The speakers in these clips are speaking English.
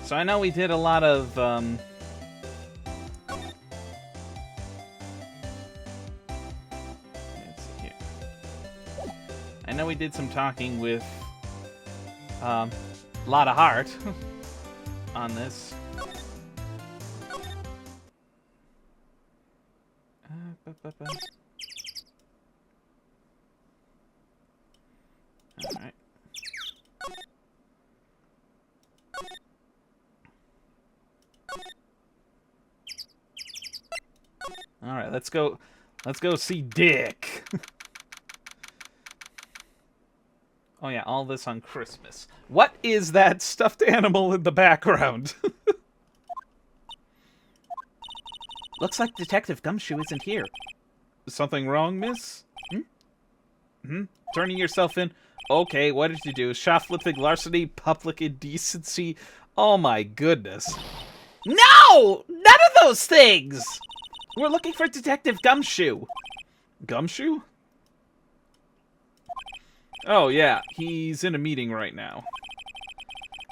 So I know we did a lot of, let's see here. I know we did some talking with, a lot of heart on this. Alright. Alright, let's go see Dick. Oh yeah, all this on Christmas. What is that stuffed animal in the background? Looks like Detective Gumshoe isn't here. Something wrong, miss? Turning yourself in? Okay, what did you do? Shoplifting, larceny, public indecency? Oh my goodness. No! None of those things! We're looking for Detective Gumshoe. Gumshoe? Oh yeah, he's in a meeting right now.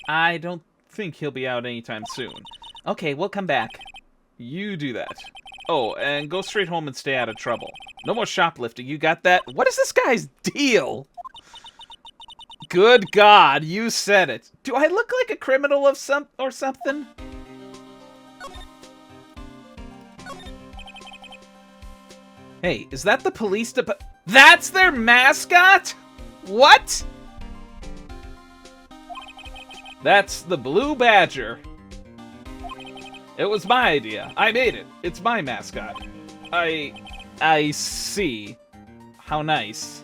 I don't think he'll be out anytime soon. Okay, we'll come back. You do that. Oh, and go straight home and stay out of trouble. No more shoplifting, you got that? What is this guy's deal? Good God, you said it. Do I look like a criminal of something? Hey, is that the police department? That's their mascot? What? That's the Blue Badger. It was my idea. I made it. It's my mascot. I see. How nice.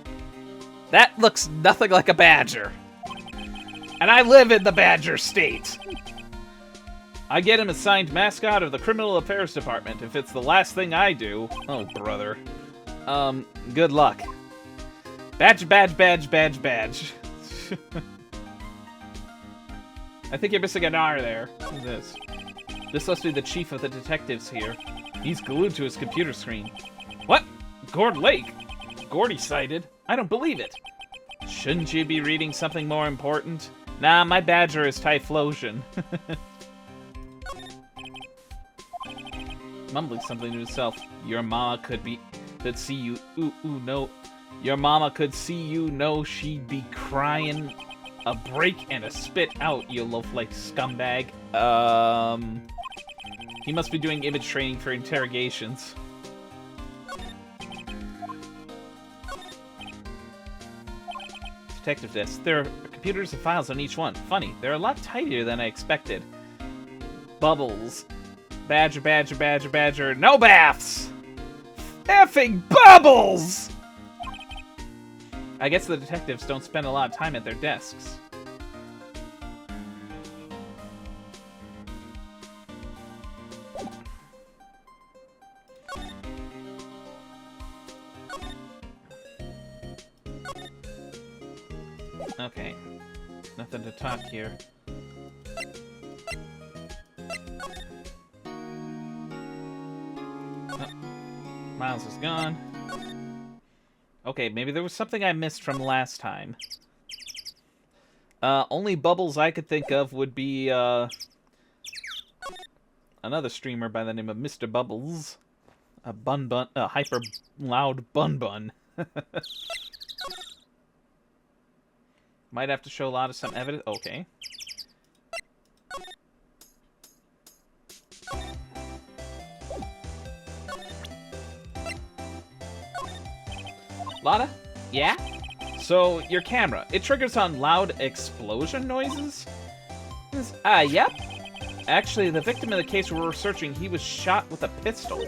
That looks nothing like a badger. And I live in the Badger State. I get him assigned mascot of the Criminal Affairs Department if it's the last thing I do. Oh, brother. Good luck. Badge, badge, badge, badge, badge. I think you're missing an R there. Who's this? This must be the chief of the detectives here. He's glued to his computer screen. What? Gord Lake? Gordy sighted? I don't believe it. Shouldn't you be reading something more important? Nah, my badger is Typhlosion. Mumbling something to himself. Your mama could see you. Ooh, no. Your mama could see you. No, she'd be crying. A break and a spit out, you loaf-like scumbag. He must be doing image training for interrogations. Detective desk. There are computers and files on each one. Funny, they're a lot tidier than I expected. Bubbles. Badger, badger, badger, badger. No baths! Effing bubbles! I guess the detectives don't spend a lot of time at their desks. Okay. Nothing to talk here. Oh, Miles is gone. Okay, maybe there was something I missed from last time. Only bubbles I could think of would be, another streamer by the name of Mr. Bubbles. A hyper loud bun. Might have to show a lot of some evidence. Okay. Lotta? Yeah? So, your camera, it triggers on loud explosion noises? Yep. Actually, the victim in the case we're researching, he was shot with a pistol.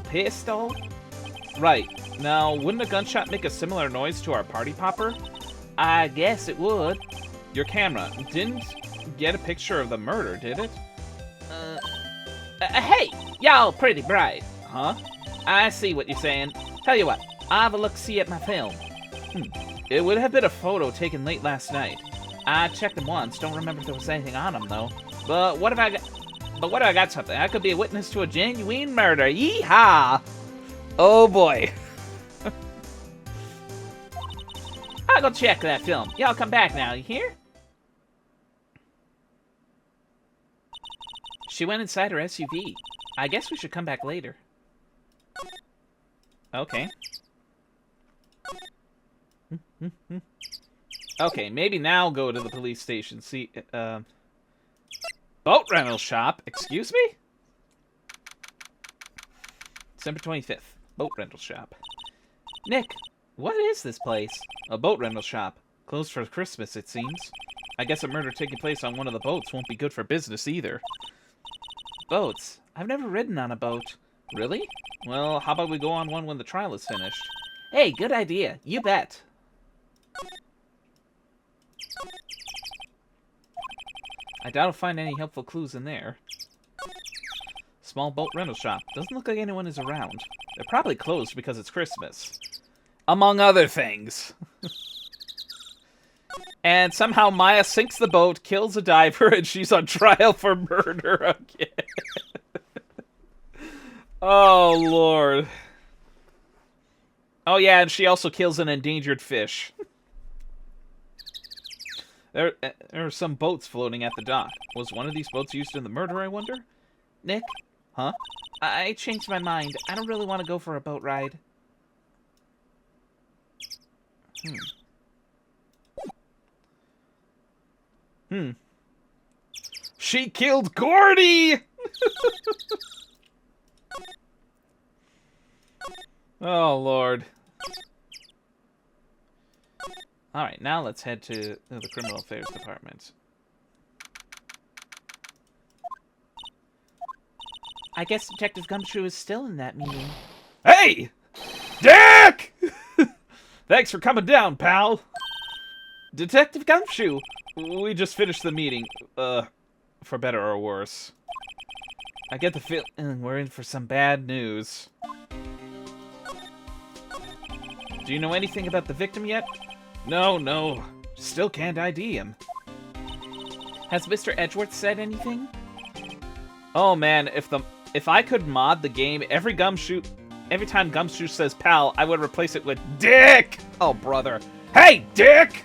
Pistol? Right. Now, wouldn't a gunshot make a similar noise to our party popper? I guess it would. Your camera didn't get a picture of the murder, did it? Hey! Y'all pretty bright. Huh? I see what you're saying. Tell you what, I'll have a look-see at my film. It would have been a photo taken late last night. I checked them once, don't remember if there was anything on them, though. But what if I got something? I could be a witness to a genuine murder. Yeehaw! Oh boy. I'll go check that film. Y'all come back now, you hear? She went inside her SUV. I guess we should come back later. Okay. Okay, maybe now go to the police station. See, boat rental shop. Excuse me? December 25th. Boat rental shop. Nick, what is this place? A boat rental shop. Closed for Christmas, it seems. I guess a murder taking place on one of the boats won't be good for business either. Boats? I've never ridden on a boat. Really? Well, how about we go on one when the trial is finished? Hey, good idea. You bet. I doubt I'll find any helpful clues in there. Small boat rental shop. Doesn't look like anyone is around. They're probably closed because it's Christmas. Among other things. And somehow Maya sinks the boat, kills a diver, and she's on trial for murder again. Oh, Lord. Oh, yeah, and she also kills an endangered fish. There are some boats floating at the dock. Was one of these boats used in the murder, I wonder? Nick? Huh? I changed my mind. I don't really want to go for a boat ride. She killed Gordy! Oh, Lord. Alright, now let's head to the Criminal Affairs Department. I guess Detective Gumshoe is still in that meeting. Hey! Dick! Thanks for coming down, pal. Detective Gumshoe, we just finished the meeting. For better or worse. I get the feeling we're in for some bad news. Do you know anything about the victim yet? No. Still can't ID him. Has Mr. Edgeworth said anything? Oh man, if I could mod the game, every time Gumshoe says pal, I would replace it with Dick! Oh, brother. Hey, Dick!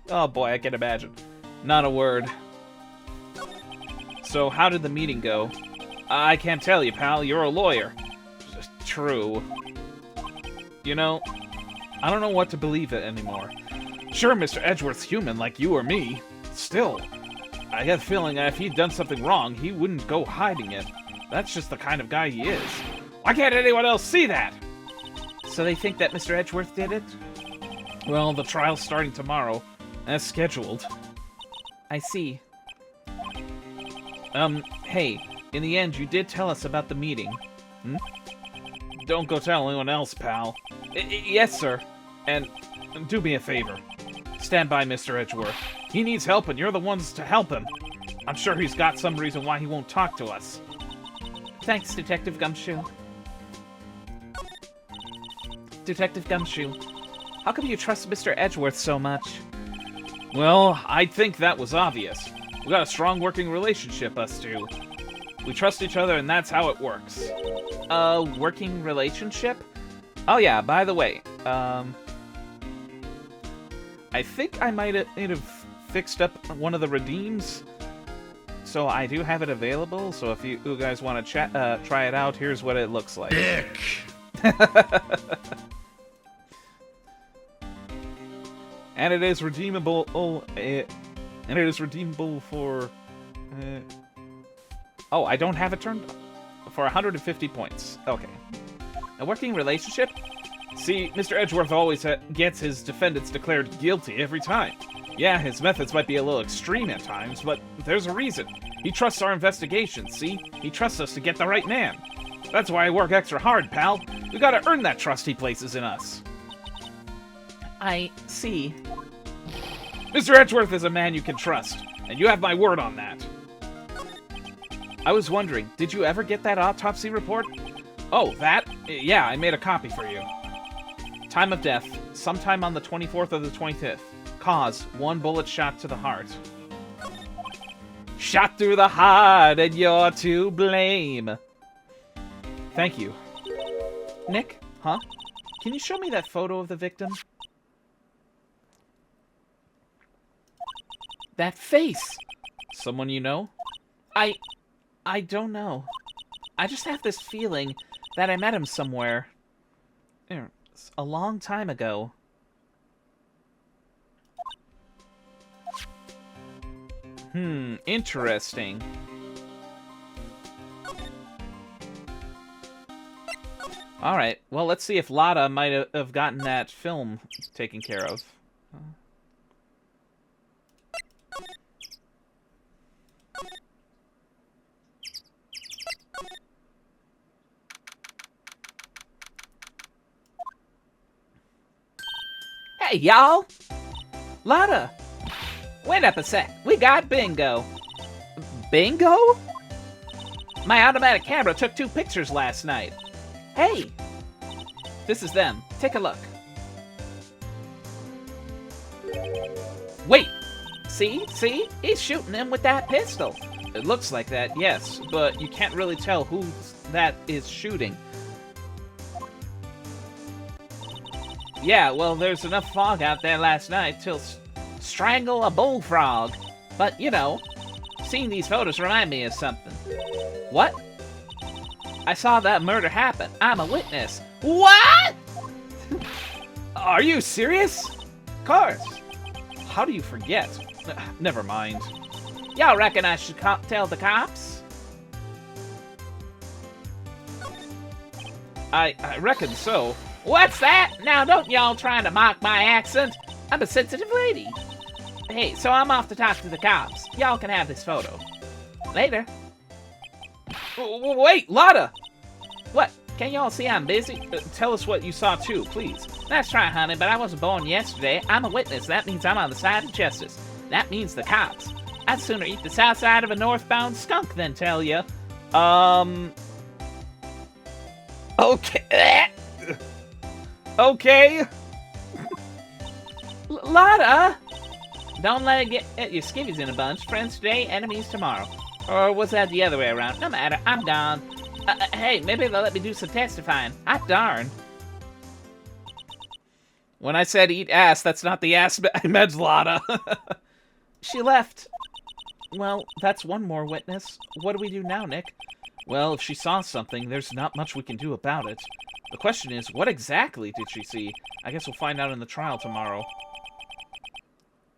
Oh boy, I can imagine. Not a word. So, how did the meeting go? I can't tell you, pal. You're a lawyer. True. You know, I don't know what to believe it anymore. Sure, Mr. Edgeworth's human like you or me. Still, I get the feeling that if he'd done something wrong, he wouldn't go hiding it. That's just the kind of guy he is. Why can't anyone else see that? So they think that Mr. Edgeworth did it? Well, the trial's starting tomorrow, as scheduled. I see. Hey, in the end, you did tell us about the meeting. Don't go tell anyone else, pal. Yes, sir. And do me a favor. Stand by Mr. Edgeworth. He needs help, and you're the ones to help him. I'm sure he's got some reason why he won't talk to us. Thanks, Detective Gumshoe. Detective Gumshoe, how come you trust Mr. Edgeworth so much? Well, I think that was obvious. We got a strong working relationship, us two. We trust each other, and that's how it works. A working relationship? Oh yeah, by the way, I think I might have fixed up one of the redeems. So I do have it available, so if you guys want to try it out, here's what it looks like. Dick! And it is redeemable. And it is redeemable for. Oh, I don't have it turned for 150 points. Okay. A working relationship? See, Mr. Edgeworth always gets his defendants declared guilty every time. Yeah, his methods might be a little extreme at times, but there's a reason. He trusts our investigations, see? He trusts us to get the right man. That's why I work extra hard, pal. We gotta earn that trust he places in us. I see. Mr. Edgeworth is a man you can trust, and you have my word on that. I was wondering, did you ever get that autopsy report? Oh, that? Yeah, I made a copy for you. Time of death, sometime on the 24th or the 25th. Cause, 1 bullet shot to the heart. Shot through the heart, and you're to blame. Thank you. Nick? Huh? Can you show me that photo of the victim? That face! Someone you know? I I don't know. I just have this feeling that I met him somewhere. A long time ago. Interesting. Alright, well, let's see if Lotta might have gotten that film taken care of. Hey, y'all! Lotta! Wait up a sec. We got bingo. Bingo? My automatic camera took 2 pictures last night. Hey! This is them. Take a look. Wait! See? He's shooting him with that pistol. It looks like that, yes, but you can't really tell who that is shooting. Yeah, well, there's enough fog out there last night to strangle a bullfrog. But, you know, seeing these photos remind me of something. What? I saw that murder happen. I'm a witness. What? Are you serious? Of course. How do you forget? Never mind. Y'all reckon I should tell the cops? I reckon so. What's that? Now don't y'all trying to mock my accent. I'm a sensitive lady. Hey, so I'm off to talk to the cops. Y'all can have this photo. Later. Wait, Lotta! What? Can y'all see I'm busy? Tell us what you saw too, please. That's right, honey, but I wasn't born yesterday. I'm a witness. That means I'm on the side of justice. That means the cops. I'd sooner eat the south side of a northbound skunk than tell you. Okay. Okay. Lotta! Don't let it get your skivvies in a bunch. Friends today, enemies tomorrow. Or was that the other way around? No matter, I'm gone. Hey, maybe they'll let me do some testifying. Hot darn. When I said eat ass, that's not the ass I meant, Lotta. She left. Well, that's one more witness. What do we do now, Nick? Well, if she saw something, there's not much we can do about it. The question is, what exactly did she see? I guess we'll find out in the trial tomorrow.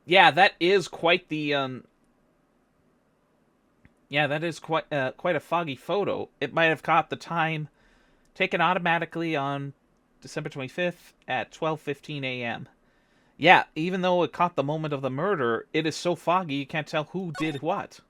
Yeah, that is quite the, Yeah, that is quite a foggy photo. It might have caught the time taken automatically on December 25th at 12:15 a.m. Yeah, even though it caught the moment of the murder, it is so foggy you can't tell who did what.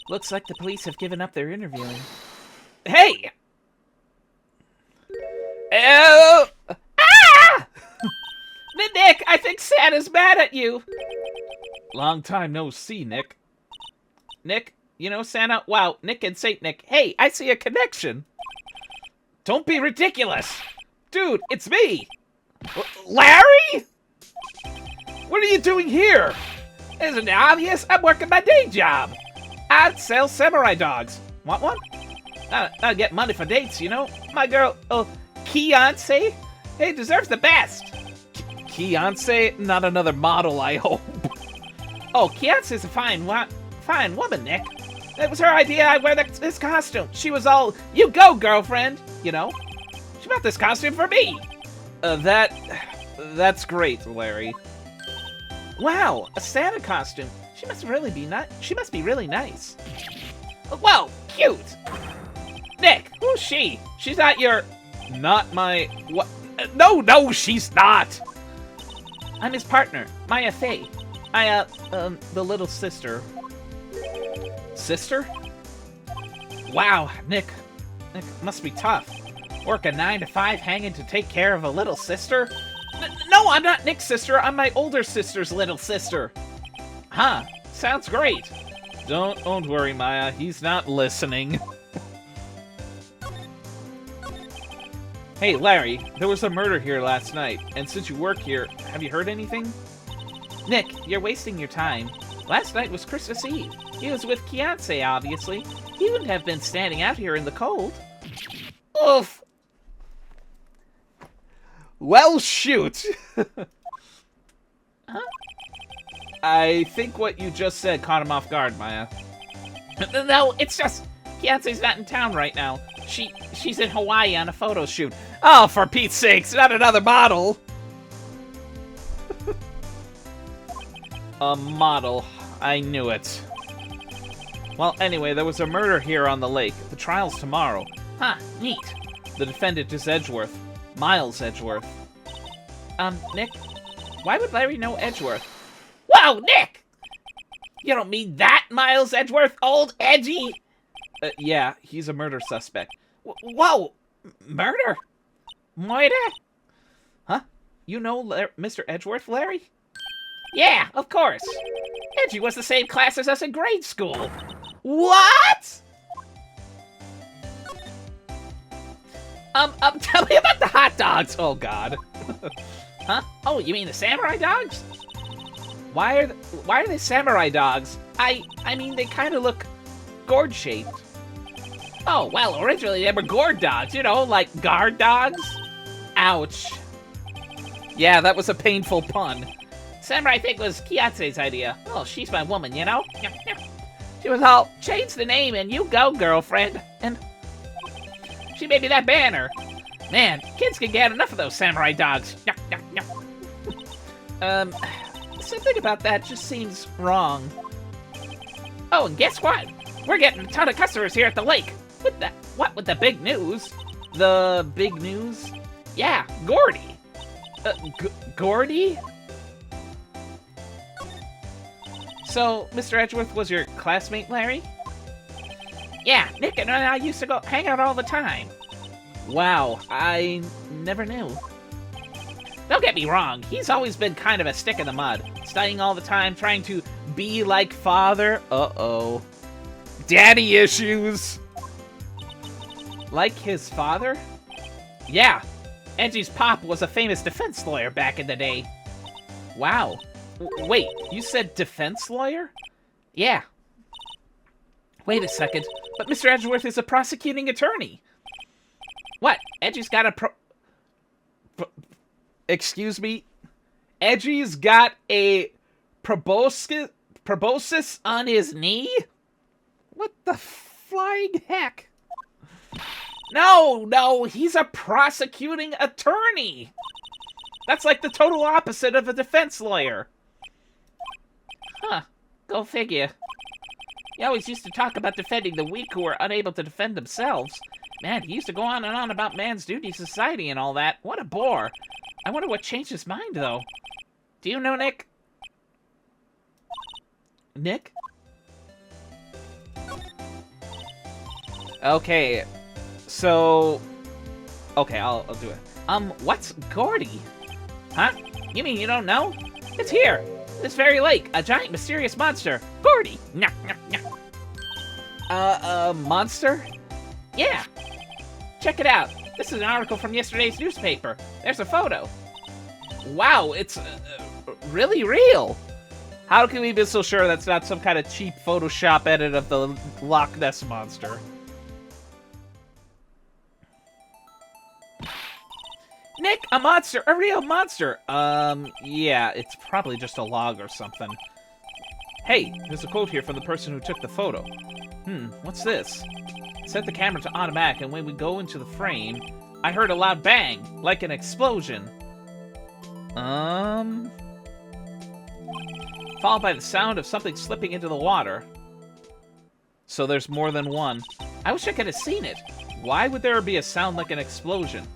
Looks like the police have given up their interviewing. Hey! Oh! Ah! Nick, I think Santa's mad at you. Long time no see, Nick. Nick, you know Santa? Wow, Nick and Saint Nick. Hey, I see a connection. Don't be ridiculous! Dude, it's me! Larry?! What are you doing here? Isn't it obvious? I'm working my day job. I'd sell samurai dogs. Want one? I'd get money for dates, you know? My girl, Fiancé, hey, deserves the best. Fiancé? Not another model, I hope. Oh, Fiancé's a fine woman, Nick. It was her idea I wear this costume. She was all, you go, girlfriend, you know? She bought this costume for me. That's great, Larry. Wow, a Santa costume. She must really be nice. Whoa, cute! Nick, who's she? She's not your... Not my... What? No, she's not! I'm his partner, Maya Fey. The little sister. Sister? Wow, Nick must be tough. Work a 9 to 5 hanging to take care of a little sister? No, I'm not Nick's sister. I'm my older sister's little sister. Huh, sounds great. Don't worry, Maya. He's not listening. Hey, Larry, there was a murder here last night, and since you work here, have you heard anything? Nick, you're wasting your time. Last night was Christmas Eve. He was with Fiancé, obviously. He wouldn't have been standing out here in the cold. Oof. Well, shoot. Huh? I think what you just said caught him off guard, Maya. No, it's just Fiancé's not in town right now. She's in Hawaii on a photo shoot. Oh, for Pete's sakes, not another model. A model. I knew it. Well, anyway, there was a murder here on the lake. The trial's tomorrow. Huh, neat. The defendant is Edgeworth. Miles Edgeworth. Nick, why would Larry know Edgeworth? Whoa, Nick! You don't mean that Miles Edgeworth, old edgy? Yeah, he's a murder suspect. Whoa! Murder? Murder? Huh? You know Mr. Edgeworth, Larry? Yeah, of course. Edgy was the same class as us in grade school. What? Tell me about the hot dogs. Oh, God. Huh? Oh, you mean the samurai dogs? Why are they samurai dogs? I mean, they kind of look gourd-shaped. Oh, well, originally they were gourd dogs, you know, like guard dogs. Ouch. Yeah, that was a painful pun. Samurai Pig was Kiatse's idea. Oh, she's my woman, you know? She was all, change the name and you go, girlfriend. And she made me that banner. Man, kids can get enough of those samurai dogs. Something about that just seems wrong. Oh, and guess what? We're getting a ton of customers here at the lake. What with the big news? The big news? Yeah, Gordy. Gordy? So, Mr. Edgeworth was your classmate, Larry? Yeah, Nick and I used to go hang out all the time. Wow, I never knew. Don't get me wrong, he's always been kind of a stick in the mud. Studying all the time, trying to be like father. Uh-oh. Daddy issues! Like his father? Yeah, Edgy's pop was a famous defense lawyer back in the day. Wow. Wait, you said defense lawyer? Yeah. Wait a second, but Mr. Edgeworth is a prosecuting attorney. What? Edgy's got a Excuse me? Edgy's got a proboscis on his knee? What the flying heck? No, he's a prosecuting attorney. That's like the total opposite of a defense lawyer. Huh, go figure. He always used to talk about defending the weak who were unable to defend themselves. Man, he used to go on and on about man's duty to society and all that. What a bore. I wonder what changed his mind, though. Do you know Nick? Nick? Okay, so... Okay, I'll do it. What's Gordy? Huh? You mean you don't know? It's here! This very lake, a giant mysterious monster. Gordy! Nyah, nyah, nyah. Monster? Yeah. Check it out. This is an article from yesterday's newspaper. There's a photo. Wow, it's really real. How can we be so sure that's not some kind of cheap Photoshop edit of the Loch Ness Monster? Nick, a monster, a real monster. Yeah, it's probably just a log or something. Hey, there's a quote here from the person who took the photo. What's this? Set the camera to automatic, and when we go into the frame, I heard a loud bang, like an explosion. Followed by the sound of something slipping into the water. So there's more than one. I wish I could have seen it. Why would there be a sound like an explosion?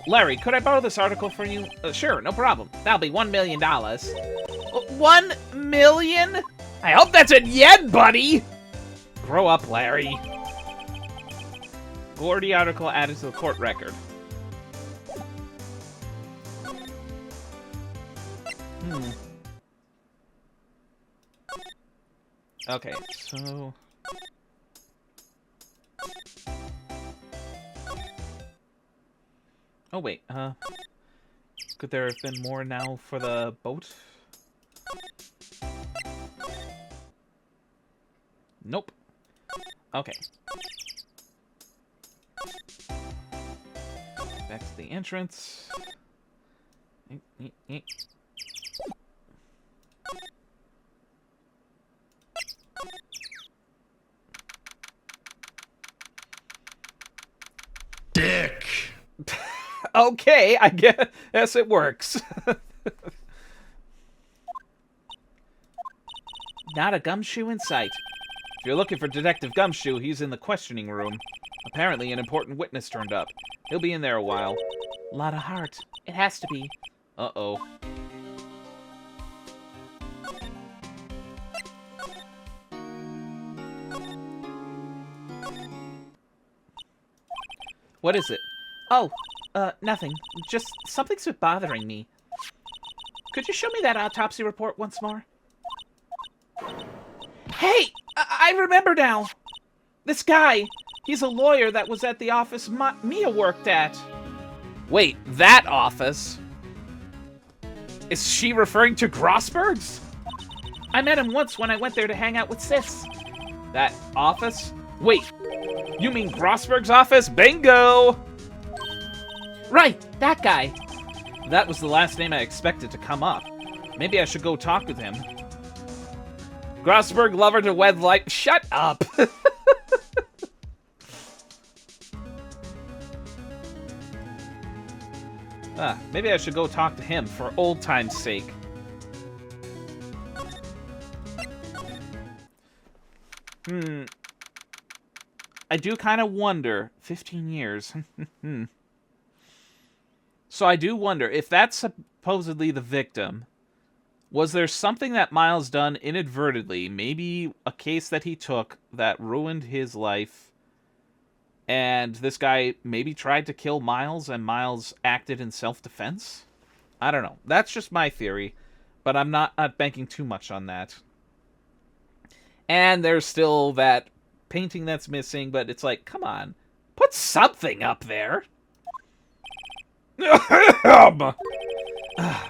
Larry, could I borrow this article from you? Sure, no problem. That'll be $1 million. 1 million? I hope that's in yen, buddy! Grow up, Larry. Gordy article added to the court record. Okay, so... Oh, wait, could there have been more now for the boat? Nope. Okay. Back to the entrance. Dick. Okay, I guess it works. Not a gumshoe in sight. If you're looking for Detective Gumshoe, he's in the questioning room. Apparently, an important witness turned up. He'll be in there a while. Lot of heart. It has to be. Uh-oh. What is it? Oh, nothing. Just something's been bothering me. Could you show me that autopsy report once more? Hey! I remember now! This guy, he's a lawyer that was at the office Mia worked at. Wait, that office? Is she referring to Grossberg's? I met him once when I went there to hang out with Sis. That office? Wait, you mean Grossberg's office? Bingo! Right, that guy. That was the last name I expected to come up. Maybe I should go talk with him. Grossberg lover to wed like... Shut up! Maybe I should go talk to him for old time's sake. I do kind of wonder... 15 years. So I do wonder, if that's supposedly the victim, was there something that Miles done inadvertently, maybe a case that he took that ruined his life, and this guy maybe tried to kill Miles and Miles acted in self-defense? I don't know. That's just my theory, but I'm not banking too much on that. And there's still that painting that's missing, but it's like, come on, put something up there.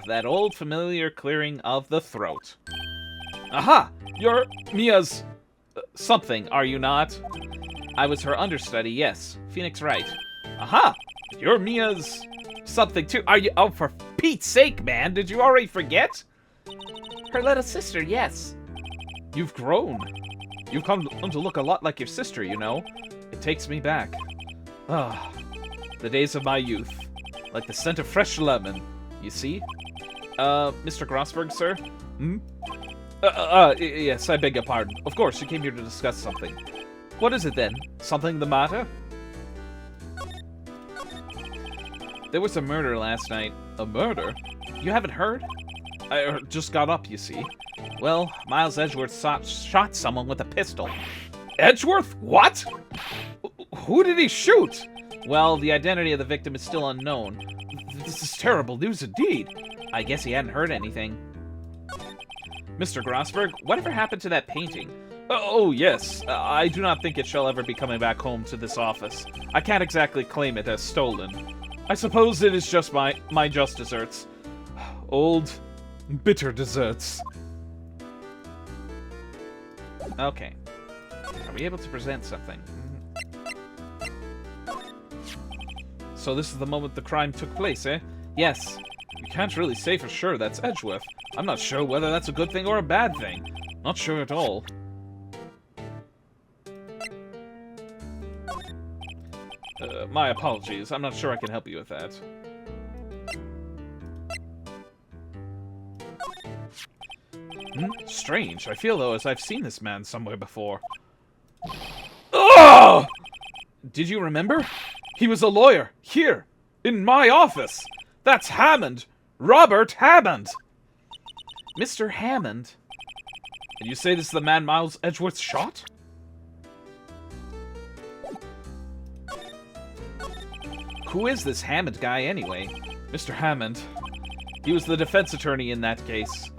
That old familiar clearing of the throat. Aha! You're Mia's... something, are you not? I was her understudy, yes. Phoenix Wright. Aha! You're Mia's... something too. Are you... Oh, for Pete's sake, man, did you already forget? Her little sister, yes. You've grown. You've come to look a lot like your sister, you know. It takes me back. Ah, the days of my youth. Like the scent of fresh lemon, you see? Mr. Grossberg, sir? Hmm? Yes, I beg your pardon. Of course, you came here to discuss something. What is it, then? Something the matter? There was a murder last night. A murder? You haven't heard? I just got up, you see. Well, Miles Edgeworth shot someone with a pistol. Edgeworth? What? Who did he shoot? Well, the identity of the victim is still unknown. This is terrible news indeed. I guess he hadn't heard anything. Mr. Grossberg, whatever happened to that painting? Oh, yes. I do not think it shall ever be coming back home to this office. I can't exactly claim it as stolen. I suppose it is just my just desserts. Old, bitter desserts. Okay. Are we able to present something? So this is the moment the crime took place, eh? Yes. You can't really say for sure that's Edgeworth. I'm not sure whether that's a good thing or a bad thing. Not sure at all. My apologies. I'm not sure I can help you with that. Strange. I feel, though, as I've seen this man somewhere before. Oh! Did you remember? He was a lawyer, here, in my office. That's Hammond. Robert Hammond. Mr. Hammond? And you say this is the man Miles Edgeworth shot? Who is this Hammond guy, anyway? Mr. Hammond. He was the defense attorney in that case.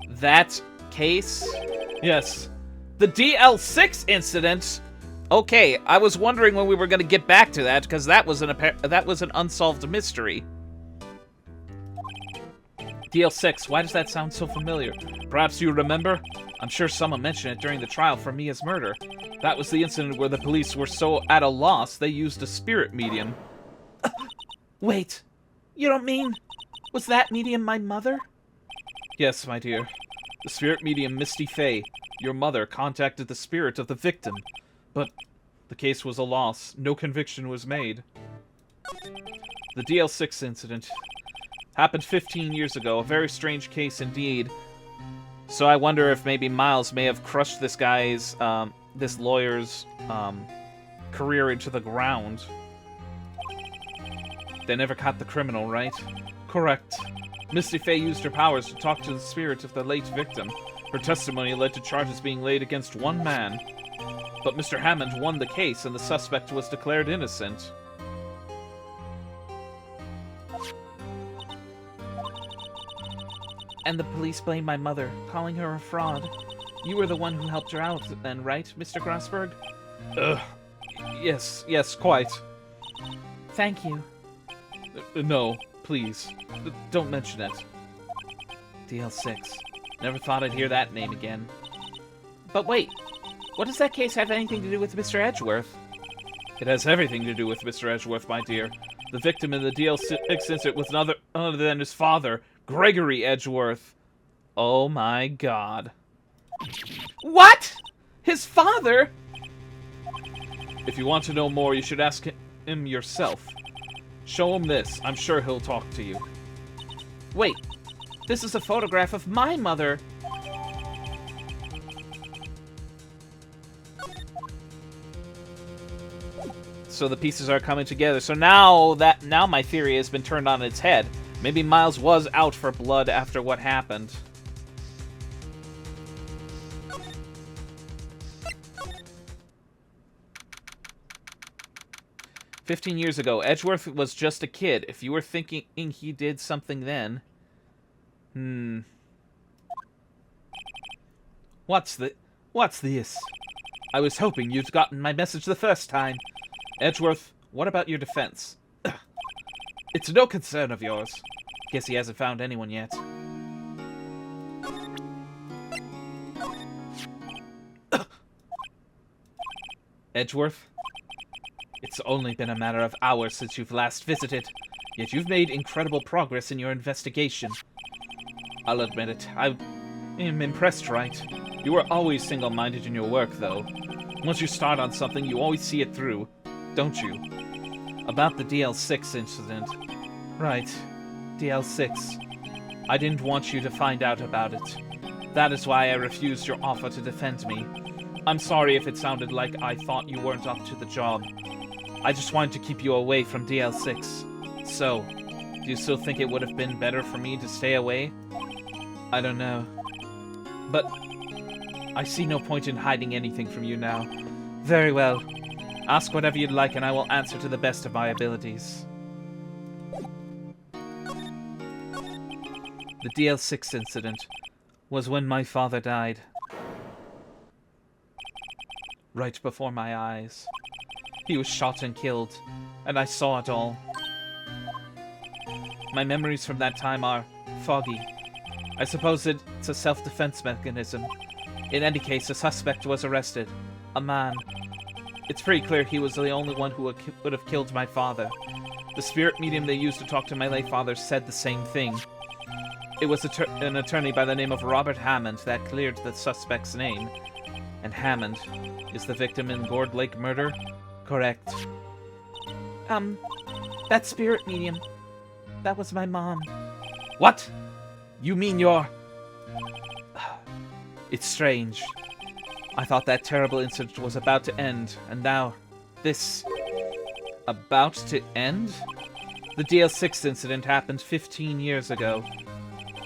That case? Yes. The DL6 incident? Okay, I was wondering when we were going to get back to that, because that was an unsolved mystery. DL6, why does that sound so familiar? Perhaps you remember? I'm sure someone mentioned it during the trial for Mia's murder. That was the incident where the police were so at a loss they used a spirit medium. Wait, you don't mean... Was that medium my mother? Yes, my dear. The spirit medium Misty Fey, your mother, contacted the spirit of the victim. But the case was a loss. No conviction was made. The DL6 incident happened 15 years ago. A very strange case indeed. So I wonder if maybe Miles may have crushed this guy's, this lawyer's, career into the ground. They never caught the criminal, right? Correct. Misty Fey used her powers to talk to the spirit of the late victim. Her testimony led to charges being laid against one man. But Mr. Hammond won the case and the suspect was declared innocent. And the police blamed my mother, calling her a fraud. You were the one who helped her out then, right, Mr. Grossberg? Yes, quite. Thank you. No, please. Don't mention it. DL6. Never thought I'd hear that name again. But wait, what does that case have anything to do with Mr. Edgeworth? It has everything to do with Mr. Edgeworth, my dear. The victim in the DL6 incident was none other than his father, Gregory Edgeworth. Oh my god. What? His father? If you want to know more, you should ask him yourself. Show him this. I'm sure he'll talk to you. Wait, this is a photograph of my mother. So the pieces are coming together. So now my theory has been turned on its head. Maybe Miles was out for blood after what happened. "15 years ago, Edgeworth was just a kid. If you were thinking he did something then..." What's this? I was hoping you'd gotten my message the first time. Edgeworth, what about your defense? It's no concern of yours. Guess he hasn't found anyone yet. Edgeworth? It's only been a matter of hours since you've last visited, yet you've made incredible progress in your investigation. I'll admit it, I am impressed, Wright. You were always single-minded in your work, though. Once you start on something, you always see it through, don't you? About the DL6 incident. Right, DL6. I didn't want you to find out about it. That is why I refused your offer to defend me. I'm sorry if it sounded like I thought you weren't up to the job. I just wanted to keep you away from DL6. So, do you still think it would have been better for me to stay away? I don't know. But I see no point in hiding anything from you now. Very well. Ask whatever you'd like and I will answer to the best of my abilities. The DL6 incident was when my father died. Right before my eyes. He was shot and killed, and I saw it all. My memories from that time are foggy. I suppose it's a self-defense mechanism. In any case, a suspect was arrested. A man. It's pretty clear he was the only one who would have killed my father. The spirit medium they used to talk to my late father said the same thing. It was an attorney by the name of Robert Hammond that cleared the suspect's name. And Hammond is the victim in Gourd Lake murder? Correct. That spirit medium. That was my mom. What? You mean you're... It's strange. I thought that terrible incident was about to end, and now this... About to end? The DL6 incident happened 15 years ago.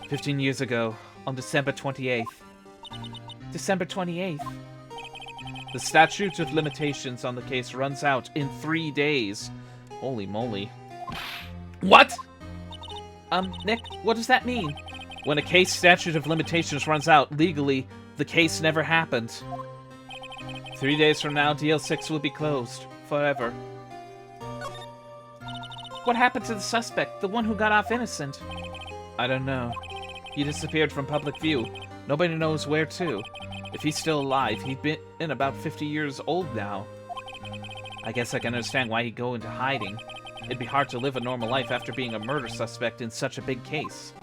15 years ago, on December 28th. December 28th? The statute of limitations on the case runs out in 3 days. Holy moly. What? Nick, what does that mean? When a case statute of limitations runs out, legally, the case never happened. 3 days from now, DL6 will be closed. Forever. What happened to the suspect, the one who got off innocent? I don't know. He disappeared from public view. Nobody knows where to. If he's still alive, he'd been about 50 years old now. I guess I can understand why he'd go into hiding. It'd be hard to live a normal life after being a murder suspect in such a big case.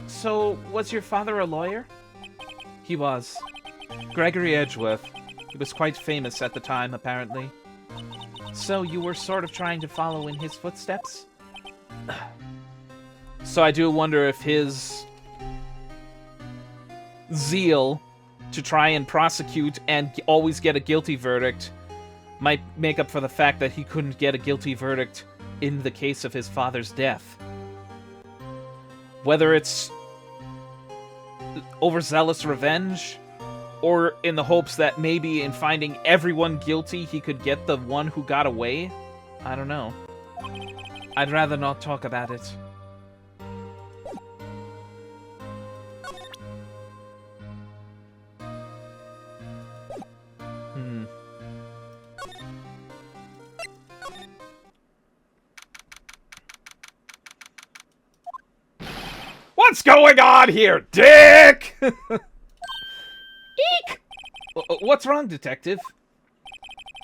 So was your father a lawyer? He was. Gregory Edgeworth. He was quite famous at the time, apparently. So you were sort of trying to follow in his footsteps? So I do wonder if his zeal to try and prosecute and always get a guilty verdict might make up for the fact that he couldn't get a guilty verdict in the case of his father's death. Whether it's overzealous revenge, or in the hopes that maybe in finding everyone guilty he could get the one who got away? I don't know. I'd rather not talk about it. What's going on here, Dick? Eek! What's wrong, Detective?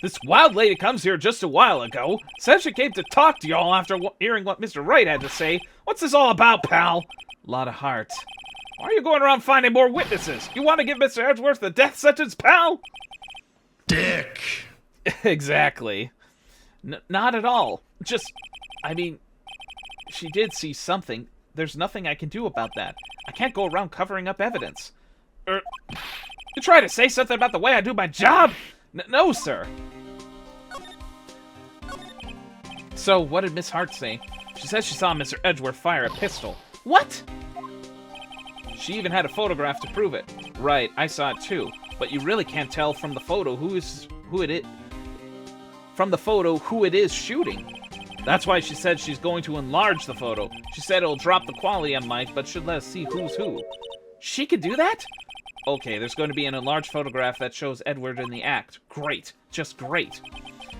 This wild lady comes here just a while ago. Said she came to talk to y'all after hearing what Mr. Wright had to say. What's this all about, pal? Lot of heart. Why are you going around finding more witnesses? You want to give Mr. Edgeworth the death sentence, pal? Dick. Exactly. Not at all. Just, I mean, she did see something. There's nothing I can do about that. I can't go around covering up evidence. You try to say something about the way I do my job? No, sir. So, what did Miss Hart say? She says she saw Mr. Edgeworth fire a pistol. What? She even had a photograph to prove it. Right, I saw it too. But you really can't tell from the photo who it is shooting. That's why she said she's going to enlarge the photo. She said it'll drop the quality on Mike, but should let us see who's who. She could do that? Okay, there's going to be an enlarged photograph that shows Edward in the act. Great. Just great.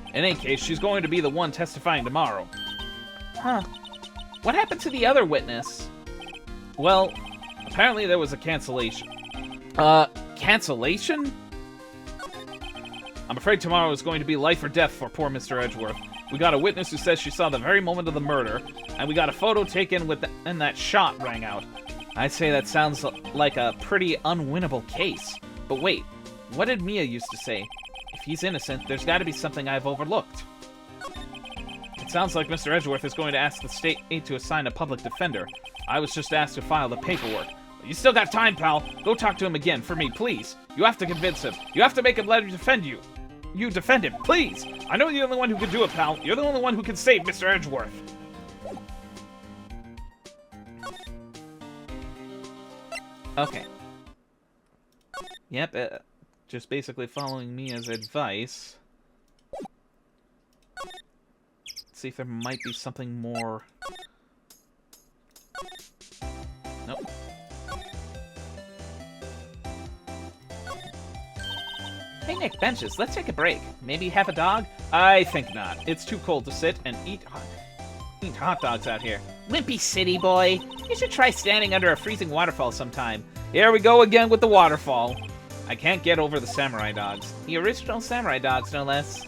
In any case, she's going to be the one testifying tomorrow. Huh. What happened to the other witness? Well, apparently there was a cancellation. Cancellation? I'm afraid tomorrow is going to be life or death for poor Mr. Edgeworth. We got a witness who says she saw the very moment of the murder, and we got a photo taken and that shot rang out. I'd say that sounds like a pretty unwinnable case. But wait, what did Mia used to say? If he's innocent, there's got to be something I've overlooked. It sounds like Mr. Edgeworth is going to ask the state to assign a public defender. I was just asked to file the paperwork. But you still got time, pal. Go talk to him again, for me, please. You have to convince him. You have to make him let him defend you. You defend him, please. I know you're the only one who can do it, pal. You're the only one who can save Mr. Edgeworth. Okay. Yep, just basically following Mia's advice. Let's see if there might be something more. Nope. Hey, Nick, benches, let's take a break. Maybe have a dog? I think not. It's too cold to sit and eat hot dogs out here. Wimpy city boy. You should try standing under a freezing waterfall sometime. Here we go again with the waterfall. I can't get over the samurai dogs. The original samurai dogs, no less.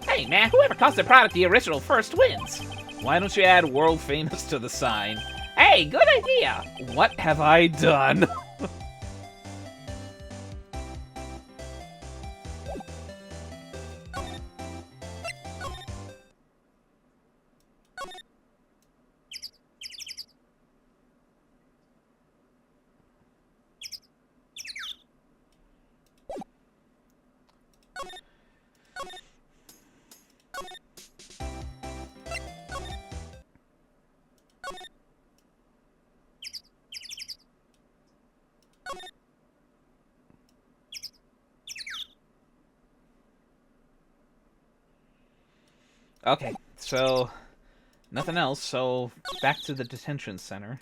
Hey, man, whoever calls their product the original first wins. Why don't you add world famous to the sign? Hey, good idea. What have I done? Okay, so nothing else, so back to the detention center.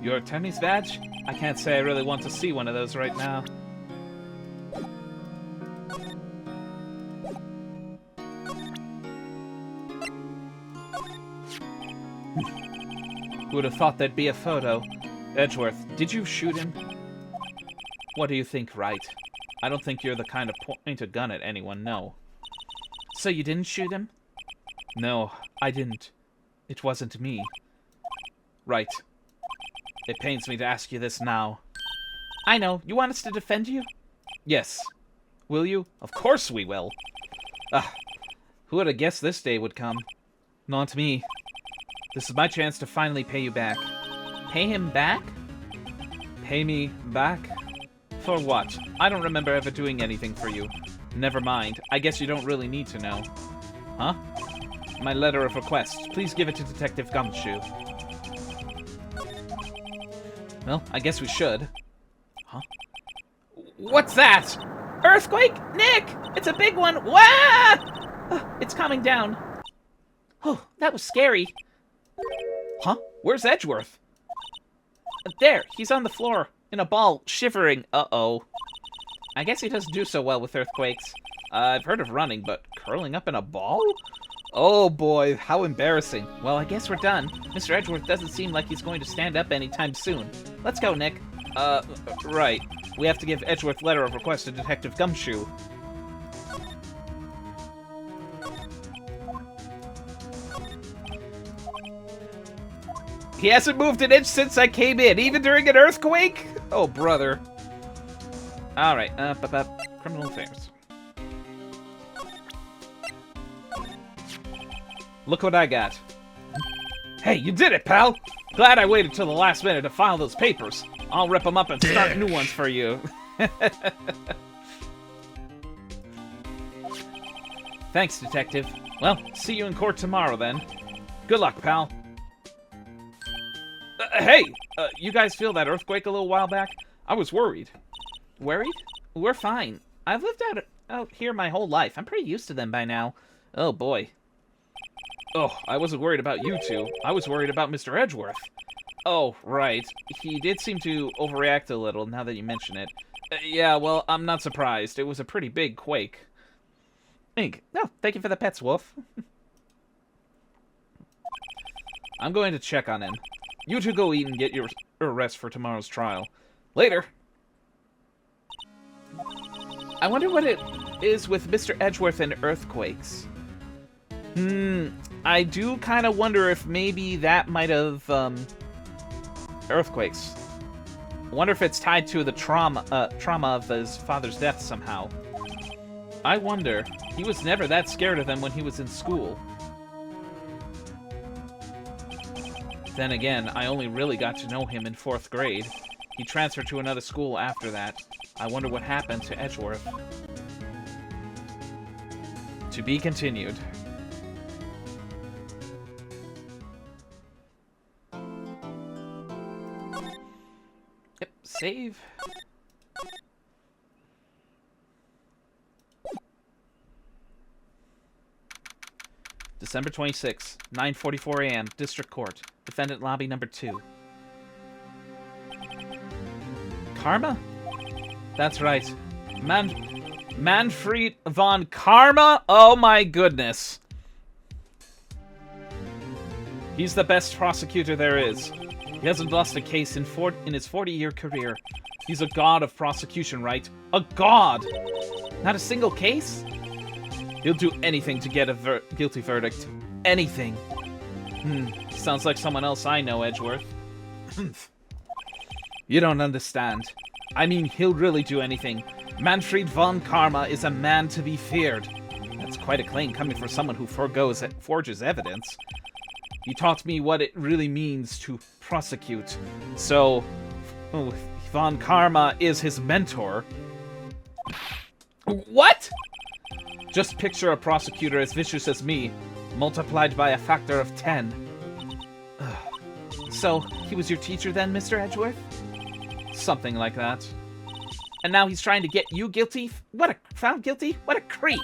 Your attorney's badge? I can't say I really want to see one of those right now. Who would have thought there'd be a photo? Edgeworth, did you shoot him? What do you think, Wright? I don't think you're the kind to point a gun at anyone, no. So you didn't shoot him? No, I didn't. It wasn't me. Right. It pains me to ask you this now. I know. You want us to defend you? Yes. Will you? Of course we will. Who would have guessed this day would come? Not me. This is my chance to finally pay you back. Pay him back? Pay me back? For what? I don't remember ever doing anything for you. Never mind. I guess you don't really need to know. Huh? My letter of request. Please give it to Detective Gumshoe. Well, I guess we should. Huh? What's that? Earthquake? Nick! It's a big one! Wah! It's coming down. Oh, that was scary. Huh? Where's Edgeworth? There, he's on the floor, in a ball, shivering. Uh-oh. I guess he doesn't do so well with earthquakes. I've heard of running, but curling up in a ball? Oh boy, how embarrassing. Well, I guess we're done. Mr. Edgeworth doesn't seem like he's going to stand up anytime soon. Let's go, Nick. Right. We have to give Edgeworth letter of request to Detective Gumshoe. He hasn't moved an inch since I came in, even during an earthquake? Oh, brother. Alright, criminal affairs. Look what I got. Hey, you did it, pal! Glad I waited till the last minute to file those papers. I'll rip them up and start new ones for you. Thanks, Detective. Well, see you in court tomorrow, then. Good luck, pal. Hey! You guys feel that earthquake a little while back? I was worried. Worried? We're fine. I've lived out here my whole life. I'm pretty used to them by now. Oh, boy. Oh, I wasn't worried about you two. I was worried about Mr. Edgeworth. Oh, right. He did seem to overreact a little, now that you mention it. Yeah, well, I'm not surprised. It was a pretty big quake. No, thank you for the pets, Wolf. I'm going to check on him. You two go eat and get your rest for tomorrow's trial. Later! I wonder what it is with Mr. Edgeworth and earthquakes. I do kind of wonder if maybe that might have, earthquakes. I wonder if it's tied to the trauma of his father's death somehow. I wonder. He was never that scared of them when he was in school. Then again, I only really got to know him in 4th grade. He transferred to another school after that. I wonder what happened to Edgeworth. To be continued. Yep, save. December 26, 9:44 a.m., District Court. Defendant Lobby number 2. Karma? That's right. Manfred von Karma? Oh my goodness. He's the best prosecutor there is. He hasn't lost a case in his 40-year career. He's a god of prosecution, right? A god! Not a single case? He'll do anything to get a guilty verdict. Anything. Sounds like someone else I know, Edgeworth. You don't understand. I mean, he'll really do anything. Manfred von Karma is a man to be feared. That's quite a claim coming from someone who forges evidence. He taught me what it really means to prosecute. So, von Karma is his mentor. What? Just picture a prosecutor as vicious as me, multiplied by a factor of 10. So, he was your teacher then, Mr. Edgeworth? Something like that. And now he's trying to get you guilty? Found guilty? What a creep!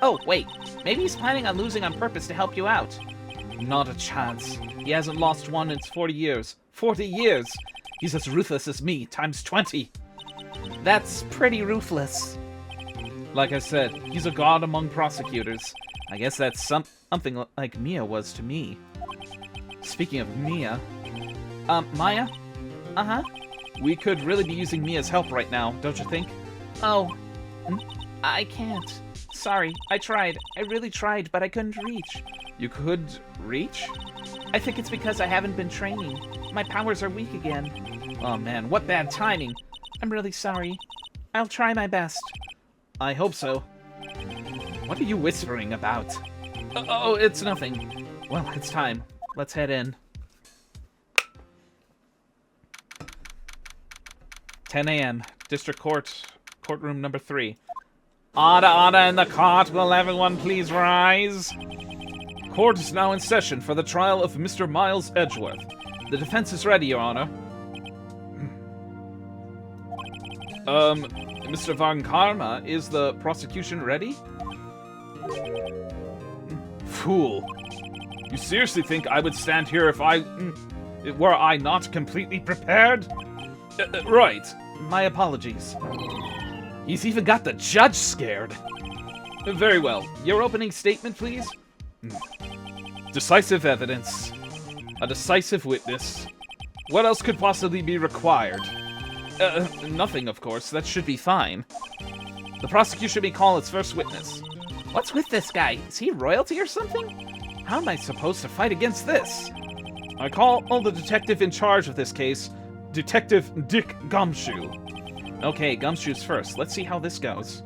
Oh, wait. Maybe he's planning on losing on purpose to help you out. Not a chance. He hasn't lost one in 40 years. 40 years! He's as ruthless as me, times 20. That's pretty ruthless. Like I said, he's a god among prosecutors. I guess that's something like Mia was to me. Speaking of Mia... Maya? Uh-huh. We could really be using Mia's help right now, don't you think? Oh. I can't. Sorry, I tried. I really tried, but I couldn't reach. You could reach? I think it's because I haven't been training. My powers are weak again. Oh man, what bad timing. I'm really sorry. I'll try my best. I hope so. What are you whispering about? Oh, it's nothing. Well, it's time. Let's head in. 10 a.m. District Court, courtroom number 3. Order in the court. Will everyone please rise? Court is now in session for the trial of Mr. Miles Edgeworth. The defense is ready, Your Honor. Mr. Van Karma, is the prosecution ready? Fool. You seriously think I would stand here if were I not completely prepared? Right. My apologies. He's even got the judge scared. Very well. Your opening statement, please? Decisive evidence. A decisive witness. What else could possibly be required? Nothing, of course. That should be fine. The prosecution may call its first witness. What's with this guy? Is he royalty or something? How am I supposed to fight against this? I call the detective in charge of this case, Detective Dick Gumshoe. Okay, Gumshoe's first. Let's see how this goes.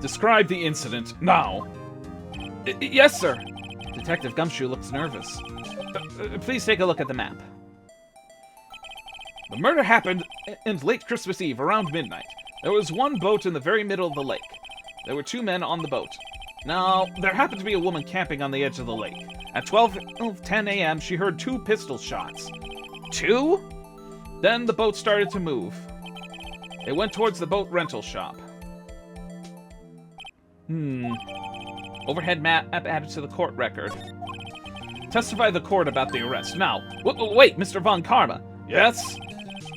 Describe the incident, now. Yes, sir. Detective Gumshoe looks nervous. Please take a look at the map. The murder happened late Christmas Eve, around midnight. There was one boat in the very middle of the lake. There were 2 men on the boat. Now, there happened to be a woman camping on the edge of the lake. At 12:10 a.m., she heard 2 pistol shots. 2? Then the boat started to move. It went towards the boat rental shop. Overhead map added to the court record. Testify the court about the arrest. Now, wait, Mr. Von Karma. Yes?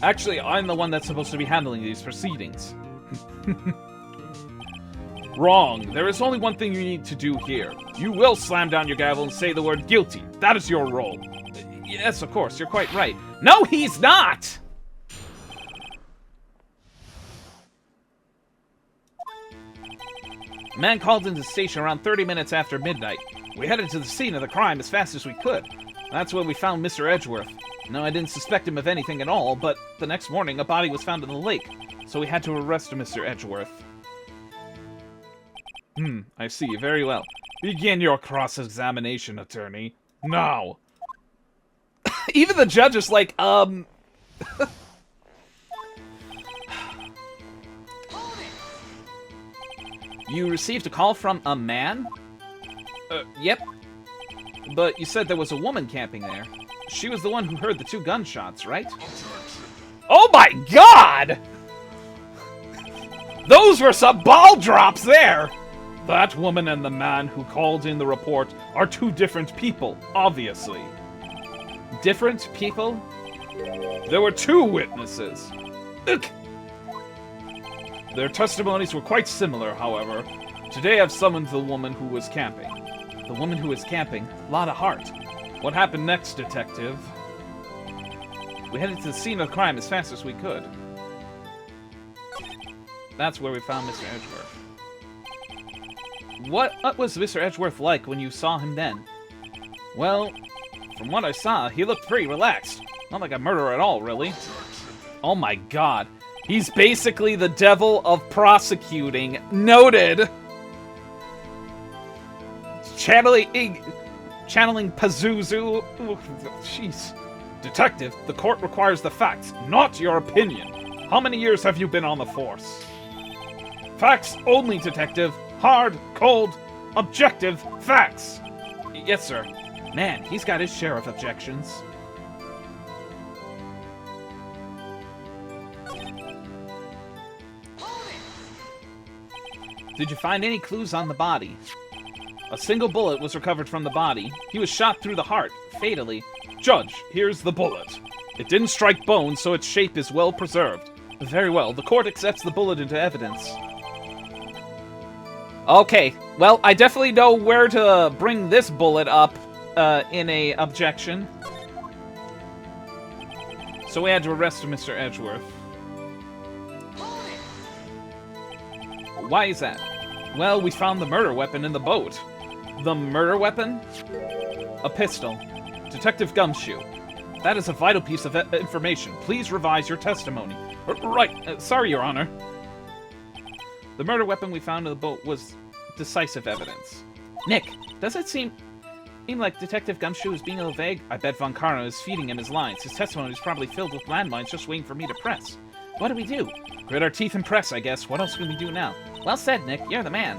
Actually, I'm the one that's supposed to be handling these proceedings. Wrong. There is only one thing you need to do here. You will slam down your gavel and say the word guilty. That is your role. Yes, of course, you're quite right. No, he's not! A man called into the station around 30 minutes after midnight. We headed to the scene of the crime as fast as we could. That's when we found Mr. Edgeworth. No, I didn't suspect him of anything at all, but the next morning a body was found in the lake, so we had to arrest Mr. Edgeworth. I see. Very well. Begin your cross-examination, attorney. Now! Even the judge is like, You received a call from a man? Yep. But you said there was a woman camping there. She was the one who heard the 2 gunshots, right? Oh my god! Those were some ball drops there! That woman and the man who called in the report are 2 different people, obviously. Different people? There were 2 witnesses. Ugh. Their testimonies were quite similar, however. Today I've summoned the woman who was camping. The woman who was camping? Lot of heart. What happened next, detective? We headed to the scene of the crime as fast as we could. That's where we found Mr. Edgeworth. What was Mr. Edgeworth like when you saw him then? Well, from what I saw, he looked pretty relaxed. Not like a murderer at all, really. Oh my god. He's basically the devil of prosecuting. Noted! Channeling Pazuzu. Jeez. Detective, the court requires the facts, not your opinion. How many years have you been on the force? Facts only, detective. Hard, cold, objective facts. Yes, sir. Man, he's got his share of objections. Did you find any clues on the body? A single bullet was recovered from the body. He was shot through the heart, fatally. Judge, here's the bullet. It didn't strike bone, so its shape is well preserved. Very well, the court accepts the bullet into evidence. Okay, well, I definitely know where to bring this bullet up in a objection. So we had to arrest Mr. Edgeworth. Why is that? Well, we found the murder weapon in the boat. The murder weapon? A pistol. Detective Gumshoe. That is a vital piece of information. Please revise your testimony. Right. Sorry, Your Honor. The murder weapon we found in the boat was decisive evidence. Nick, does it seem like Detective Gumshoe is being a little vague? I bet Von Karno is feeding him his lines. His testimony is probably filled with landmines just waiting for me to press. What do we do? Grit our teeth and press, I guess. What else can we do now? Well said, Nick. You're the man.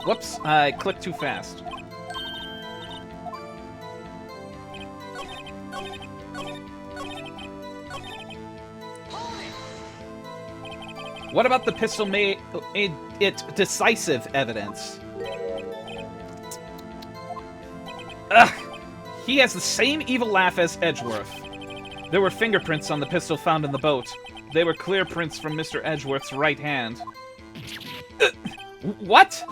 Whoops, I clicked too fast. What about the pistol made it decisive evidence? Ugh! He has the same evil laugh as Edgeworth. There were fingerprints on the pistol found in the boat. They were clear prints from Mr. Edgeworth's right hand. What?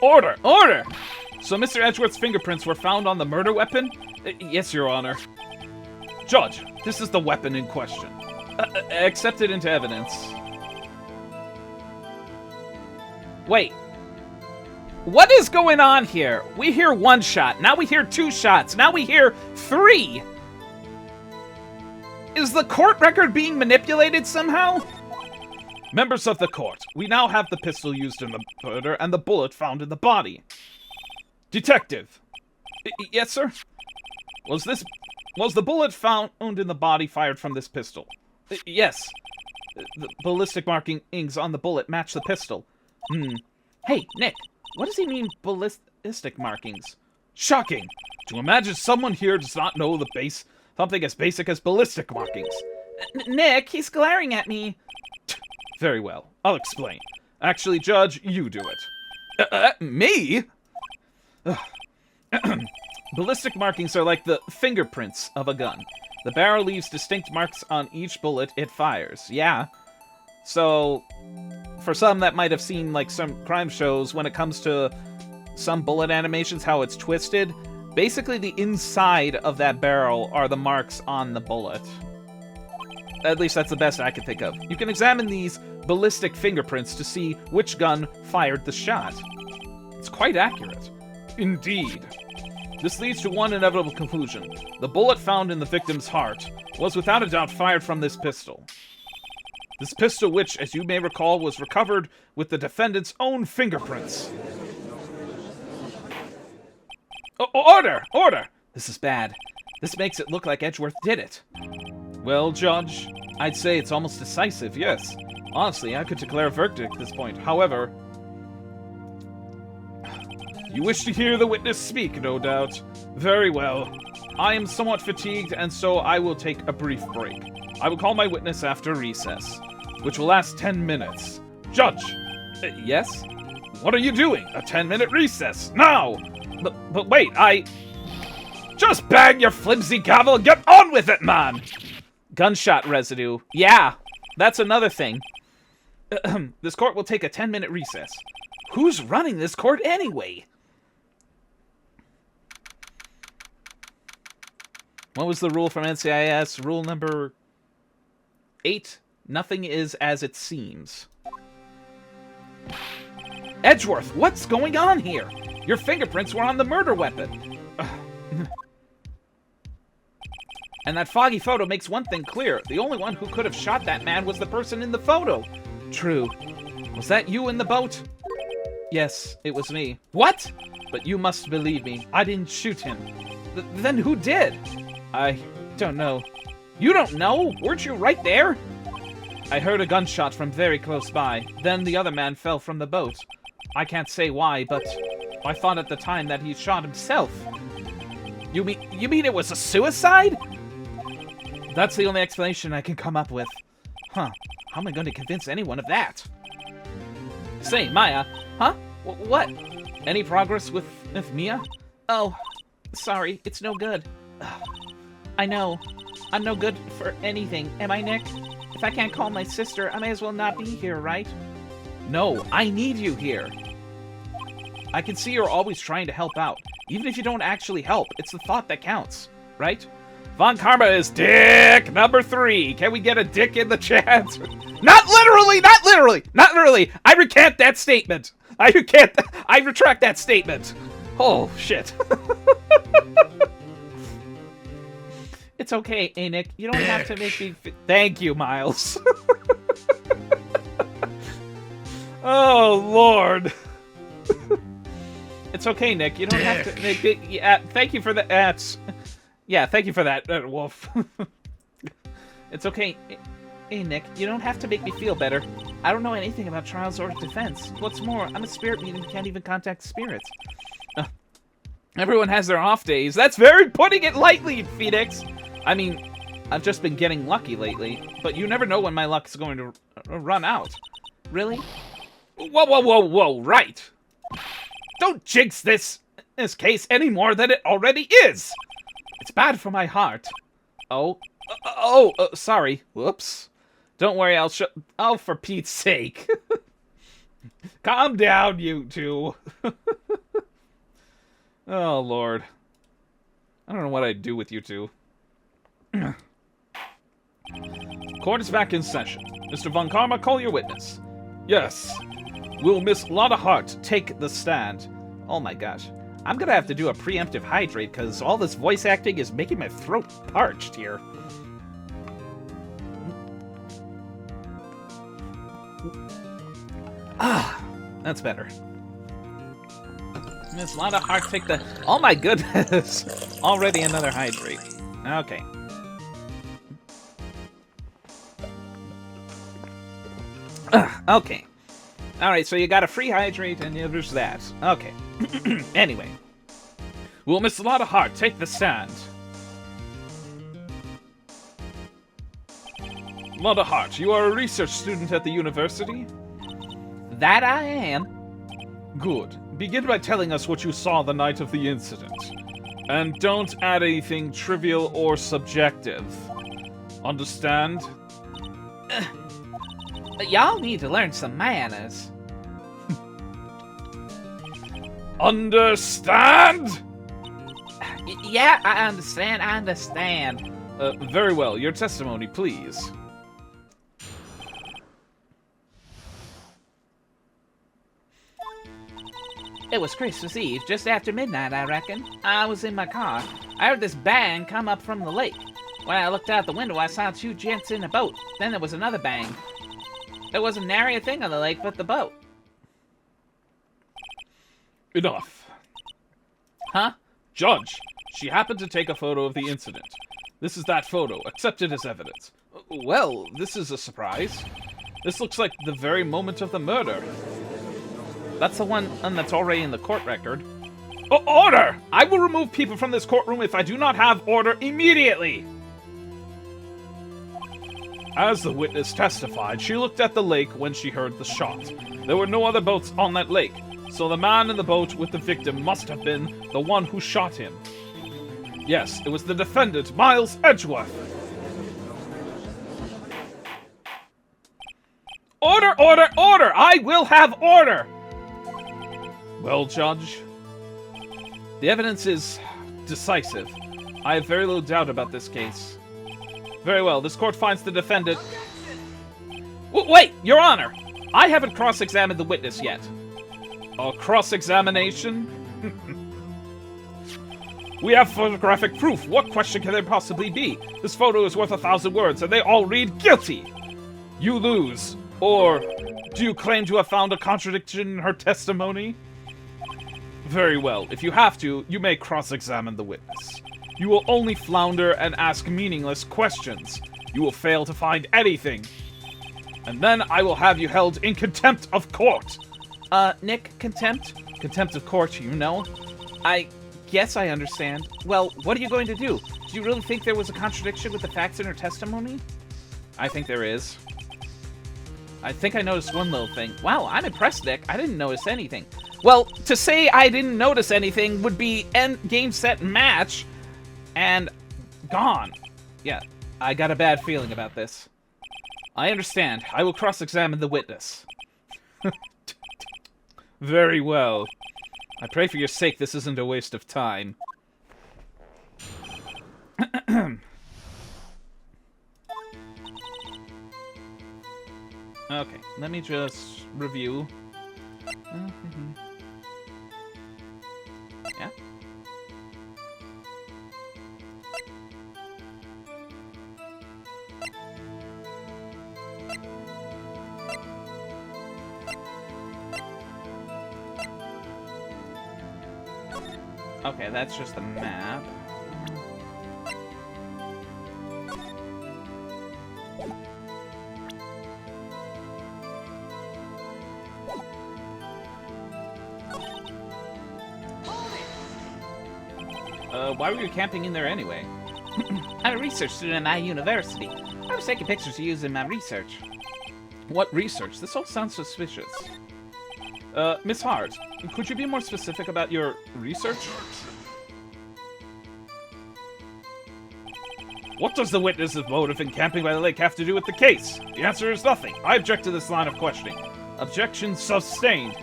Order! Order! So Mr. Edgeworth's fingerprints were found on the murder weapon? Yes, Your Honor. Judge, this is the weapon in question. Accepted into evidence. Wait. What is going on here? We hear one shot. Now we hear two shots. Now we hear three. Is the court record being manipulated somehow? Members of the court, we now have the pistol used in the murder and the bullet found in the body. Detective. Yes, sir? Was the bullet found in the body fired from this pistol? Yes. The ballistic markings on the bullet match the pistol. Hey, Nick, what does he mean, ballistic markings? Shocking! To imagine someone here does not know something as basic as ballistic markings. Nick, he's glaring at me. Very well. I'll explain. Actually, Judge, you do it. Me? Ballistic markings are like the fingerprints of a gun. The barrel leaves distinct marks on each bullet it fires. Yeah. So, for some that might have seen like some crime shows, when it comes to some bullet animations, how it's twisted, basically the inside of that barrel are the marks on the bullet. At least that's the best I can think of. You can examine these ballistic fingerprints to see which gun fired the shot. It's quite accurate. Indeed. This leads to one inevitable conclusion. The bullet found in the victim's heart was without a doubt fired from this pistol. This pistol, which, as you may recall, was recovered with the defendant's own fingerprints. Order! Order! This is bad. This makes it look like Edgeworth did it. Well, Judge, I'd say it's almost decisive, yes. Honestly, I could declare a verdict at this point. However, you wish to hear the witness speak, no doubt. Very well. I am somewhat fatigued, and so I will take a brief break. I will call my witness after recess, which will last 10 minutes. Judge! Yes? What are you doing? A 10-minute recess, now! But wait, Just bang your flimsy gavel and get on with it, man! Gunshot residue. Yeah, that's another thing. This court will take a 10-minute recess. Who's running this court anyway? What was the rule from NCIS? Rule number 8. Nothing is as it seems. Edgeworth, what's going on here? Your fingerprints were on the murder weapon. And that foggy photo makes one thing clear. The only one who could have shot that man was the person in the photo. True. Was that you in the boat? Yes, it was me. What? But you must believe me. I didn't shoot him. Then who did? I don't know. You don't know? Weren't you right there? I heard a gunshot from very close by. Then the other man fell from the boat. I can't say why, but I thought at the time that he shot himself. You mean it was a suicide? That's the only explanation I can come up with. Huh. How am I going to convince anyone of that? Say, Maya. Huh? What? Any progress with Mia? Oh, sorry, it's no good. I know. I'm no good for anything, am I, Nick? If I can't call my sister, I may as well not be here, right? No, I need you here. I can see you're always trying to help out. Even if you don't actually help, it's the thought that counts, right? Von Karma is dick number 3. Can we get a dick in the chat? Not literally, not literally, not literally. I recant that statement. I retract that statement. Oh, shit. It's okay, Nick. You don't have to make me... Thank you, Miles. Oh, Lord. It's okay, Nick. You don't have to make it... Yeah, thank you for that. Yeah, thank you for that, Wolf. It's okay. Hey, Nick, you don't have to make me feel better. I don't know anything about trials or defense. What's more, I'm a spirit medium who can't even contact spirits. Everyone has their off days. That's very putting it lightly, Phoenix. I mean, I've just been getting lucky lately, but you never know when my luck is going to run out. Really? Whoa, whoa, whoa, whoa, right. Don't jinx this case any more than it already is. It's bad for my heart. Oh, sorry. Whoops. Don't worry, I'll show... Oh, for Pete's sake. Calm down, you two. Oh, Lord. I don't know what I'd do with you two. Court is back in session. Mr. Von Karma, call your witness. Yes. Will Miss Lotta Hart take the stand? Oh my gosh. I'm gonna have to do a preemptive hydrate because all this voice acting is making my throat parched here. Ah, that's better. Miss Lotta Hart, take the... Oh my goodness. Already another hydrate. Okay. Okay. Alright, so you got a free hydrate and there's that. Okay. Anyway. Will Miss Lotta Hart take the stand? Lotta Hart, you are a research student at the university? That I am. Good. Begin by telling us what you saw the night of the incident. And don't add anything trivial or subjective. Understand? Y'all need to learn some manners. Understand? Yeah, I understand. Very well. Your testimony, please. It was Christmas Eve, just after midnight, I reckon. I was in my car. I heard this bang come up from the lake. When I looked out the window, I saw 2 gents in a boat. Then there was another bang. There wasn't nary a thing on the lake but the boat. Enough. Huh? Judge, she happened to take a photo of the incident. This is that photo. Accept it as evidence. Well, this is a surprise. This looks like the very moment of the murder. That's the one that's already in the court record. Order! I will remove people from this courtroom if I do not have order immediately! As the witness testified, she looked at the lake when she heard the shot. There were no other boats on that lake, so the man in the boat with the victim must have been the one who shot him. Yes, it was the defendant, Miles Edgeworth. Order, order, order! I will have order! Well, Judge, the evidence is decisive. I have very little doubt about this case. Very well, this court finds the defendant... Wait, Your Honor! I haven't cross-examined the witness yet. A cross-examination? We have photographic proof. What question can there possibly be? This photo is worth 1,000 words, and they all read guilty! You lose. Or, do you claim to have found a contradiction in her testimony? Very well. If you have to, you may cross-examine the witness. You will only flounder and ask meaningless questions. You will fail to find anything. And then I will have you held in contempt of court. Nick, contempt? Contempt of court, you know? guess I understand. Well, what are you going to do? Do you really think there was a contradiction with the facts in her testimony? I think there is. I think I noticed one little thing. Wow, I'm impressed, Nick. I didn't notice anything. Well, to say I didn't notice anything would be end game, set, match, and gone. Yeah, I got a bad feeling about this. I understand. I will cross-examine the witness. Very well. I pray for your sake this isn't a waste of time. Okay, let me just review. Yeah. Okay, that's just the map. Why were you camping in there anyway? I'm a research student at my university. I was taking pictures to use in my research. What research? This all sounds suspicious. Miss Hart, could you be more specific about your research? What does the witness's motive in camping by the lake have to do with the case? The answer is nothing. I object to this line of questioning. Objection sustained.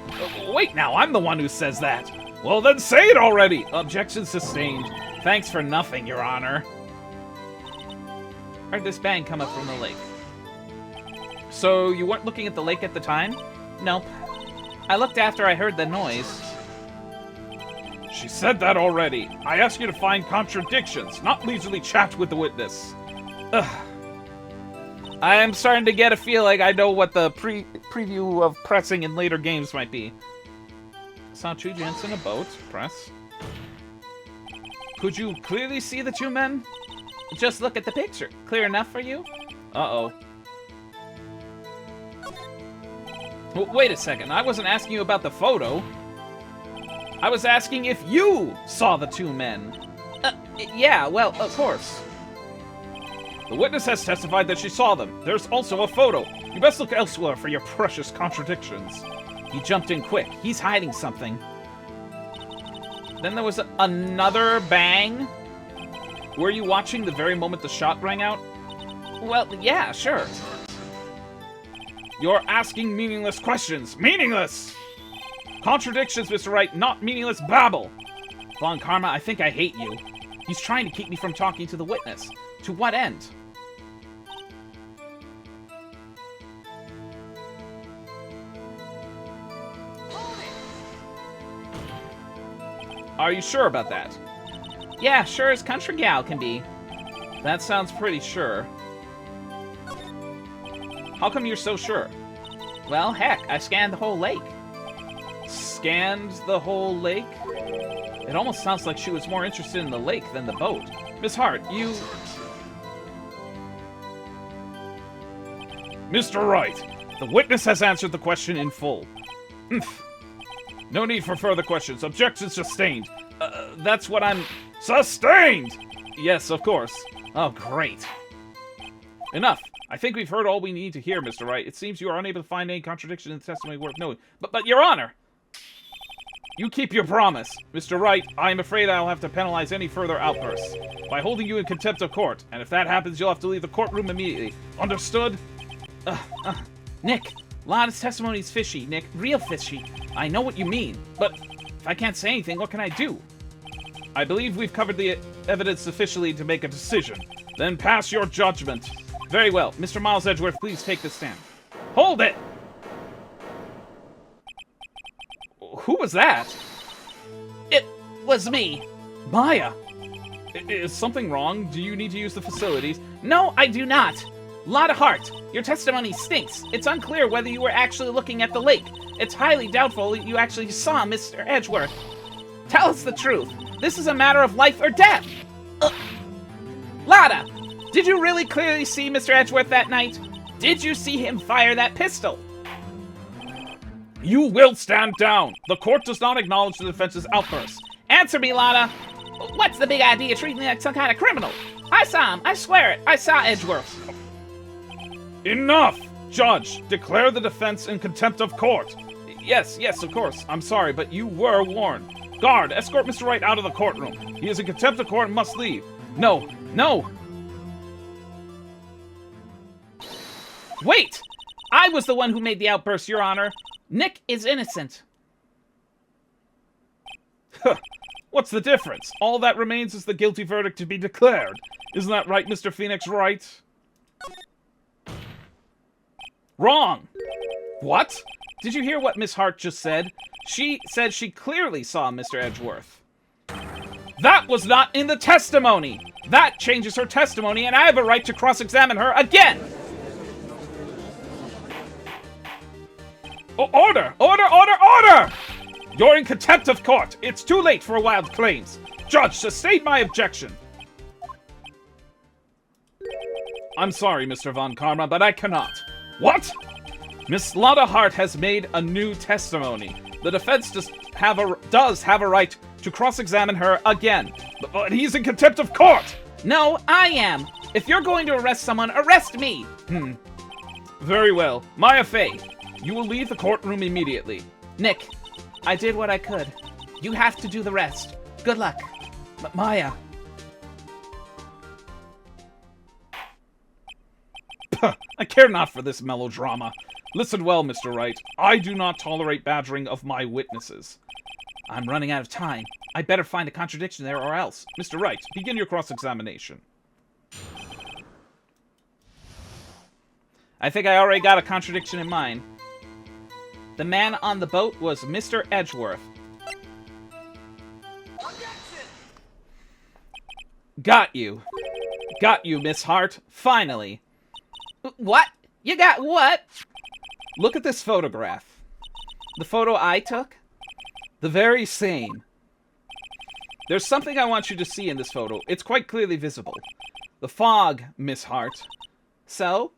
Wait now, I'm the one who says that. Well then say it already! Objection sustained. Thanks for nothing, Your Honor. Heard this bang come up from the lake. So you weren't looking at the lake at the time? Nope. I looked after I heard the noise. She said that already. I asked you to find contradictions, not leisurely chat with the witness. Ugh. I am starting to get a feel like I know what the preview of pressing in later games might be. Saw two gents in a boat. Press. Could you clearly see the two men? Just look at the picture. Clear enough for you? Uh-oh. Well, wait a second. I wasn't asking you about the photo. I was asking if you saw the two men. Yeah, well, of course. The witness has testified that she saw them. There's also a photo. You best look elsewhere for your precious contradictions. He jumped in quick. He's hiding something. Then there was another bang. Were you watching the very moment the shot rang out? Well, yeah, sure. You're asking meaningless questions. Meaningless! Contradictions, Mr. Wright, not meaningless babble. Von Karma, I think I hate you. He's trying to keep me from talking to the witness. To what end? Are you sure about that? Yeah, sure as country gal can be. That sounds pretty sure. How come you're so sure? Well, heck, I scanned the whole lake. Scanned the whole lake? It almost sounds like she was more interested in the lake than the boat. Miss Hart, you... Mr. Wright, the witness has answered the question in full. No need for further questions. Objection sustained. That's what I'm... Sustained! Yes, of course. Oh, great. Enough. I think we've heard all we need to hear, Mr. Wright. It seems you are unable to find any contradiction in the testimony worth knowing. But Your Honor! You keep your promise. Mr. Wright, I am afraid I'll have to penalize any further outbursts by holding you in contempt of court. And if that happens, you'll have to leave the courtroom immediately. Understood? Nick, Lana's testimony is fishy, Nick. Real fishy. I know what you mean, but if I can't say anything, what can I do? I believe we've covered the evidence sufficiently to make a decision. Then pass your judgment. Very well. Mr. Miles Edgeworth, please take the stand. Hold it! Who was that? It was me. Maya! Is something wrong? Do you need to use the facilities? No, I do not. Lotta Hart, your testimony stinks. It's unclear whether you were actually looking at the lake. It's highly doubtful you actually saw Mr. Edgeworth. Tell us the truth. This is a matter of life or death. Lotta, did you really clearly see Mr. Edgeworth that night? Did you see him fire that pistol? You will stand down. The court does not acknowledge the defense's outburst. Answer me, Lana! What's the big idea treating me like some kind of criminal? I saw him. I swear it. I saw Edgeworth. Enough! Judge, declare the defense in contempt of court. Yes, of course. I'm sorry, but you were warned. Guard, escort Mr. Wright out of the courtroom. He is in contempt of court and must leave. No! Wait! I was the one who made the outburst, Your Honor. Nick is innocent. What's the difference? All that remains is the guilty verdict to be declared. Isn't that right, Mr. Phoenix Wright? Wrong! What? Did you hear what Miss Hart just said? She said she clearly saw Mr. Edgeworth. That was not in the testimony! That changes her testimony, and I have a right to cross-examine her again! Order! You're in contempt of court! It's too late for wild claims! Judge, sustain my objection! I'm sorry, Mr. Von Karma, but I cannot. What? Miss Lotta Hart has made a new testimony. The defense does have a right to cross-examine her again. But he's in contempt of court! No, I am. If you're going to arrest someone, arrest me. Very well. Maya Fey, you will leave the courtroom immediately. Nick, I did what I could. You have to do the rest. Good luck. Maya. I care not for this melodrama. Listen well, Mr. Wright. I do not tolerate badgering of my witnesses. I'm running out of time. I better find a contradiction there or else. Mr. Wright, begin your cross-examination. I think I already got a contradiction in mind. The man on the boat was Mr. Edgeworth. Got you. Got you, Miss Hart. Finally. What? You got what? Look at this photograph. The photo I took? The very same. There's something I want you to see in this photo. It's quite clearly visible. The fog, Miss Hart. So?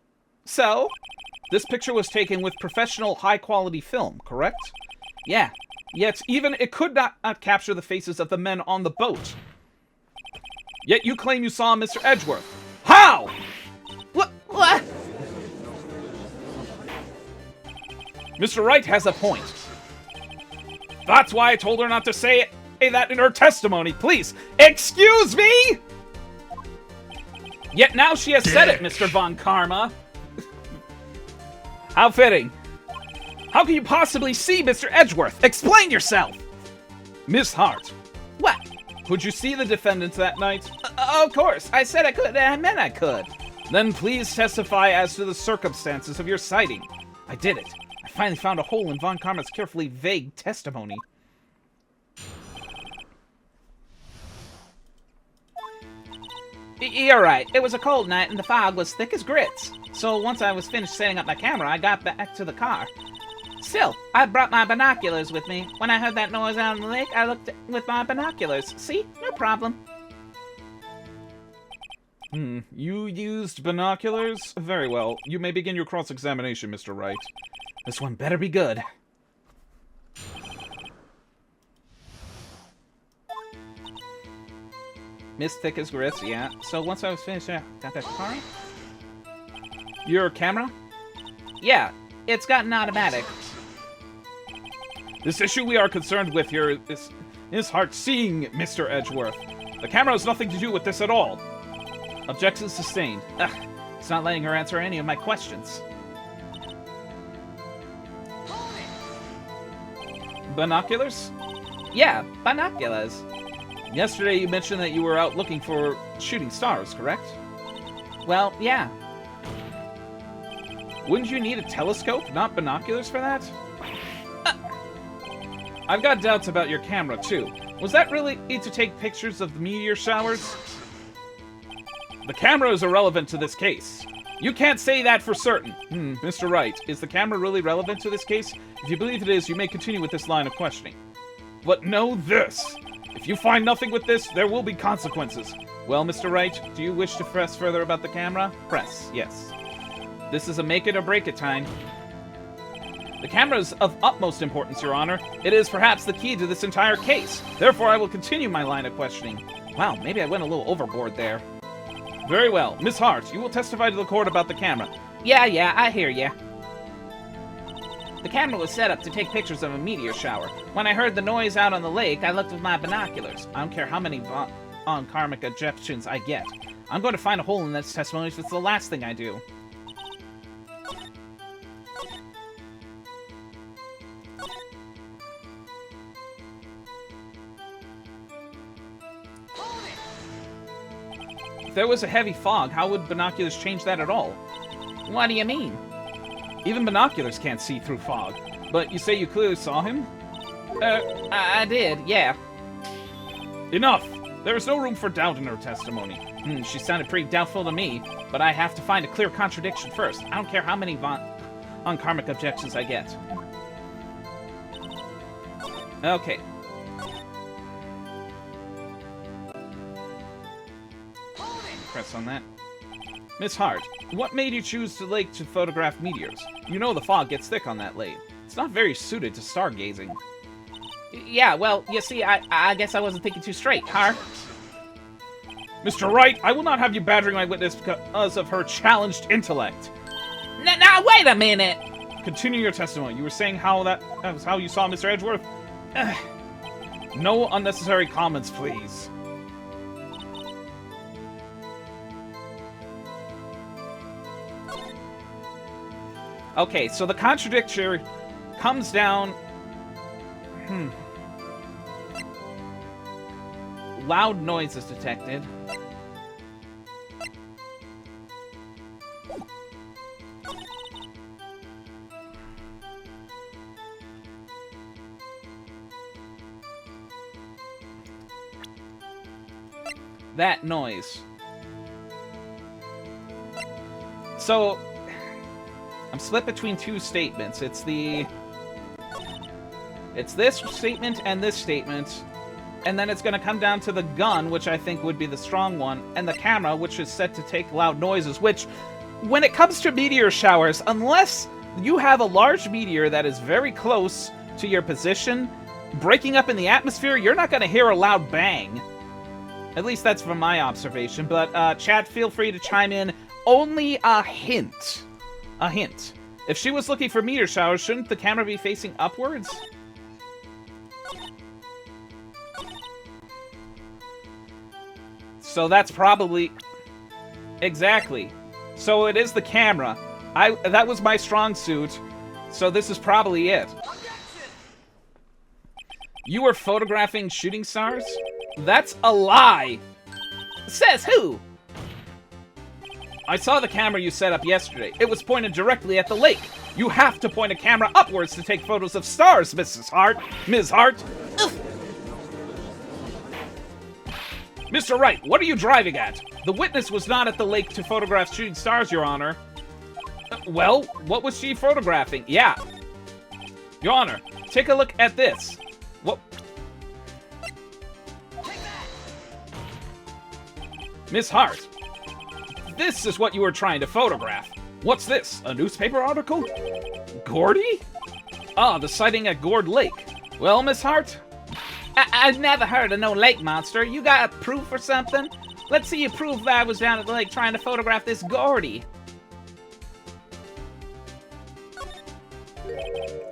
This picture was taken with professional high-quality film, correct? Yeah. Yet even it could not capture the faces of the men on the boat. Yet you claim you saw Mr. Edgeworth. How? What? Mr. Wright has a point. That's why I told her not to say that in her testimony. Please, excuse me? Yet now she has said it, Mr. Von Karma. How fitting. How can you possibly see Mr. Edgeworth? Explain yourself! Miss Hart. What? Could you see the defendants that night? Of course. I said I could, and I meant I could. Then please testify as to the circumstances of your sighting. I did it. I finally found a hole in Von Karma's carefully vague testimony. You're right. It was a cold night and the fog was thick as grits. So once I was finished setting up my camera, I got back to the car. Still, I brought my binoculars with me. When I heard that noise out on the lake, I looked with my binoculars. See? No problem. You used binoculars? Very well. You may begin your cross-examination, Mr. Wright. This one better be good. Miss thick as grits, yeah. So once I was finished, yeah, got that car? Your camera? Yeah, it's got an automatic. This issue we are concerned with here is Hart seeing Mr. Edgeworth. The camera has nothing to do with this at all. Objection sustained. Ugh, it's not letting her answer any of my questions. Binoculars? Yeah, binoculars. Yesterday you mentioned that you were out looking for shooting stars, correct? Well, yeah. Wouldn't you need a telescope, not binoculars for that? I've got doubts about your camera, too. Was that really to take pictures of the meteor showers? The camera is irrelevant to this case. You can't say that for certain. Mr. Wright, is the camera really relevant to this case? If you believe it is, you may continue with this line of questioning. But know this. If you find nothing with this, there will be consequences. Well, Mr. Wright, do you wish to press further about the camera? Press, yes. This is a make it or break it time. The camera is of utmost importance, Your Honor. It is perhaps the key to this entire case. Therefore, I will continue my line of questioning. Wow, maybe I went a little overboard there. Very well. Miss Hart, you will testify to the court about the camera. Yeah, I hear ya. The camera was set up to take pictures of a meteor shower. When I heard the noise out on the lake, I looked with my binoculars. I don't care how many karmic objections I get. I'm going to find a hole in this testimony if it's the last thing I do. If there was a heavy fog, how would binoculars change that at all? What do you mean? Even binoculars can't see through fog. But you say you clearly saw him? I did, yeah. Enough! There is no room for doubt in her testimony. She sounded pretty doubtful to me, but I have to find a clear contradiction first. I don't care how many karmic objections I get. Okay. Press on that. Miss Hart, what made you choose the lake to photograph meteors? You know the fog gets thick on that lake. It's not very suited to stargazing. Yeah, well, you see, I guess I wasn't thinking too straight, huh? Mr. Wright, I will not have you badgering my witness because of her challenged intellect. Now, wait a minute! Continue your testimony. You were saying how that was how you saw Mr. Edgeworth? No unnecessary comments, please. Okay, so the contradictory comes down... Loud noises detected. That noise. So... I'm split between two statements. It's this statement and this statement, and then it's going to come down to the gun, which I think would be the strong one, and the camera, which is set to take loud noises, which, when it comes to meteor showers, unless you have a large meteor that is very close to your position, breaking up in the atmosphere, you're not going to hear a loud bang. At least that's from my observation, but chat, feel free to chime in. Only a hint. A hint. If she was looking for meteor showers, shouldn't the camera be facing upwards? So that's probably... Exactly. So it is the camera. That was my strong suit, so this is probably it. You were photographing shooting stars? That's a lie! Says who? I saw the camera you set up yesterday. It was pointed directly at the lake. You have to point a camera upwards to take photos of stars, Mrs. Hart. Ms. Hart. Ugh. Mr. Wright, what are you driving at? The witness was not at the lake to photograph shooting stars, Your Honor. Well, what was she photographing? Yeah. Your Honor, take a look at this. What? Miss Hart. This is what you were trying to photograph. What's this? A newspaper article? Gordy? Ah, the sighting at Gourd Lake. Well, Miss Hart? I've never heard of no lake monster. You got proof or something? Let's see you prove that I was down at the lake trying to photograph this Gordy.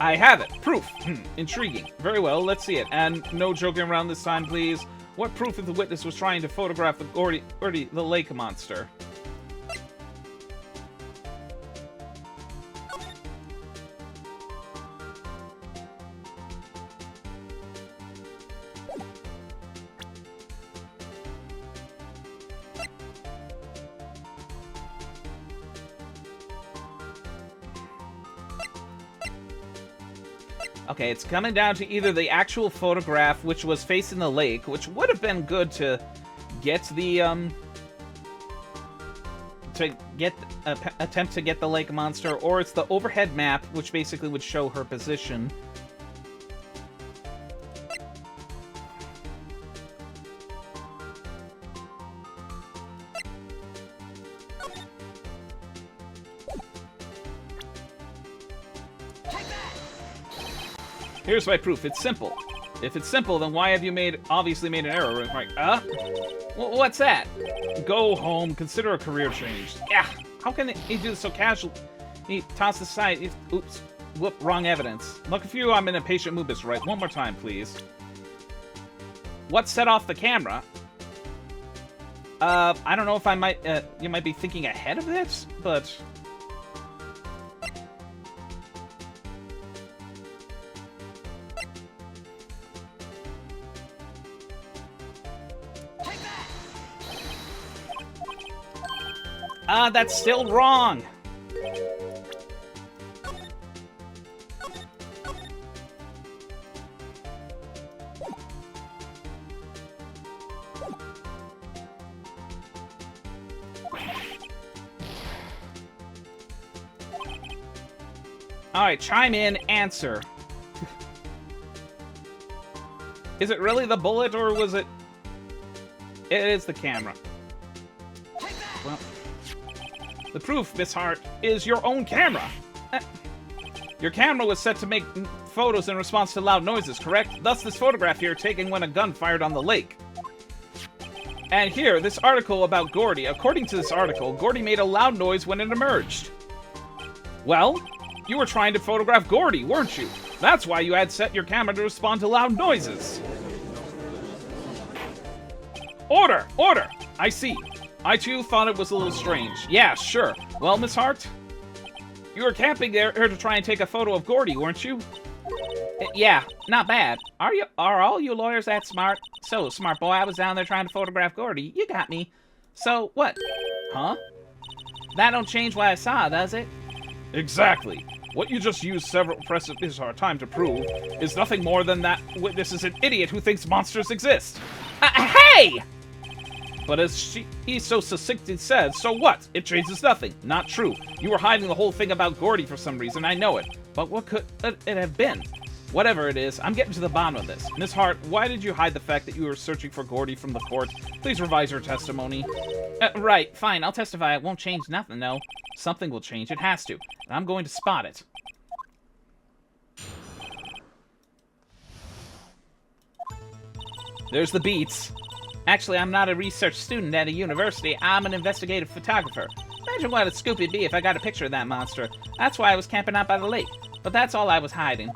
I have it. Proof. Intriguing. Very well, let's see it. And no joking around this time, please. What proof if the witness was trying to photograph the Gordy, the lake monster? Okay, it's coming down to either the actual photograph, which was facing the lake, which would have been good to get the, attempt to get the lake monster, or it's the overhead map, which basically would show her position. Here's my proof. It's simple. If it's simple, then why have you obviously made an error? Like, What's that? go home. Consider a career change. Yeah. How can he do this so casually? He tossed aside. Oops. Whoop. Wrong evidence. Look, if I'm in a patient mood, Mr. Wright. One more time, please. What set off the camera? I don't know if I might. You might be thinking ahead of this, but. That's still wrong. Alright, chime in, answer. Is it really the bullet, or was it... It is the camera. Well, the proof, Miss Hart, is your own camera. Your camera was set to make photos in response to loud noises, correct? Thus, this photograph here taken when a gun fired on the lake. And here, this article about Gordy. According to this article, Gordy made a loud noise when it emerged. Well, you were trying to photograph Gordy, weren't you? That's why you had set your camera to respond to loud noises. Order! Order! I see. I, too, thought it was a little strange. Yeah, sure. Well, Miss Hart? You were camping there to try and take a photo of Gordy, weren't you? Yeah, not bad. Are all you lawyers that smart? So, smart boy, I was down there trying to photograph Gordy. You got me. So, what? Huh? That don't change what I saw, does it? Exactly. What you just used several press our time to prove is nothing more than that witness is an idiot who thinks monsters exist. Hey! But as he so succinctly said, so what? It changes nothing. Not true. You were hiding the whole thing about Gordy for some reason, I know it. But what could it have been? Whatever it is, I'm getting to the bottom of this. Miss Hart, why did you hide the fact that you were searching for Gordy from the court? Please revise your testimony. Right, fine, I'll testify. It won't change nothing, though. Something will change. It has to. And I'm going to spot it. There's the beats. Actually, I'm not a research student at a university. I'm an investigative photographer. Imagine what a scoop it'd be if I got a picture of that monster. That's why I was camping out by the lake. But that's all I was hiding.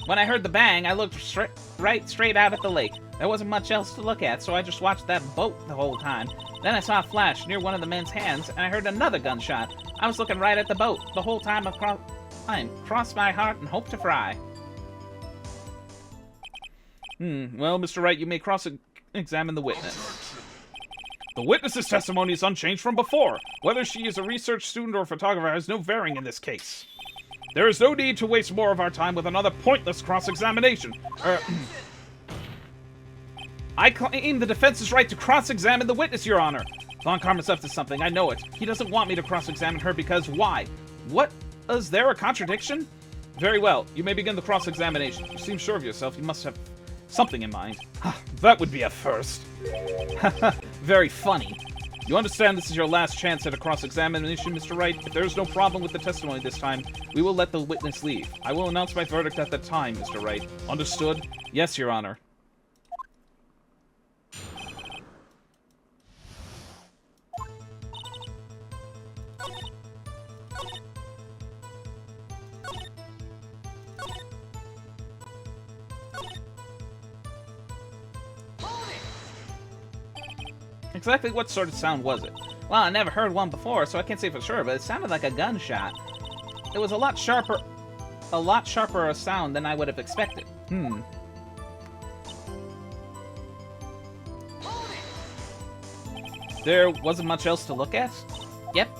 When I heard the bang, I looked straight out at the lake. There wasn't much else to look at, so I just watched that boat the whole time. Then I saw a flash near one of the men's hands, and I heard another gunshot. I was looking right at the boat the whole time. Crossed my heart and hoped to fry. Well, Mr. Wright, you may cross-examine the witness. The witness's testimony is unchanged from before. Whether she is a research student or a photographer has no bearing in this case. There is no need to waste more of our time with another pointless cross-examination. I claim the defense's right to cross-examine the witness, Your Honor. Von Karma's up to something, I know it. He doesn't want me to cross-examine her because why? What? Is there a contradiction? Very well, you may begin the cross-examination. You seem sure of yourself, you must have something in mind. That would be a first. Very funny. You understand this is your last chance at a cross-examination, Mr. Wright? If there is no problem with the testimony this time, we will let the witness leave. I will announce my verdict at that time, Mr. Wright. Understood? Yes, Your Honor. Exactly what sort of sound was it? Well, I never heard one before, so I can't say for sure, but it sounded like a gunshot. It was a lot sharper a sound than I would have expected. There wasn't much else to look at? Yep.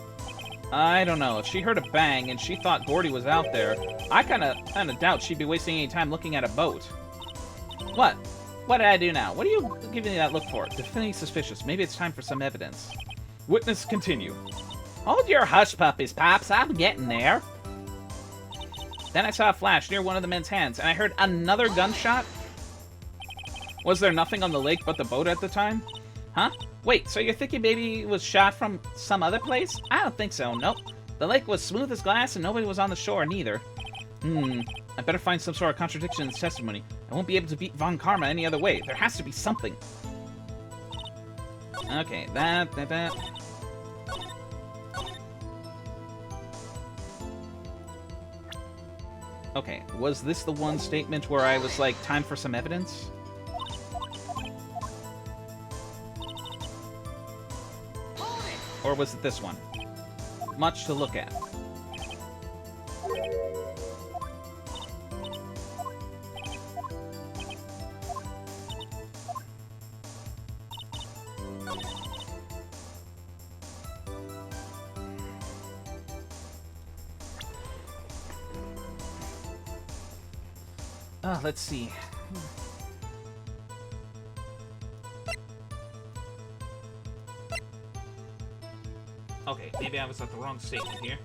I don't know. If she heard a bang and she thought Gordy was out there, I kinda doubt she'd be wasting any time looking at a boat. What? What did I do now? What are you Giving me that look for? Definitely suspicious. Maybe it's time for some evidence. Witness, continue. Hold your hush puppies, Pops. I'm getting there. Then I saw a flash near one of the men's hands, and I heard another gunshot. Was there nothing on the lake but the boat at the time? Huh? Wait, so you're thinking maybe it was shot from some other place? I don't think so, nope. The lake was smooth as glass, and nobody was on the shore, neither. I better find some sort of contradiction in this testimony. I won't be able to beat Von Karma any other way. There has to be something. Okay, that. Okay, was this the one statement where I was like, time for some evidence? Or was it this one? Much to look at. Let's see. Okay, maybe I was at the wrong statement here.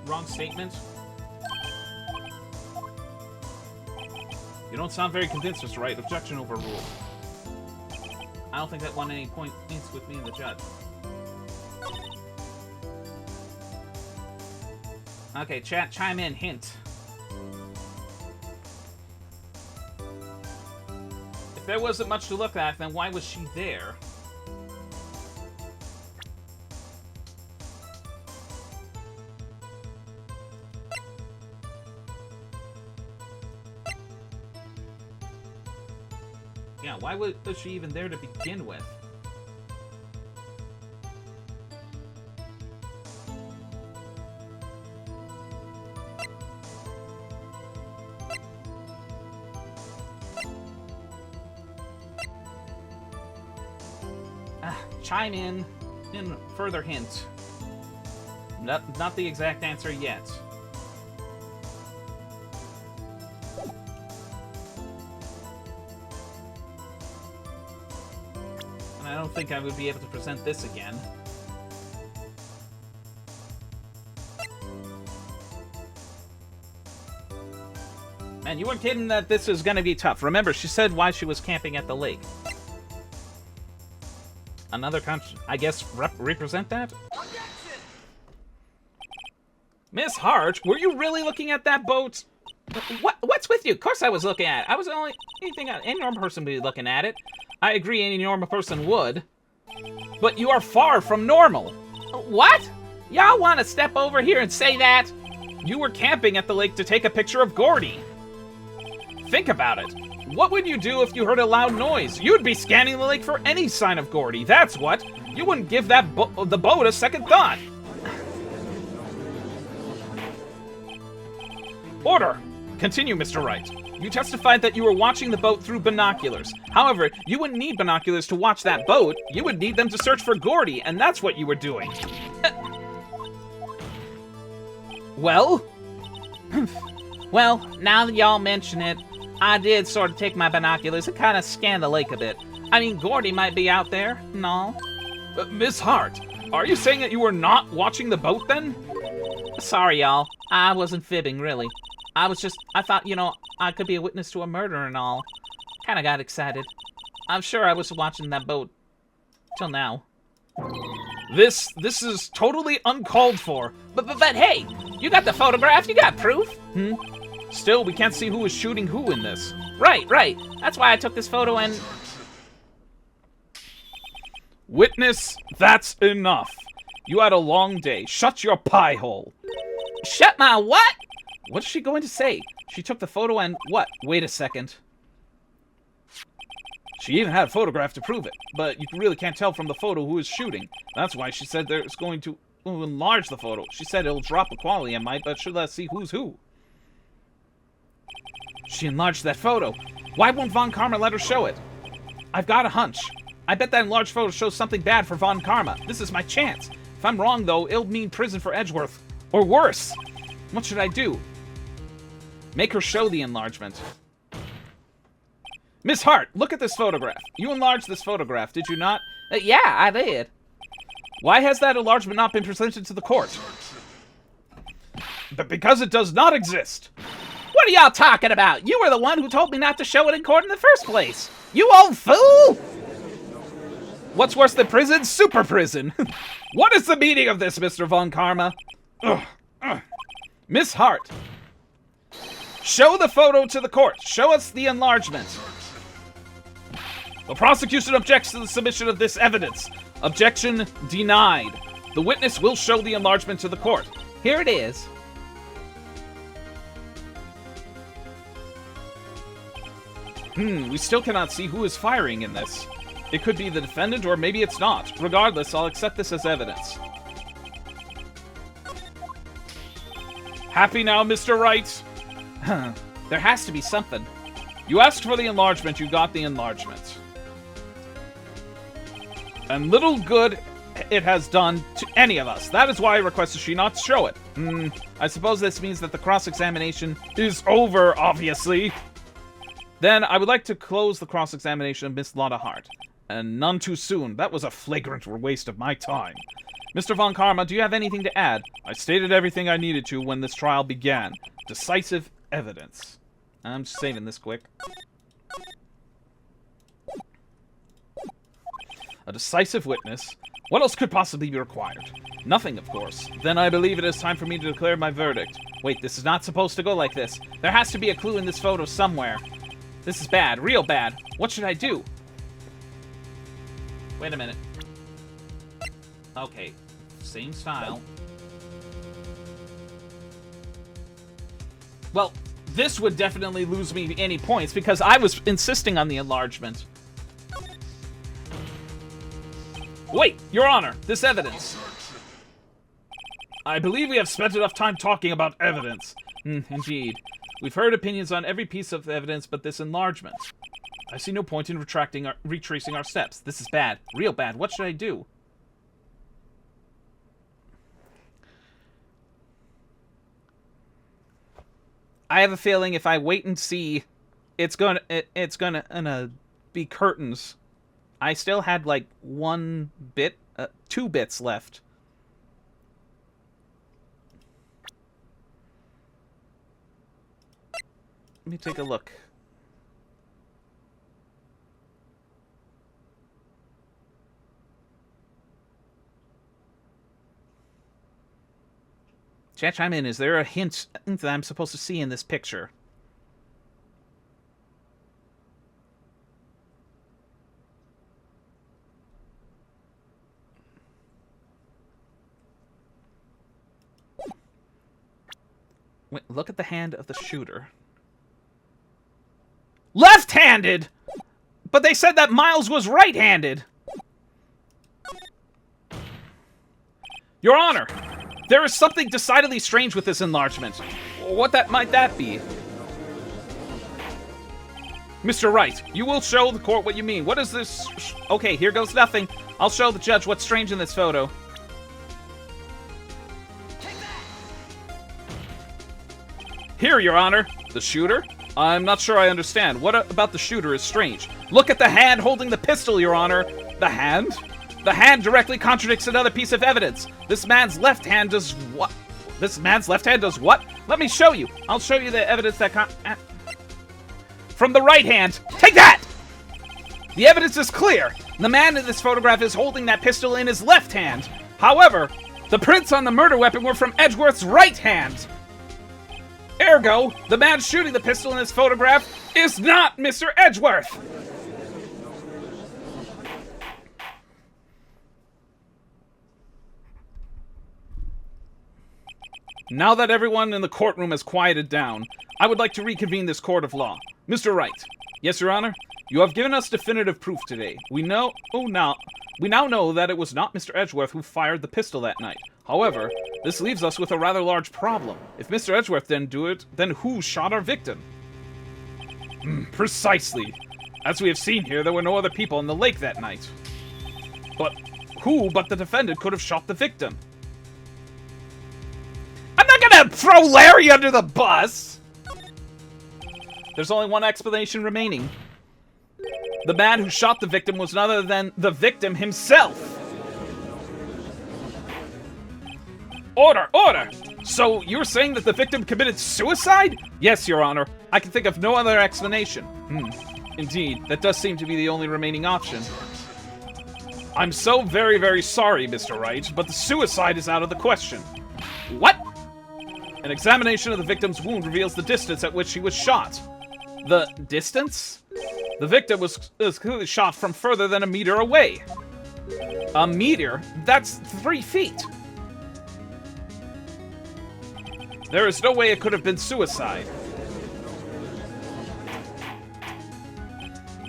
Wrong statement. You don't sound very convinced, Mr. Wright. Objection overruled. I don't think that won any points with me and the judge. Okay, chat, chime in. Hint. If there wasn't much to look at, then why was she there? Yeah, why was she even there to begin with? Chime in further hint. Not the exact answer yet. And I don't think I would be able to present this again. Man, you weren't kidding that this is going to be tough. Remember, she said why she was camping at the lake. Another I guess represent that? Miss Hart, were you really looking at that boat? What's with you? Of course I was looking at it. I was the only any normal person would be looking at it. I agree any normal person would. But you are far from normal. What? Y'all want to step over here and say that? You were camping at the lake to take a picture of Gordy. Think about it. What would you do if you heard a loud noise? You'd be scanning the lake for any sign of Gordy, that's what. You wouldn't give that the boat a second thought. Order! Continue, Mr. Wright. You testified that you were watching the boat through binoculars. However, you wouldn't need binoculars to watch that boat. You would need them to search for Gordy, and that's what you were doing. Well? Well, now that y'all mention it, I did sort of take my binoculars and kind of scan the lake a bit. I mean, Gordy might be out there, and all. Miss Hart, are you saying that you were not watching the boat then? Sorry, y'all. I wasn't fibbing, really. I thought, you know, I could be a witness to a murder and all. Kind of got excited. I'm sure I was watching that boat. Till now. This is totally uncalled for. But hey, you got the photograph, you got proof. Still, we can't see who was shooting who in this. Right. That's why I took this photo and... Witness, that's enough. You had a long day. Shut your pie hole. Shut my what? What's she going to say? She took the photo and what? Wait a second. She even had a photograph to prove it, but you really can't tell from the photo who is shooting. That's why she said there's going to enlarge the photo. She said it'll drop the quality, it might, but should let's see who's who. She enlarged that photo. Why won't Von Karma let her show it? I've got a hunch. I bet that enlarged photo shows something bad for Von Karma. This is my chance. If I'm wrong, though, it'll mean prison for Edgeworth. Or worse. What should I do? Make her show the enlargement. Miss Hart, look at this photograph. You enlarged this photograph, did you not? Yeah, I did. Why has that enlargement not been presented to the court? But because it does not exist. What are y'all talking about? You were the one who told me not to show it in court in the first place. You old fool! What's worse than prison? Super prison. What is the meaning of this, Mr. Von Karma? Miss Hart. Show the photo to the court. Show us the enlargement. The prosecution objects to the submission of this evidence. Objection denied. The witness will show the enlargement to the court. Here it is. We still cannot see who is firing in this. It could be the defendant, or maybe it's not. Regardless, I'll accept this as evidence. Happy now, Mr. Wright? There has to be something. You asked for the enlargement, you got the enlargement. And little good it has done to any of us. That is why I requested she not show it. I suppose this means that the cross-examination is over, obviously. Then I would like to close the cross-examination of Miss Lotta Hart. And none too soon. That was a flagrant waste of my time. Mr. Von Karma, do you have anything to add? I stated everything I needed to when this trial began. Decisive evidence. I'm just saving this quick. A decisive witness. What else could possibly be required? Nothing, of course. Then I believe it is time for me to declare my verdict. Wait, this is not supposed to go like this. There has to be a clue in this photo somewhere. This is bad, real bad. What should I do? Wait a minute. Okay, same style. Well, this would definitely lose me any points because I was insisting on the enlargement. Wait, Your Honor, this evidence. I believe we have spent enough time talking about evidence. Indeed. We've heard opinions on every piece of evidence but this enlargement. I see no point in retracing our steps. This is bad. Real bad. What should I do? I have a feeling if I wait and see, it's gonna be curtains. I still had like 2 bits left. Let me take a look. Chat, chime in. Is there a hint that I'm supposed to see in this picture? Wait, look at the hand of the shooter. Left-handed! But they said that Miles was right-handed! Your Honor, there is something decidedly strange with this enlargement. What might that be? Mr. Wright, you will show the court what you mean. What is this? Okay, here goes nothing. I'll show the judge what's strange in this photo. Here, Your Honor. The shooter? I'm not sure I understand. What about the shooter is strange? Look at the hand holding the pistol, Your Honor. The hand? The hand directly contradicts another piece of evidence. This man's left hand does what? This man's left hand does what? Let me show you. I'll show you the evidence that from the right hand. Take that! The evidence is clear. The man in this photograph is holding that pistol in his left hand. However, the prints on the murder weapon were from Edgeworth's right hand. Ergo, the man shooting the pistol in this photograph is not Mr. Edgeworth. Now that everyone in the courtroom has quieted down, I would like to reconvene this court of law. Mr. Wright. Yes, Your Honor? You have given us definitive proof today. We now know that it was not Mr. Edgeworth who fired the pistol that night. However, this leaves us with a rather large problem. If Mr. Edgeworth didn't do it, then who shot our victim? Precisely. As we have seen here, there were no other people in the lake that night. But who but the defendant could have shot the victim? I'm not gonna throw Larry under the bus! There's only one explanation remaining. The man who shot the victim was none other than the victim himself. Order! Order! So, you're saying that the victim committed suicide? Yes, Your Honor. I can think of no other explanation. Indeed, that does seem to be the only remaining option. I'm so very, very sorry, Mr. Wright, but the suicide is out of the question. What? An examination of the victim's wound reveals the distance at which she was shot. The distance? The victim was clearly shot from further than a meter away. A meter? That's 3 feet. There is no way it could have been suicide.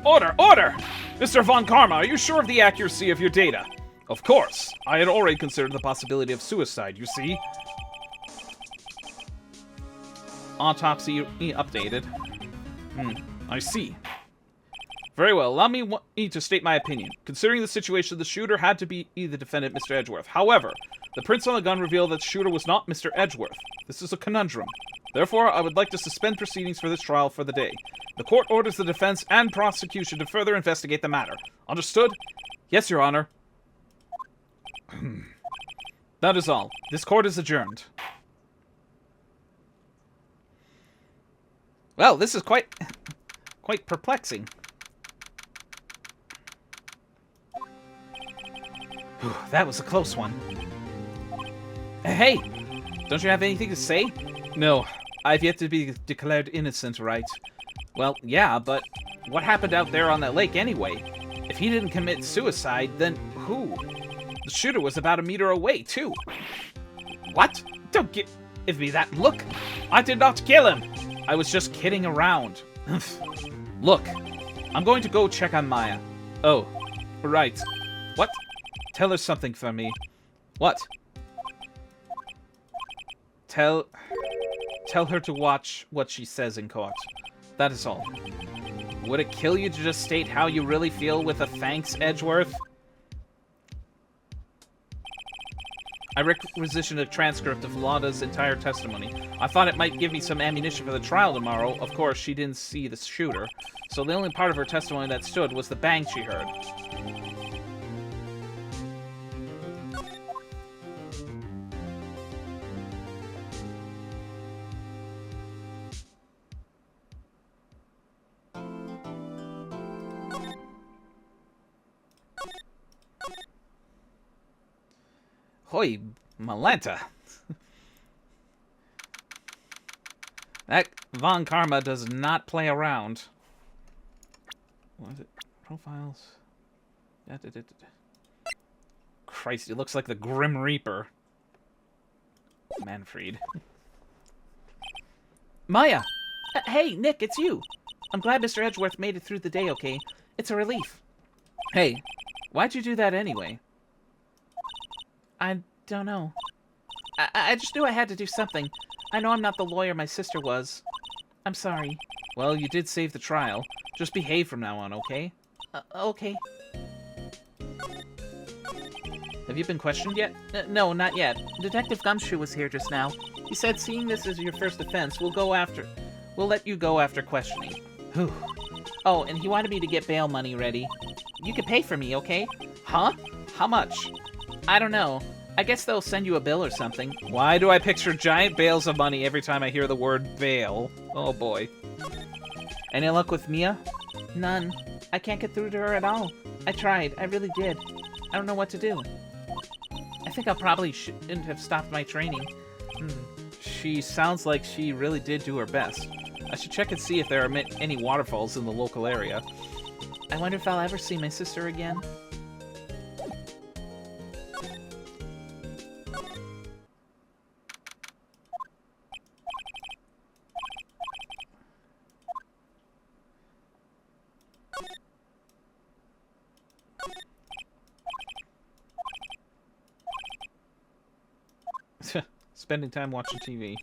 Order! Order! Mr. Von Karma, are you sure of the accuracy of your data? Of course. I had already considered the possibility of suicide, you see. Autopsy updated. I see. Very well, allow me to state my opinion. Considering the situation, the shooter had to be the defendant, Mr. Edgeworth. However, the prints on the gun reveal that the shooter was not Mr. Edgeworth. This is a conundrum. Therefore, I would like to suspend proceedings for this trial for the day. The court orders the defense and prosecution to further investigate the matter. Understood? Yes, Your Honor. That is all. This court is adjourned. Well, this is quite perplexing. Whew, that was a close one. Hey, don't you have anything to say? No, I've yet to be declared innocent, Wright. Well, yeah, but what happened out there on that lake anyway? If he didn't commit suicide, then who? The shooter was about a meter away, too. What? Don't give me that look. I did not kill him. I was just kidding around. Look, I'm going to go check on Maya. Oh, right. What? Tell her something for me. What? Tell her to watch what she says in court. That is all. Would it kill you to just state how you really feel with a thanks, Edgeworth? I requisitioned a transcript of Lada's entire testimony. I thought it might give me some ammunition for the trial tomorrow. Of course, she didn't see the shooter, so the only part of her testimony that stood was the bang she heard. Hoy, Malenta. That Von Karma does not play around. What is it? Profiles? Christ, he looks like the Grim Reaper. Manfred. Maya! Hey, Nick, it's you. I'm glad Mr. Edgeworth made it through the day okay. It's a relief. Hey, why'd you do that anyway? I don't know. I just knew I had to do something. I know I'm not the lawyer my sister was. I'm sorry. Well, you did save the trial. Just behave from now on, okay? Okay. Have you been questioned yet? No, not yet. Detective Gumshoe was here just now. He said, seeing this as your first offense, we'll let you go after questioning. Whew. Oh, and he wanted me to get bail money ready. You could pay for me, okay? Huh? How much? I don't know. I guess they'll send you a bill or something. Why do I picture giant bales of money every time I hear the word bail? Oh boy. Any luck with Mia? None. I can't get through to her at all. I tried. I really did. I don't know what to do. I think I probably shouldn't have stopped my training. She sounds like she really did do her best. I should check and see if there are any waterfalls in the local area. I wonder if I'll ever see my sister again. Spending time watching TV.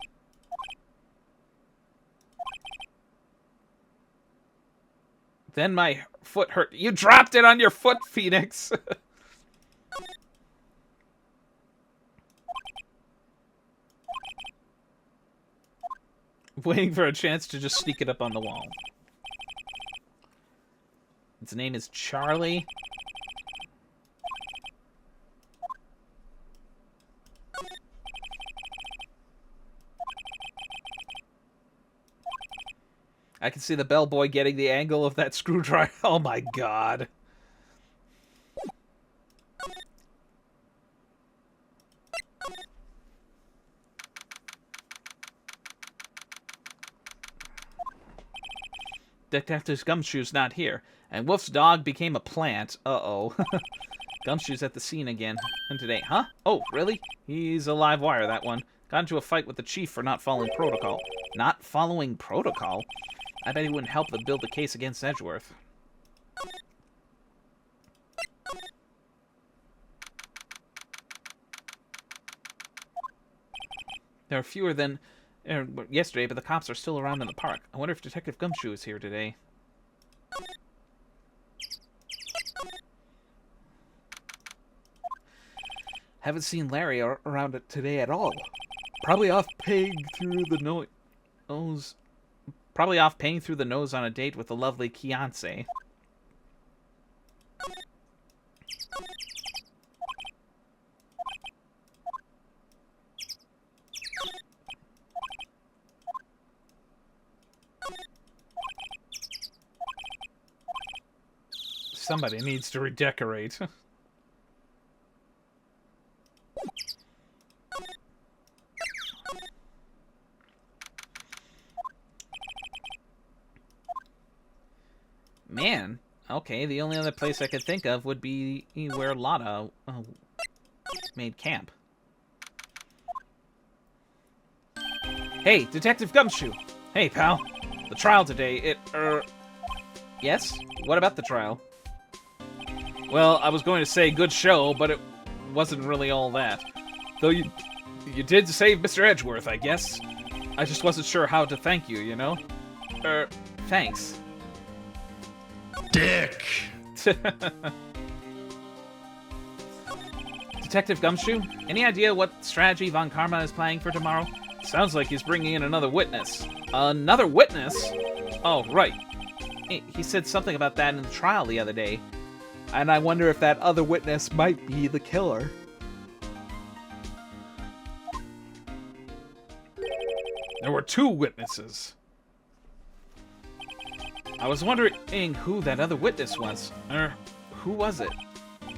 Then my foot hurt. You dropped it on your foot, Phoenix! Waiting for a chance to just sneak it up on the wall. Its name is Charlie. I can see the bellboy getting the angle of that screwdriver. Oh my god. Detective Gumshoe's not here, and Wolf's dog became a plant. Uh-oh. Gumshoe's at the scene again. And today, huh? Oh, really? He's a live wire, that one. Got into a fight with the chief for not following protocol. Not following protocol? I bet he wouldn't help them build the case against Edgeworth. There are fewer than yesterday, but the cops are still around in the park. I wonder if Detective Gumshoe is here today. Haven't seen Larry around it today at all. Probably off paying through the nose. Probably off paying through the nose on a date with the lovely Kiance. Somebody needs to redecorate. Man, okay, the only other place I could think of would be where Lotta made camp. Hey, Detective Gumshoe! Hey, pal. The trial today, Yes? What about the trial? Well, I was going to say good show, but it wasn't really all that. Though you did save Mr. Edgeworth, I guess. I just wasn't sure how to thank you, you know? Thanks. Dick. Detective Gumshoe, any idea what strategy Von Karma is planning for tomorrow? Sounds like he's bringing in another witness. Another witness? Oh, right. He said something about that in the trial the other day. And I wonder if that other witness might be the killer. There were 2 witnesses. I was wondering who that other witness was. Who was it?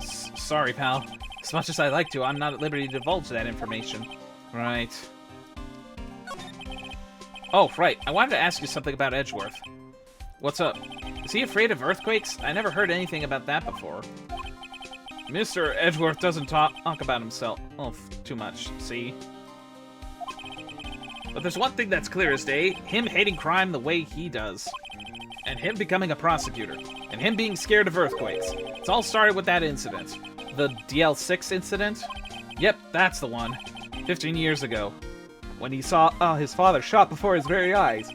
Sorry, pal. As much as I'd like to, I'm not at liberty to divulge that information. Right. Oh, right. I wanted to ask you something about Edgeworth. What's up? Is he afraid of earthquakes? I never heard anything about that before. Mr. Edgeworth doesn't talk about himself too much, see? But there's one thing that's clear as day. Him hating crime the way he does. And him becoming a prosecutor. And him being scared of earthquakes. It's all started with that incident. The DL6 incident? Yep, that's the one. 15 years ago. When he saw his father shot before his very eyes.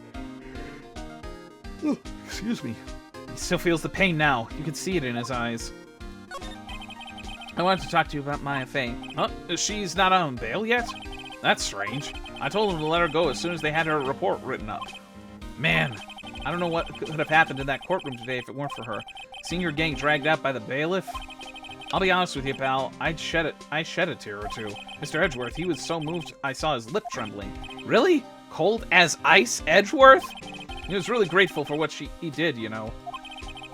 Oh, excuse me. He still feels the pain now. You can see it in his eyes. I wanted to talk to you about Maya Fey. Huh? She's not on bail yet? That's strange. I told them to let her go as soon as they had her report written up. Man, I don't know what could have happened in that courtroom today if it weren't for her. Seeing her getting dragged out by the bailiff? I'll be honest with you, pal. I shed a tear or two. Mr. Edgeworth, he was so moved I saw his lip trembling. Really? Cold as ice, Edgeworth? He was really grateful for what he did, you know.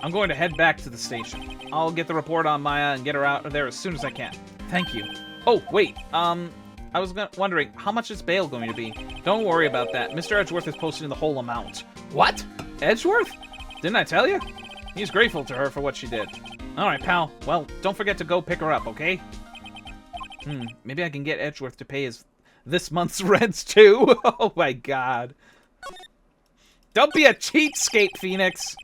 I'm going to head back to the station. I'll get the report on Maya and get her out of there as soon as I can. Thank you. Oh, wait. I was wondering, how much is bail going to be? Don't worry about that. Mr. Edgeworth is posting the whole amount. What? Edgeworth? Didn't I tell you? He's grateful to her for what she did. Alright, pal. Well, don't forget to go pick her up, okay? Maybe I can get Edgeworth to pay this month's rents, too. Oh, my God. Don't be a cheapskate, Phoenix.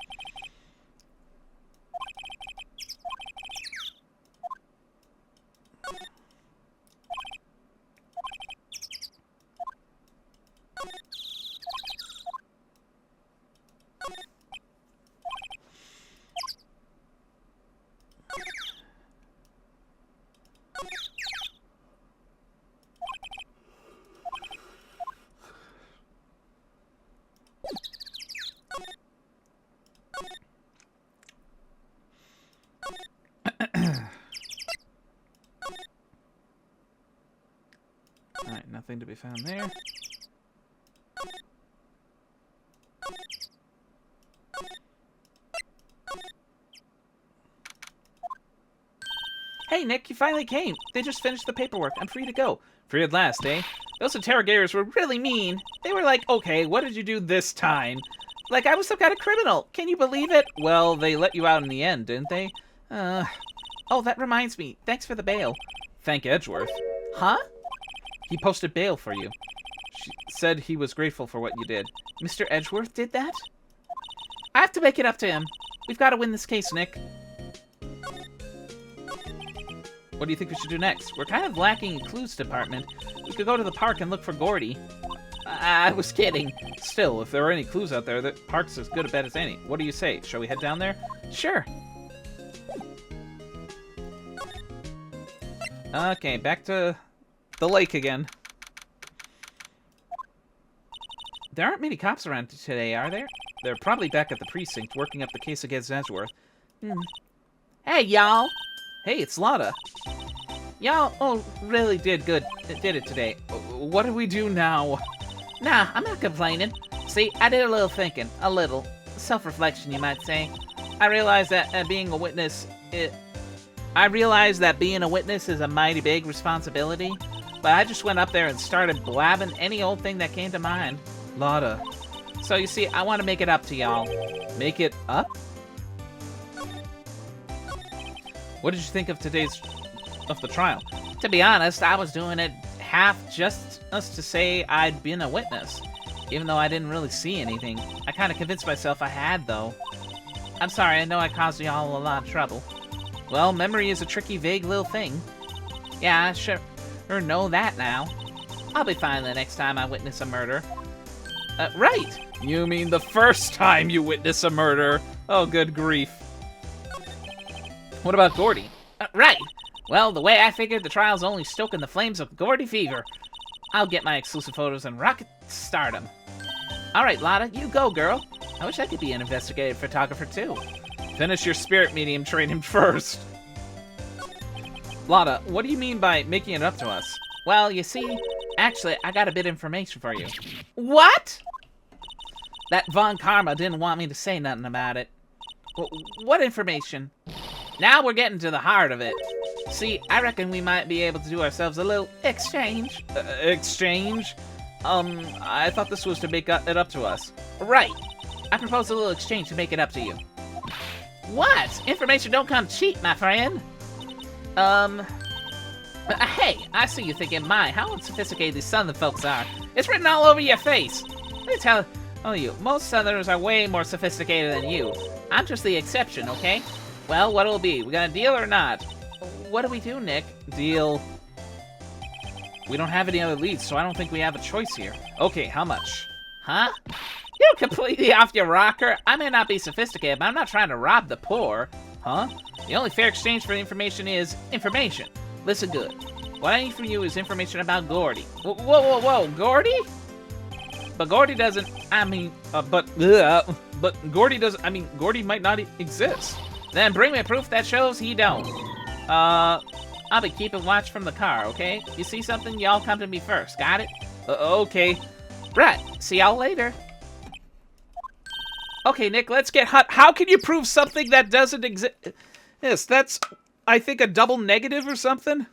Alright, nothing to be found there. Hey, Nick, you finally came. They just finished the paperwork. I'm free to go. Free at last, eh? Those interrogators were really mean. They were like, okay, what did you do this time? Like I was some kind of criminal. Can you believe it? Well, they let you out in the end, didn't they? Oh, that reminds me. Thanks for the bail. Thank Edgeworth. Huh? He posted bail for you. She said he was grateful for what you did. Mr. Edgeworth did that? I have to make it up to him. We've got to win this case, Nick. What do you think we should do next? We're kind of lacking in clues department. We could go to the park and look for Gordy. I was kidding. Still, if there are any clues out there, the park's as good a bet as any. What do you say? Shall we head down there? Sure. Okay, back to the lake again. There aren't many cops around today, are there? They're probably back at the precinct working up the case against Edgeworth. Hey, y'all. Hey, it's Lotta. Y'all really did it today. What do we do now? Nah, I'm not complaining. See, I did a little thinking. A little. Self-reflection, you might say. I realized that being a witness is a mighty big responsibility. But I just went up there and started blabbing any old thing that came to mind. Lotta. So you see, I want to make it up to y'all. Make it up? What did you think of the trial? To be honest, I was doing it half just to say I'd been a witness. Even though I didn't really see anything. I kind of convinced myself I had, though. I'm sorry, I know I caused y'all a lot of trouble. Well, memory is a tricky, vague little thing. Yeah, I sure know that now. I'll be fine the next time I witness a murder. Right! You mean the first time you witness a murder? Oh, good grief. What about Gordy? Right! Well, the way I figured, the trial's only stoking the flames of Gordy fever. I'll get my exclusive photos and rocket stardom. Alright, Lotta, you go, girl. I wish I could be an investigative photographer, too. Finish your spirit medium training first. Lotta, what do you mean by making it up to us? Well, you see, actually, I got a bit of information for you. What? That Von Karma didn't want me to say nothing about it. What information? Now we're getting to the heart of it. See, I reckon we might be able to do ourselves a little exchange. Exchange? I thought this was to make it up to us. Right. I propose a little exchange to make it up to you. What? Information don't come cheap, my friend. Hey, I see you thinking, my, how unsophisticated these Southern folks are. It's written all over your face. Let me tell you, most Southerners are way more sophisticated than you. I'm just the exception, okay? Well, what'll it be? We gonna deal or not? What do we do, Nick? Deal. We don't have any other leads, so I don't think we have a choice here. Okay, how much? Huh? You're completely off your rocker. I may not be sophisticated, but I'm not trying to rob the poor. Huh? The only fair exchange for information is information. Listen good. What I need from you is information about Gordy. Whoa, Gordy? But Gordy doesn't, but Gordy doesn't, Gordy might not exist. Then bring me proof that shows he don't. I'll be keeping watch from the car, okay? You see something, y'all come to me first, got it? Okay. Right, see y'all later. Okay, Nick, let's get hot. How can you prove something that doesn't exist? Yes, that's, I think, a double negative or something.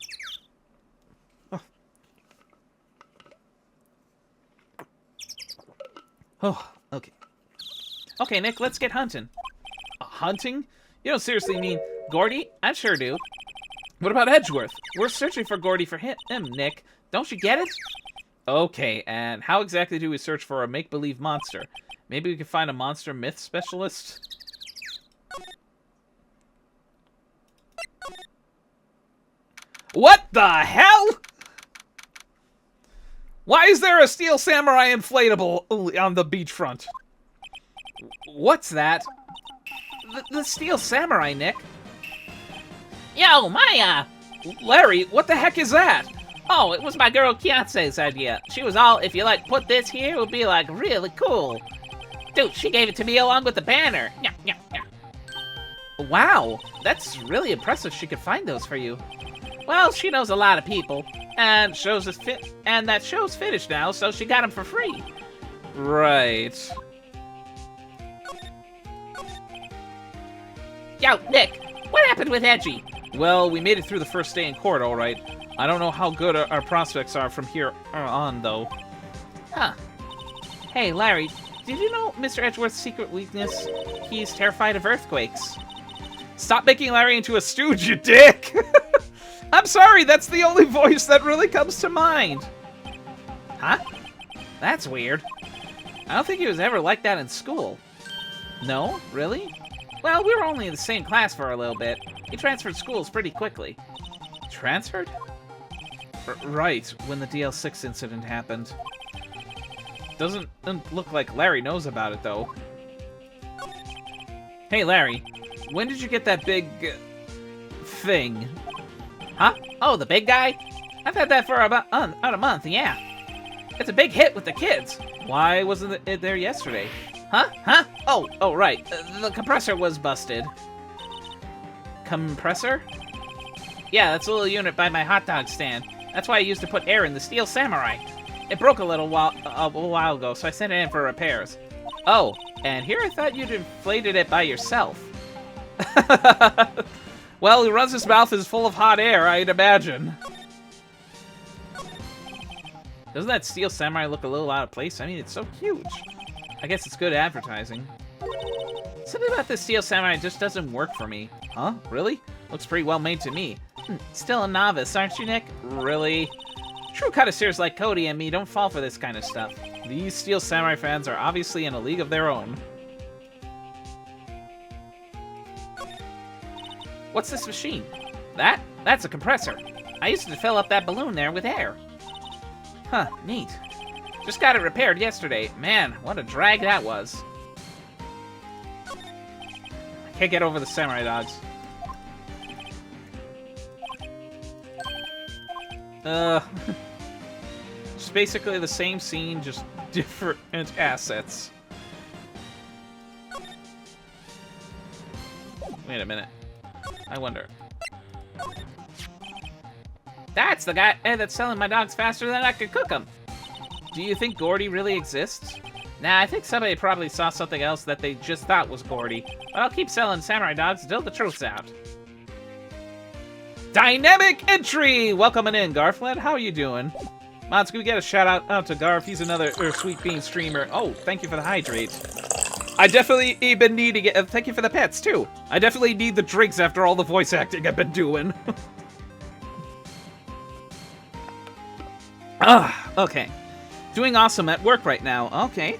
Oh, okay. Okay, Nick, let's get hunting. Hunting? You don't seriously mean Gordy? I sure do. What about Edgeworth? We're searching for Gordy for him, Nick. Don't you get it? Okay, and how exactly do we search for a make-believe monster? Maybe we could find a monster myth specialist? What the hell? Why is there a Steel Samurai inflatable on the beachfront? What's that? The Steel Samurai, Nick. Yo, Maya! Larry, what the heck is that? Oh, it was my girl Kiance's idea. She was all, if you put this here, it would be really cool. Dude, she gave it to me along with the banner. Yeah. Wow, that's really impressive she could find those for you. Well, she knows a lot of people, and that show's finished now, so she got them for free. Right. Yo, Nick, what happened with Edgy? Well, we made it through the first day in court, all right. I don't know how good our prospects are from here on, though. Huh. Hey, Larry, did you know Mr. Edgeworth's secret weakness? He's terrified of earthquakes. Stop making Larry into a stooge, you dick! I'm sorry, that's the only voice that really comes to mind. Huh? That's weird. I don't think he was ever like that in school. No? Really? Well, we were only in the same class for a little bit. He transferred schools pretty quickly. Transferred? Right, when the DL6 incident happened. Doesn't look like Larry knows about it, though. Hey, Larry, when did you get that big thing? Huh? Oh, the big guy? I've had that for about a month, yeah. It's a big hit with the kids. Why wasn't it there yesterday? Huh? Huh? Oh, right. The compressor was busted. Compressor? Yeah, that's a little unit by my hot dog stand. That's why I used to put air in the Steel Samurai. It broke a while ago, so I sent it in for repairs. Oh, and here I thought you'd inflated it by yourself. Well, he runs his mouth is full of hot air, I'd imagine. Doesn't that Steel Samurai look a little out of place? I mean, it's so huge. I guess it's good advertising. Something about this Steel Samurai just doesn't work for me. Huh? Really? Looks pretty well made to me. Still a novice, aren't you, Nick? Really? True connoisseurs like Cody and me don't fall for this kind of stuff. These Steel Samurai fans are obviously in a league of their own. What's this machine? That's a compressor. I used to fill up that balloon there with air. Huh, neat. Just got it repaired yesterday. Man, what a drag that was. I can't get over the samurai dogs. It's basically the same scene, just different assets. Wait a minute. I wonder. That's the guy that's selling my dogs faster than I could cook them. Do you think Gordy really exists? Nah, I think somebody probably saw something else that they just thought was Gordy. But I'll keep selling samurai dogs until the truth's out. Dynamic entry! Welcoming in, Garfled. How are you doing? Mods, can we get a shout out to Garf? He's another Sweet Bean streamer. Oh, thank you for the hydrate. I definitely been needing it. Thank you for the pets, too. I definitely need the drinks after all the voice acting I've been doing. Okay. Doing awesome at work right now. Okay.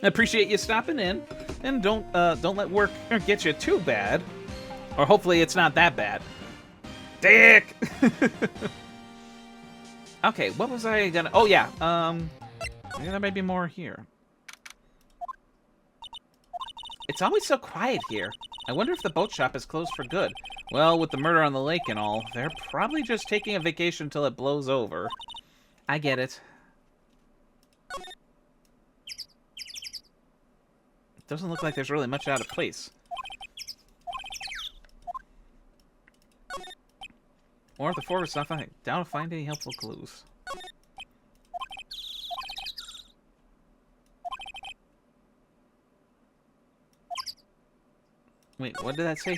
I appreciate you stopping in. And don't let work get you too bad. Or hopefully it's not that bad. Dick! Okay, what was I gonna... Oh, yeah. Maybe there might be more here. It's always so quiet here. I wonder if the boat shop is closed for good. Well, with the murder on the lake and all, they're probably just taking a vacation till it blows over. I get it. It doesn't look like there's really much out of place. Or if the forest not finding. Doubt to find any helpful clues. Wait, what did that say?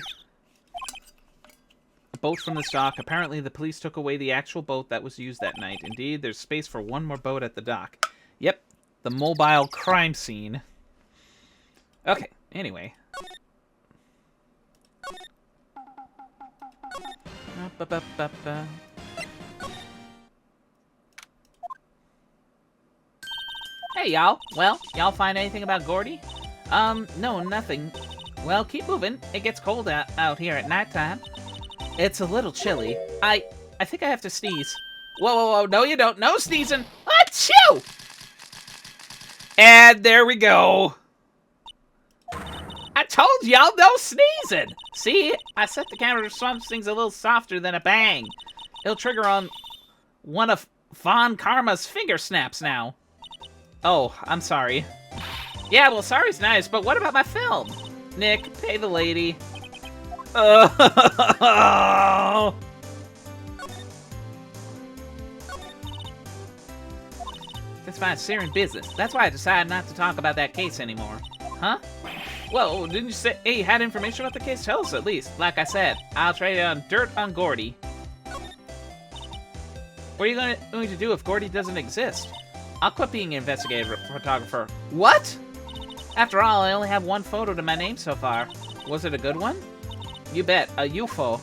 A boat from this dock. Apparently the police took away the actual boat that was used that night. Indeed, there's space for one more boat at the dock. Yep, the mobile crime scene. Okay, anyway. Hey, y'all. Well, y'all find anything about Gordy? No, nothing. Well, keep moving. It gets cold out here at nighttime. It's a little chilly. I think I have to sneeze. Whoa. No, you don't. No sneezing. Achoo! And there we go. I told y'all no sneezing. See, I set the camera to something's a little softer than a bang. It'll trigger on one of Von Karma's finger snaps now. Oh, I'm sorry. Yeah, well, sorry's nice, but what about my film? Nick, pay the lady. That's my serious business. That's why I decided not to talk about that case anymore. Huh? Well, didn't you say you had information about the case? Tell us at least. Like I said, I'll trade it on dirt on Gordy. What are you going to do if Gordy doesn't exist? I'll quit being an investigative photographer. What? After all, I only have one photo to my name so far. Was it a good one? You bet, a UFO.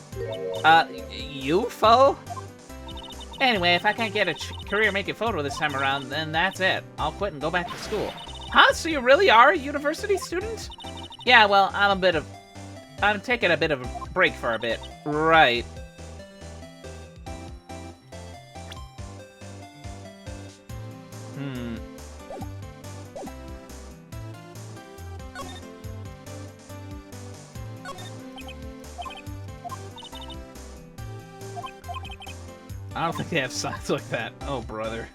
UFO? Anyway, if I can't get a career making photo this time around, then that's it. I'll quit and go back to school. Huh? So you really are a university student? Yeah, well, I'm taking a bit of a break for a bit. Right. I don't think they have signs like that. Oh, brother.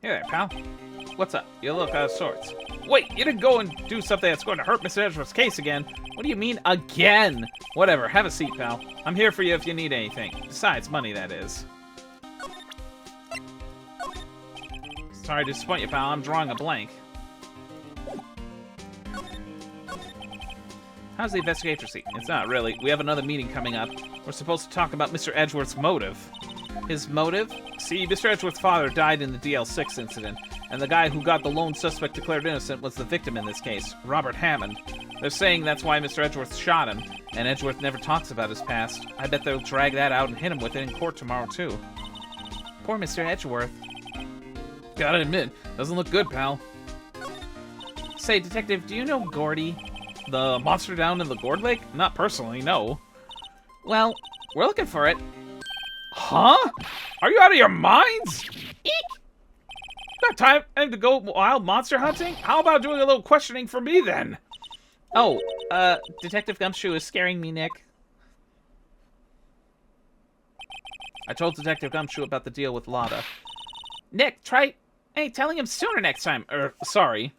Hey there, pal. What's up? You look out of sorts. Wait, you didn't go and do something that's going to hurt Mr. Edgeworth's case again. What do you mean, again? Whatever, have a seat, pal. I'm here for you if you need anything. Besides, money, that is. Sorry to disappoint you, pal. I'm drawing a blank. How's the investigator seat? It's not really. We have another meeting coming up. We're supposed to talk about Mr. Edgeworth's motive. His motive? See, Mr. Edgeworth's father died in the DL6 incident, and the guy who got the lone suspect declared innocent was the victim in this case, Robert Hammond. They're saying that's why Mr. Edgeworth shot him, and Edgeworth never talks about his past. I bet they'll drag that out and hit him with it in court tomorrow, too. Poor Mr. Edgeworth. Gotta admit, doesn't look good, pal. Say, Detective, do you know Gordy? The monster down in the Gourd Lake? Not personally, no. Well, we're looking for it. Huh? Are you out of your minds? Eek! Got time to go wild monster hunting? How about doing a little questioning for me, then? Oh, Detective Gumshoe is scaring me, Nick. I told Detective Gumshoe about the deal with Lotta. Nick, try telling him sooner next time. Sorry.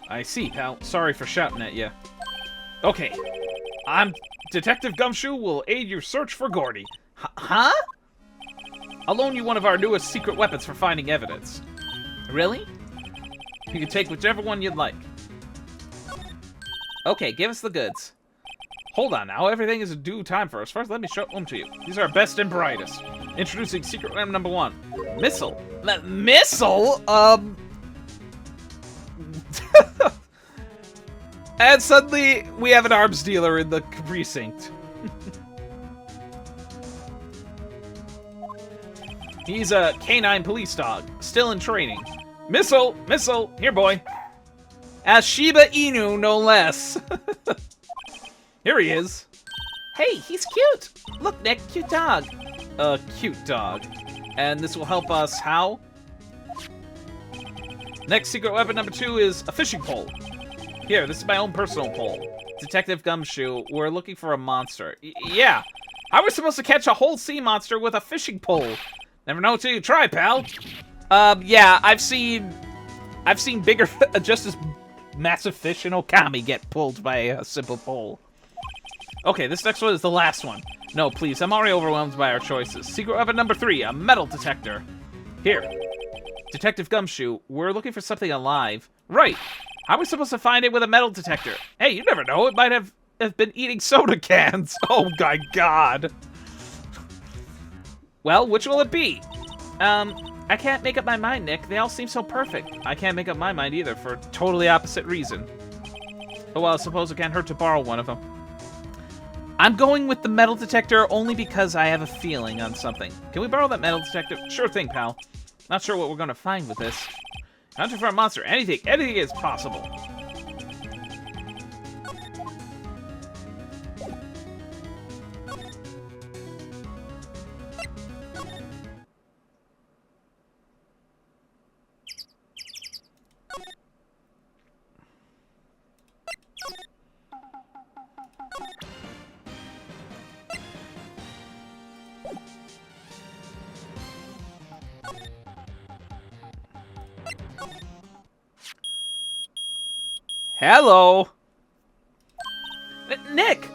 I see, pal. Sorry for shouting at you. Okay. Detective Gumshoe will aid your search for Gordy. Huh? I'll loan you one of our newest secret weapons for finding evidence. Really? You can take whichever one you'd like. Okay, give us the goods. Hold on now, everything is in due time for us. First, let me show them to you. These are our best and brightest. Introducing secret weapon number 1. Missile. Missile? And suddenly, we have an arms dealer in the precinct. He's a canine police dog, still in training. Missile! Missile! Here, boy. A Shiba Inu, no less. Here he is. Hey, he's cute. Look, Nick, cute dog. A cute dog. And this will help us how? Next secret weapon number 2 is a fishing pole. Here, this is my own personal pole. Detective Gumshoe, we're looking for a monster. Yeah. How are we supposed to catch a whole sea monster with a fishing pole? Never know till you try, pal. Yeah, I've seen bigger, just as massive fish in Okami get pulled by a simple pole. Okay, this next one is the last one. No, please, I'm already overwhelmed by our choices. Secret weapon number 3, a metal detector. Here. Detective Gumshoe, we're looking for something alive. Right. How are we supposed to find it with a metal detector? Hey, you never know. It might have been eating soda cans. Oh, my God. Well, which will it be? I can't make up my mind, Nick. They all seem so perfect. I can't make up my mind either for a totally opposite reason. Oh, well, I suppose it can't hurt to borrow one of them. I'm going with the metal detector only because I have a feeling on something. Can we borrow that metal detector? Sure thing, pal. Not sure what we're going to find with this. Hunting for a monster. Anything is possible. Hello. Nick!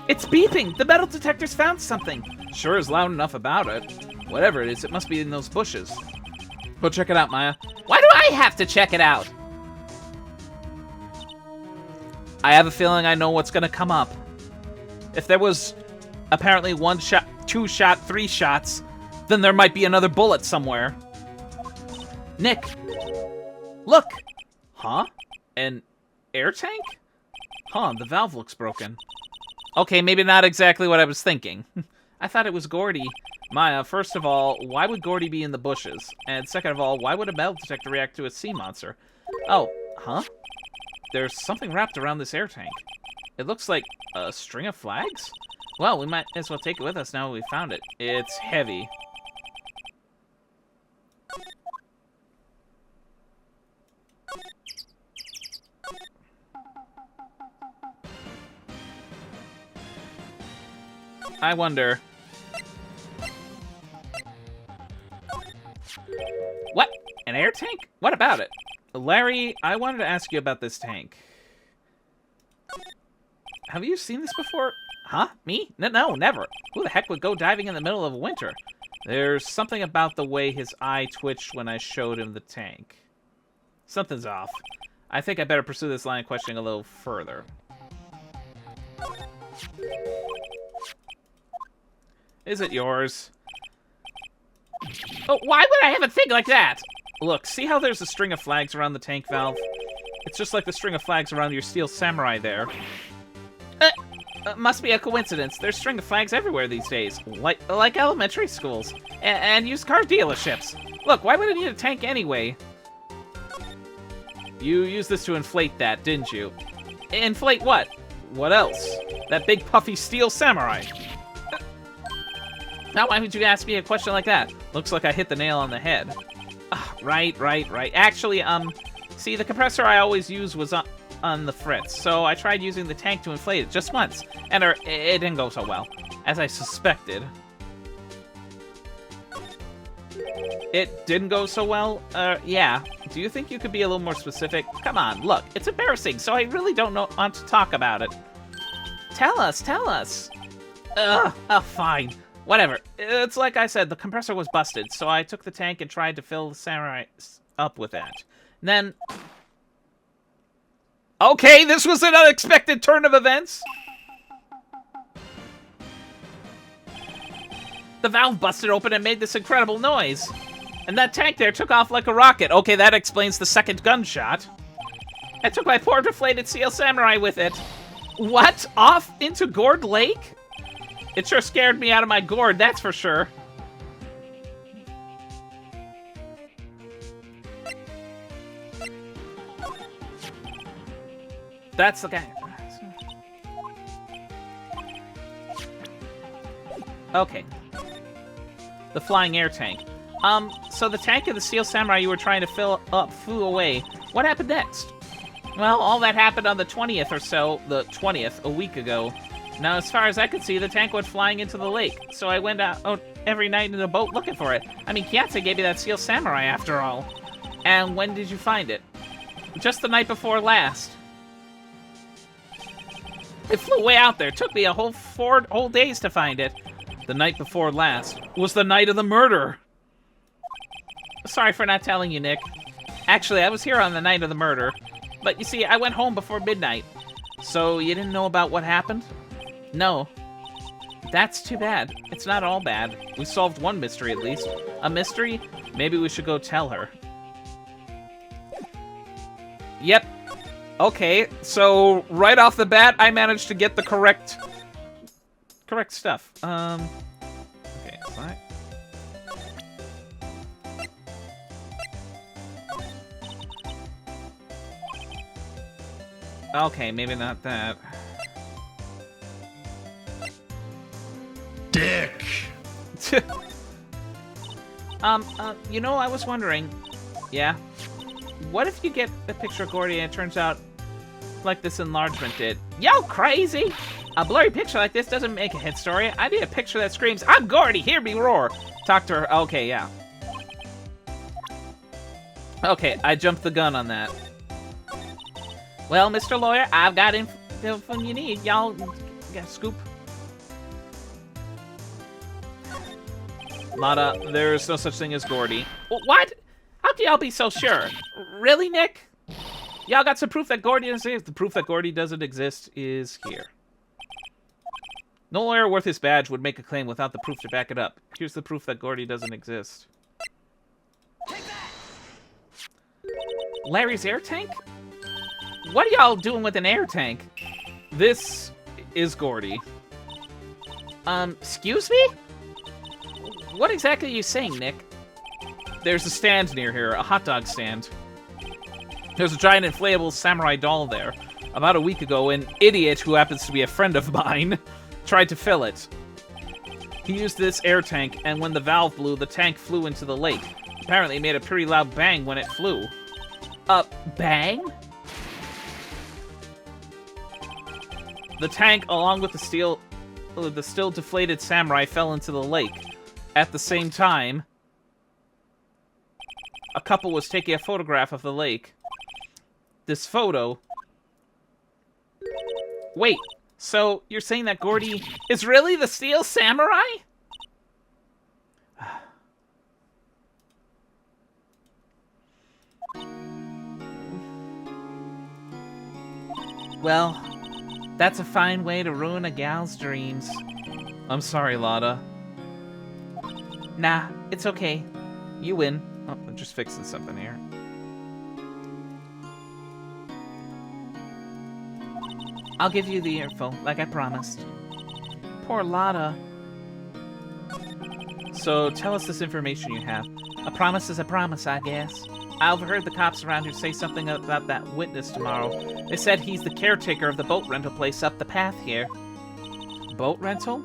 It's beeping! The metal detector's found something! Sure is loud enough about it. Whatever it is, it must be in those bushes. Go check it out, Maya. Why do I have to check it out? I have a feeling I know what's gonna come up. If there was apparently 1 shot, 2 shot, 3 shots, then there might be another bullet somewhere. Nick! Look! Huh? An air tank? Huh, the valve looks broken. Okay, maybe not exactly what I was thinking. I thought it was Gordy. Maya, first of all, why would Gordy be in the bushes? And second of all, why would a metal detector react to a sea monster? Oh, huh? There's something wrapped around this air tank. It looks like a string of flags? Well, we might as well take it with us now we found it. It's heavy. I wonder... What? An air tank? What about it? Larry, I wanted to ask you about this tank. Have you seen this before? Huh? Me? No, never. Who the heck would go diving in the middle of winter? There's something about the way his eye twitched when I showed him the tank. Something's off. I think I better pursue this line of questioning a little further. Is it yours? Oh, why would I have a thing like that? Look, see how there's a string of flags around the tank valve? It's just like the string of flags around your steel samurai there. Must be a coincidence. There's string of flags everywhere these days. Like elementary schools. And used car dealerships. Look, why would I need a tank anyway? You used this to inflate that, didn't you? Inflate what? What else? That big puffy steel samurai. Now why would you ask me a question like that? Looks like I hit the nail on the head. Right. Actually, see, the compressor I always use was on the fritz, so I tried using the tank to inflate it just once, and it didn't go so well, as I suspected. It didn't go so well? Yeah. Do you think you could be a little more specific? Come on, look, it's embarrassing, so I really don't want to talk about it. Tell us. Fine. Whatever. It's like I said, the compressor was busted, so I took the tank and tried to fill the samurai up with that. Then... Okay, this was an unexpected turn of events. The valve busted open and made this incredible noise. And that tank there took off like a rocket. Okay, that explains the second gunshot. I took my poor deflated steel samurai with it. What? Off into Gourd Lake? It sure scared me out of my gourd, that's for sure. That's the guy. Okay. The flying air tank. So the tank of the steel samurai you were trying to fill up flew away. What happened next? Well, all that happened on the 20th or so, the 20th, a week ago. Now, as far as I could see, the tank went flying into the lake, so I went out every night in a boat looking for it. I mean, Kyatsu gave me that steel samurai after all. And when did you find it? Just the night before last. It flew way out there. It took me a whole 4 whole days to find it. The night before last was the night of the murder. Sorry for not telling you, Nick. Actually, I was here on the night of the murder. But you see, I went home before midnight. So you didn't know about what happened? No. That's too bad. It's not all bad. We solved one mystery at least. A mystery? Maybe we should go tell her. Yep. Okay, so right off the bat, I managed to get the correct stuff. Okay, fine. Okay, maybe not that. Dick. You know, I was wondering, Yeah? what if you get a picture of Gordy and it turns out like this enlargement did? Yo, crazy! A blurry picture like this doesn't make a hit story. I need a picture that screams, "I'm Gordy, hear me roar!" Talk to her. Okay, yeah. Okay, I jumped the gun on that. Well, Mr. Lawyer, I've got info you need. Y'all got a scoop? Lada, there's no such thing as Gordy. What? How do y'all be so sure? Really, Nick? Y'all got some proof that Gordy doesn't exist? The proof that Gordy doesn't exist is here. No lawyer worth his badge would make a claim without the proof to back it up. Here's the proof that Gordy doesn't exist. Larry's air tank? What are y'all doing with an air tank? This is Gordy. Excuse me? What exactly are you saying, Nick? There's a stand near here, a hot dog stand. There's a giant inflatable samurai doll there. About a week ago, an idiot who happens to be a friend of mine tried to fill it. He used this air tank, and when the valve blew, the tank flew into the lake. Apparently, it made a pretty loud bang when it flew. Bang? The tank, along with the still deflated samurai, fell into the lake. At the same time, a couple was taking a photograph of the lake. This photo... Wait, so you're saying that Gordy is really the Steel Samurai? Well, that's a fine way to ruin a gal's dreams. I'm sorry, Lada. Nah, it's okay. You win. Oh, I'm just fixing something here. I'll give you the info, like I promised. Poor Lada. So, tell us this information you have. A promise is a promise, I guess. I overheard the cops around here say something about that witness tomorrow. They said he's the caretaker of the boat rental place up the path here. Boat rental?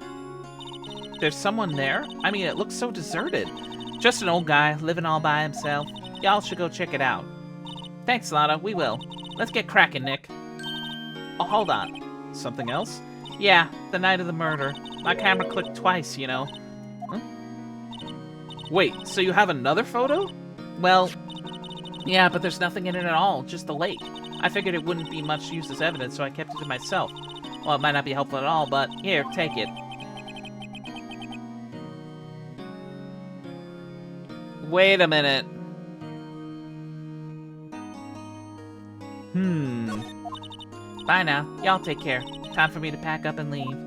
There's someone there? I mean, it looks so deserted. Just an old guy, living all by himself. Y'all should go check it out. Thanks, Lada, we will. Let's get cracking, Nick. Oh, hold on. Something else? Yeah, the night of the murder. My camera clicked twice, you know. Huh? Wait, so you have another photo? Well, yeah, but there's nothing in it at all, just the lake. I figured it wouldn't be much use as evidence, so I kept it to myself. Well, it might not be helpful at all, but here, take it. Wait a minute. Bye now. Y'all take care. Time for me to pack up and leave.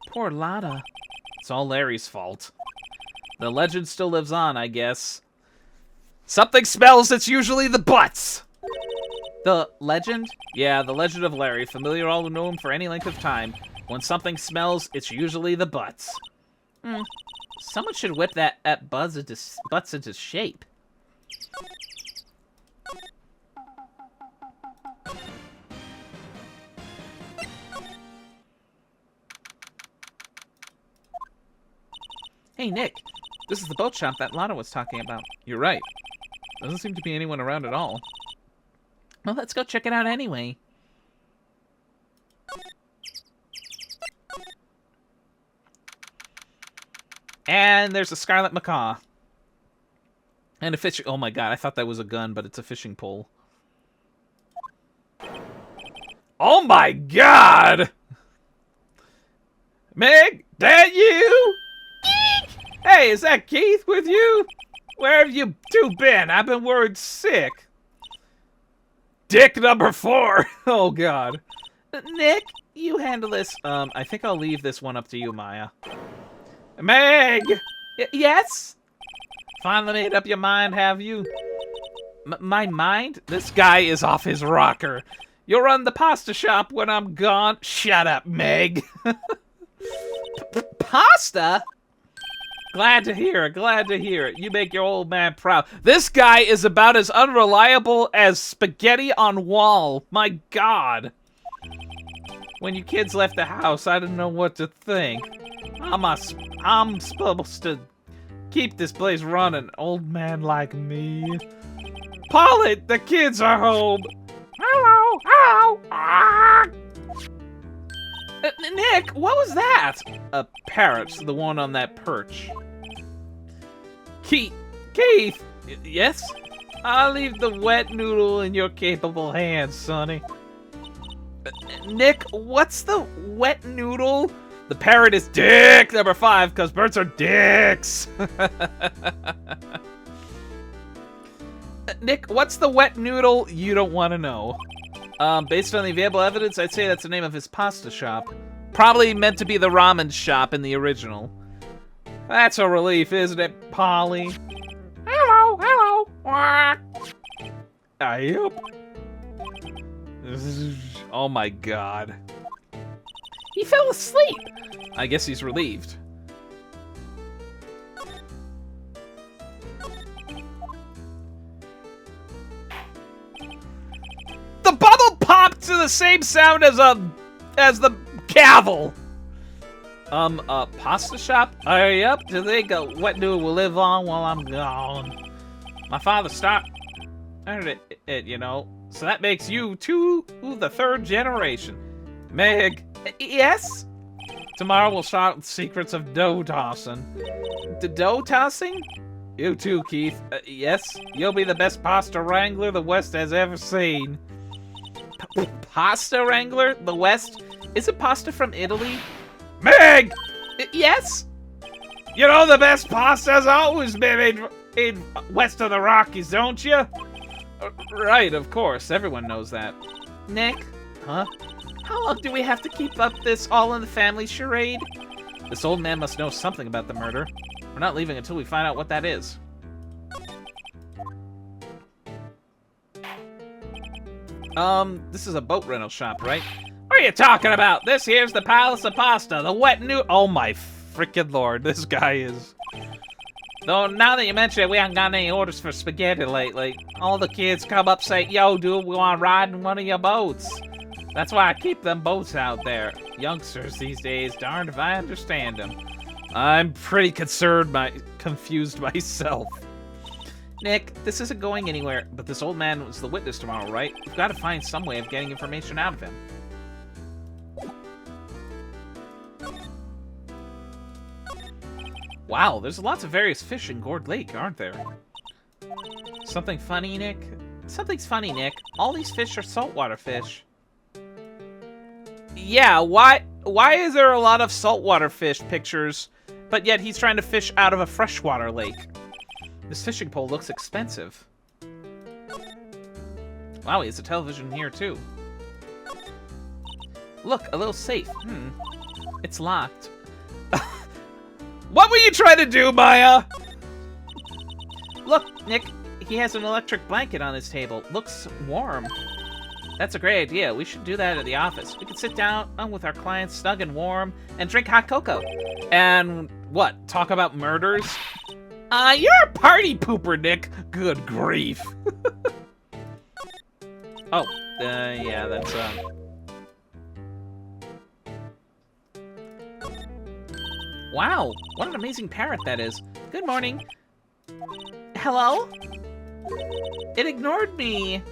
Poor Lada. It's all Larry's fault. The legend still lives on, I guess. Something smells, it's usually the butts! The legend? Yeah, the legend of Larry, familiar all who know him for any length of time. When something smells, it's usually the butts. Someone should whip that butts into shape. Hey, Nick. This is the boat shop that Lada was talking about. You're right. Doesn't seem to be anyone around at all. Well, let's go check it out anyway. And there's a scarlet macaw. And a fishing... Oh my god, I thought that was a gun, but it's a fishing pole. Oh my god! Meg, that you? Hey, is that Keith with you? Where have you two been? I've been worried sick. Dick number 4. Oh god. Nick, you handle this. I think I'll leave this one up to you, Maya. Meg! Yes? Finally made up your mind, have you? My mind? This guy is off his rocker. You'll run the pasta shop when I'm gone. Shut up, Meg. Pasta? Glad to hear it, glad to hear it. You make your old man proud. This guy is about as unreliable as spaghetti on wall. My God. When you kids left the house, I didn't know what to think. I'm supposed to keep this place running, old man like me. Polly, the kids are home. Hello, hello. Ah! Nick, what was that? A parrot, the one on that perch. Keith, yes? I'll leave the wet noodle in your capable hands, Sonny. Nick, what's the wet noodle? The parrot is dick number 5, because birds are dicks. Nick, what's the wet noodle? You don't want to know. Based on the available evidence, I'd say that's the name of his pasta shop. Probably meant to be the ramen shop in the original. That's a relief, isn't it, Polly? Hello, hello. Yep. Oh my God. He fell asleep. I guess he's relieved. The bubble popped to the same sound as the gavel. Pasta shop? Hurry up, do they go? What noodle will live on while I'm gone? My father started it, you know. So that makes you the 3rd generation. Meg. Yes? Tomorrow we'll start with secrets of dough tossing. The dough tossing? You too, Keith. Yes? You'll be the best pasta wrangler the West has ever seen. Pasta wrangler? The West? Isn't pasta from Italy? Meg! Yes? You know the best pasta's always been made west of the Rockies, don't you? Right, of course. Everyone knows that. Nick? Huh? How long do we have to keep up this all-in-the-family charade? This old man must know something about the murder. We're not leaving until we find out what that is. This is a boat rental shop, right? What are you talking about? This here's the Palace of Pasta, the wet new... Oh my freaking lord, this guy is... Though now that you mention it, we haven't gotten any orders for spaghetti lately. All the kids come up say, yo, dude, we want to ride in one of your boats. That's why I keep them boats out there. Youngsters these days, darned if I understand them. I'm pretty confused myself. Nick, this isn't going anywhere. But this old man was the witness tomorrow, right? We've got to find some way of getting information out of him. Wow, there's lots of various fish in Gourd Lake, aren't there? Something funny, Nick? Something's funny, Nick. All these fish are saltwater fish. Yeah, why is there a lot of saltwater fish pictures, but yet he's trying to fish out of a freshwater lake? This fishing pole looks expensive. Wow, he has a television here, too. Look, a little safe. It's locked. What were you trying to do, Maya? Look, Nick, he has an electric blanket on his table. Looks warm. That's a great idea. We should do that at the office. We could sit down with our clients snug and warm and drink hot cocoa. And what? Talk about murders? You're a party pooper, Nick. Good grief. Oh, yeah, that's, Wow, what an amazing parrot that is. Good morning. Hello? It ignored me.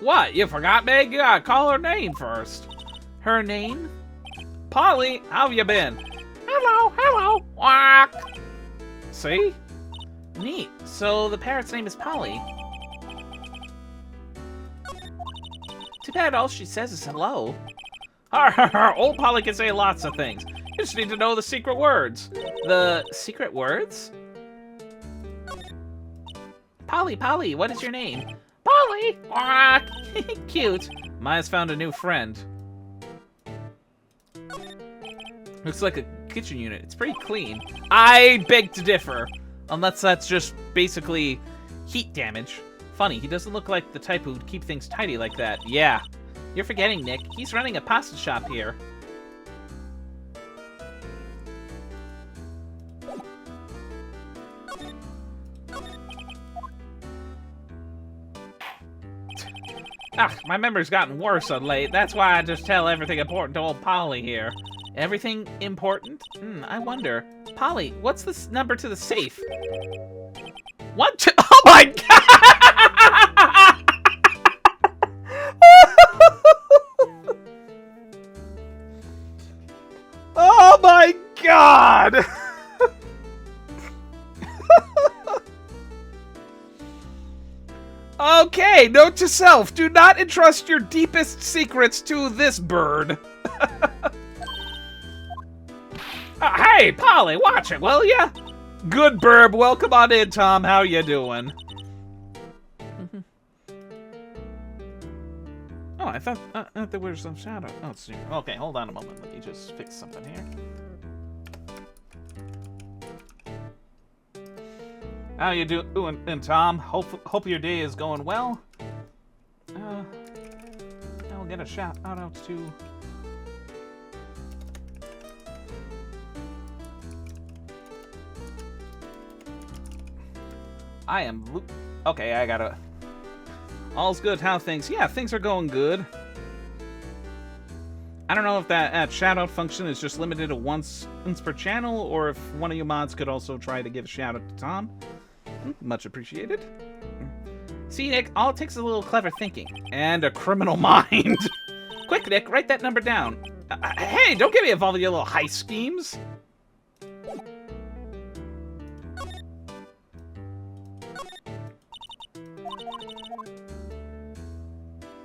What? You forgot, Meg? You gotta call her name first. Her name? Polly, how have you been? Hello, hello. Quack. See? Neat. So the parrot's name is Polly. Too bad all she says is hello. Old Polly can say lots of things. You just need to know the secret words. The secret words? Polly, Polly, what is your name? Polly! Quack. Cute. Maya's found a new friend. Looks like a kitchen unit. It's pretty clean. I beg to differ. Unless that's just basically heat damage. Funny, he doesn't look like the type who'd keep things tidy like that. Yeah. You're forgetting, Nick. He's running a pasta shop here. Ah, my memory's gotten worse of late. That's why I just tell everything important to old Polly here. Everything important? I wonder. Polly, what's the number to the safe? What? Oh my god! Oh my god! Okay, note to self, do not entrust your deepest secrets to this bird. Hey, Polly, watch it, will ya? Good burb, welcome on in, Tom. How you doing? Oh, I thought there was some shadow. Oh, it's here. Okay, hold on a moment. Let me just fix something here. How you doing, Tom? Hope your day is going well. I'll get a shout out to. I am. Okay, I gotta. All's good. How things? Yeah, things are going good. I don't know if that shout-out function is just limited to once per channel, or if one of you mods could also try to give a shout-out to Tom. Much appreciated. See, Nick, all it takes is a little clever thinking. And a criminal mind. Quick, Nick, write that number down. Hey, don't get me involved in your little heist schemes.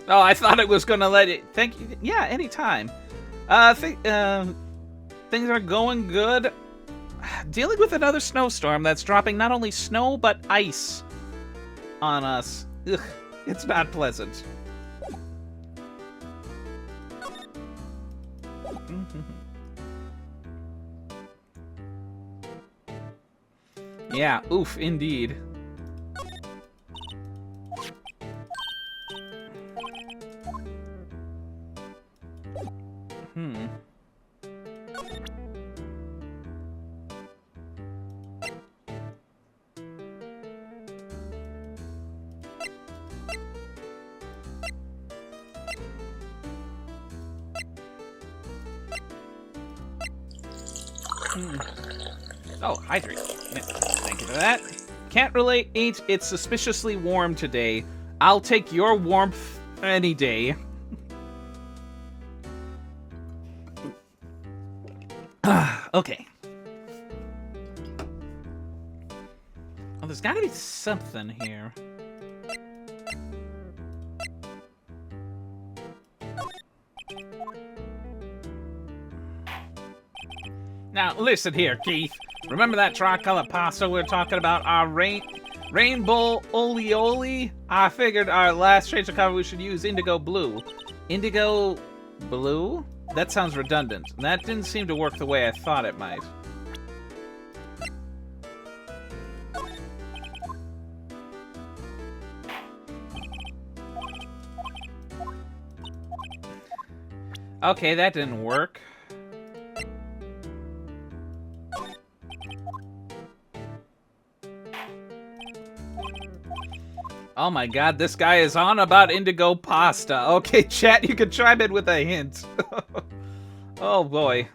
Oh, I thought it was gonna let it. Thank you. Yeah, anytime. Things are going good. Dealing with another snowstorm that's dropping not only snow but ice on us. Ugh, it's not pleasant. Yeah, oof, indeed. Oh, hydrate. Yeah, thank you for that. Can't relate, ain't it's suspiciously warm today. I'll take your warmth any day. Okay. Well, there's gotta be something here. Now, listen here, Keith. Remember that tricolor pasta we were talking about? Our rainbow oleoli? I figured our last change of color we should use indigo blue. Indigo blue? That sounds redundant. That didn't seem to work the way I thought it might. Okay, that didn't work. Oh my god, this guy is on about indigo pasta. Okay, chat, you can chime in with a hint. Oh boy.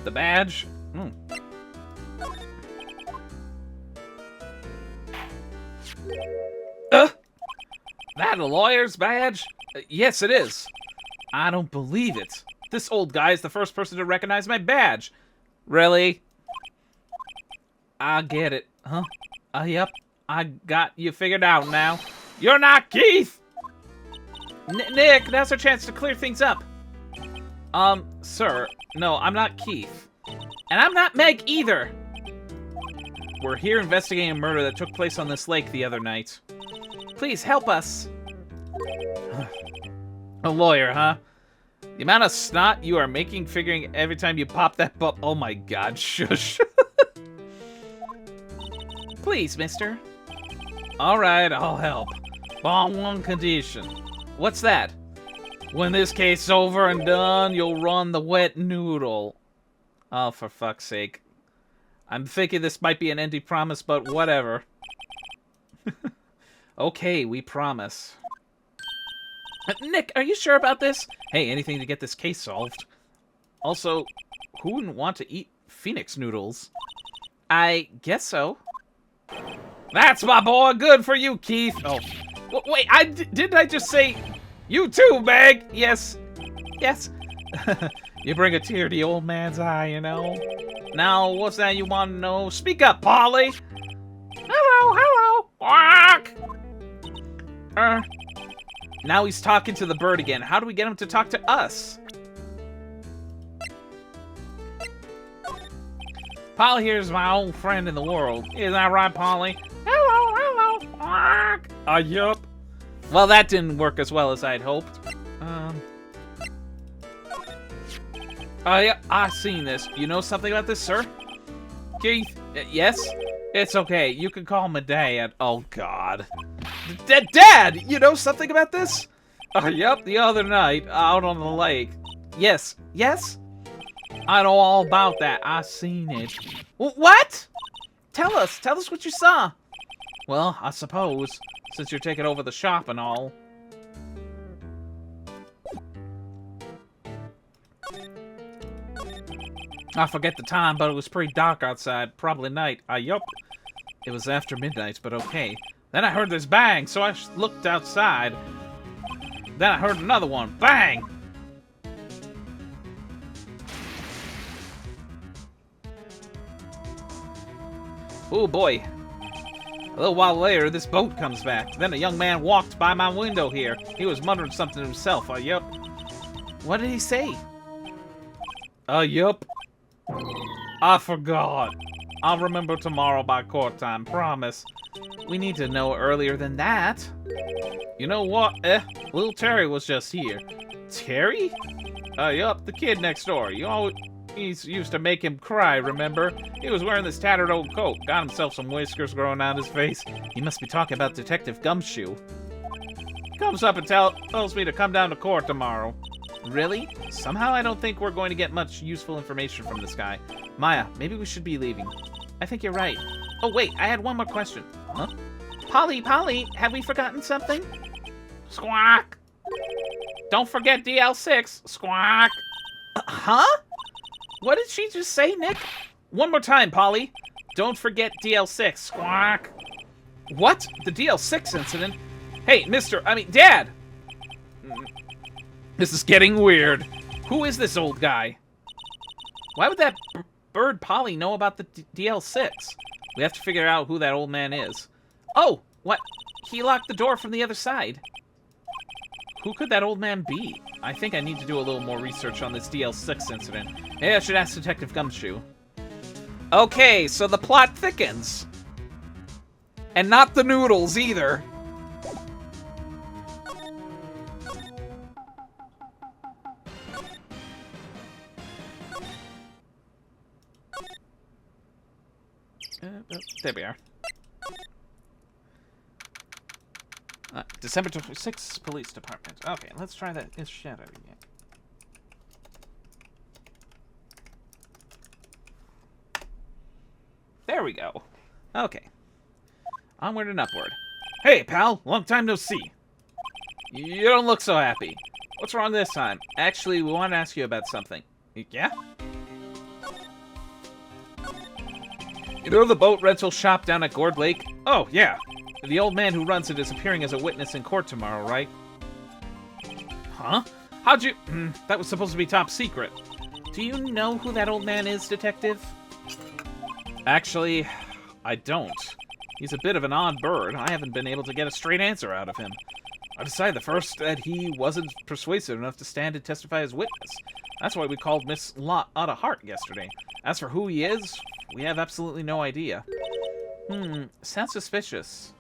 The badge? That a lawyer's badge? Yes, it is. I don't believe it. This old guy is the first person to recognize my badge. Really? I get it. Huh? Yep. I got you figured out now. You're not Keith! Nick, now's our chance to clear things up. Sir. No, I'm not Keith. And I'm not Meg either. We're here investigating a murder that took place on this lake the other night. Please help us. A lawyer, huh? The amount of snot you are making figuring every time you pop that oh my god, shush. Please, mister. Alright, I'll help. But on one condition. What's that? When this case is over and done, you'll run the wet noodle. Oh, for fuck's sake. I'm thinking this might be an empty promise, but whatever. Okay, we promise. Nick, are you sure about this? Hey, anything to get this case solved. Also, who wouldn't want to eat Phoenix noodles? I guess so. That's my boy. Good for you, Keith. Oh, wait. Didn't I just say you too, Meg? Yes. Yes. You bring a tear to the old man's eye, you know. Now, what's that you want to know? Speak up, Polly. Hello. Quack. Now he's talking to the bird again. How do we get him to talk to us? Polly here's my old friend in the world. Is that right, Polly? Hello. Quack. Yup. Well, that didn't work as well as I'd hoped. Yeah, I've seen this. You know something about this, sir? Keith? Yes? It's okay. You can call me Dad. Oh, God. Dad! You know something about this? Yep, the other night, out on the lake. Yes. I know all about that. I seen it. What? Tell us what you saw. Well, I suppose, since you're taking over the shop and all. I forget the time, but it was pretty dark outside. Probably night. Yup. It was after midnight, but okay. Then I heard this bang, so I looked outside. Then I heard another one. Bang! Oh boy. A little while later, this boat comes back. Then a young man walked by my window here. He was muttering something to himself. Yup. What did he say? Yup. I forgot. I'll remember tomorrow by court time, promise. We need to know earlier than that. You know what? Little Terry was just here. Terry? Yup, the kid next door. He's used to make him cry, remember? He was wearing this tattered old coat. Got himself some whiskers growing on his face. He must be talking about Detective Gumshoe. Comes up and tells me to come down to court tomorrow. Really? Somehow I don't think we're going to get much useful information from this guy. Maya, maybe we should be leaving. I think you're right. Oh, wait, I had one more question. Huh? Polly, have we forgotten something? Squawk! Don't forget DL6. Squawk! Huh? What did she just say, Nick? One more time, Polly. Don't forget DL6. Squawk! What? The DL6 incident? Hey, Dad! This is getting weird. Who is this old guy? Why would that bird Polly know about the DL6? We have to figure out who that old man is. Oh, what? He locked the door from the other side. Who could that old man be? I think I need to do a little more research on this DL6 incident. Maybe I should ask Detective Gumshoe. Okay, so the plot thickens. And not the noodles, either. There we are. December 26th, Police Department. Okay, let's try that shit out again. There we go. Okay. Onward and upward. Hey, pal! Long time no see. You don't look so happy. What's wrong this time? Actually, we want to ask you about something. Yeah? You know the boat rental shop down at Gourd Lake? Oh, yeah. The old man who runs it is appearing as a witness in court tomorrow, right? Huh? How'd you... that was supposed to be top secret. Do you know who that old man is, Detective? Actually, I don't. He's a bit of an odd bird. I haven't been able to get a straight answer out of him. I decided the first that he wasn't persuasive enough to stand and testify as witness. That's why we called Miss Lot out of Heart yesterday. As for who he is, we have absolutely no idea. Sounds suspicious.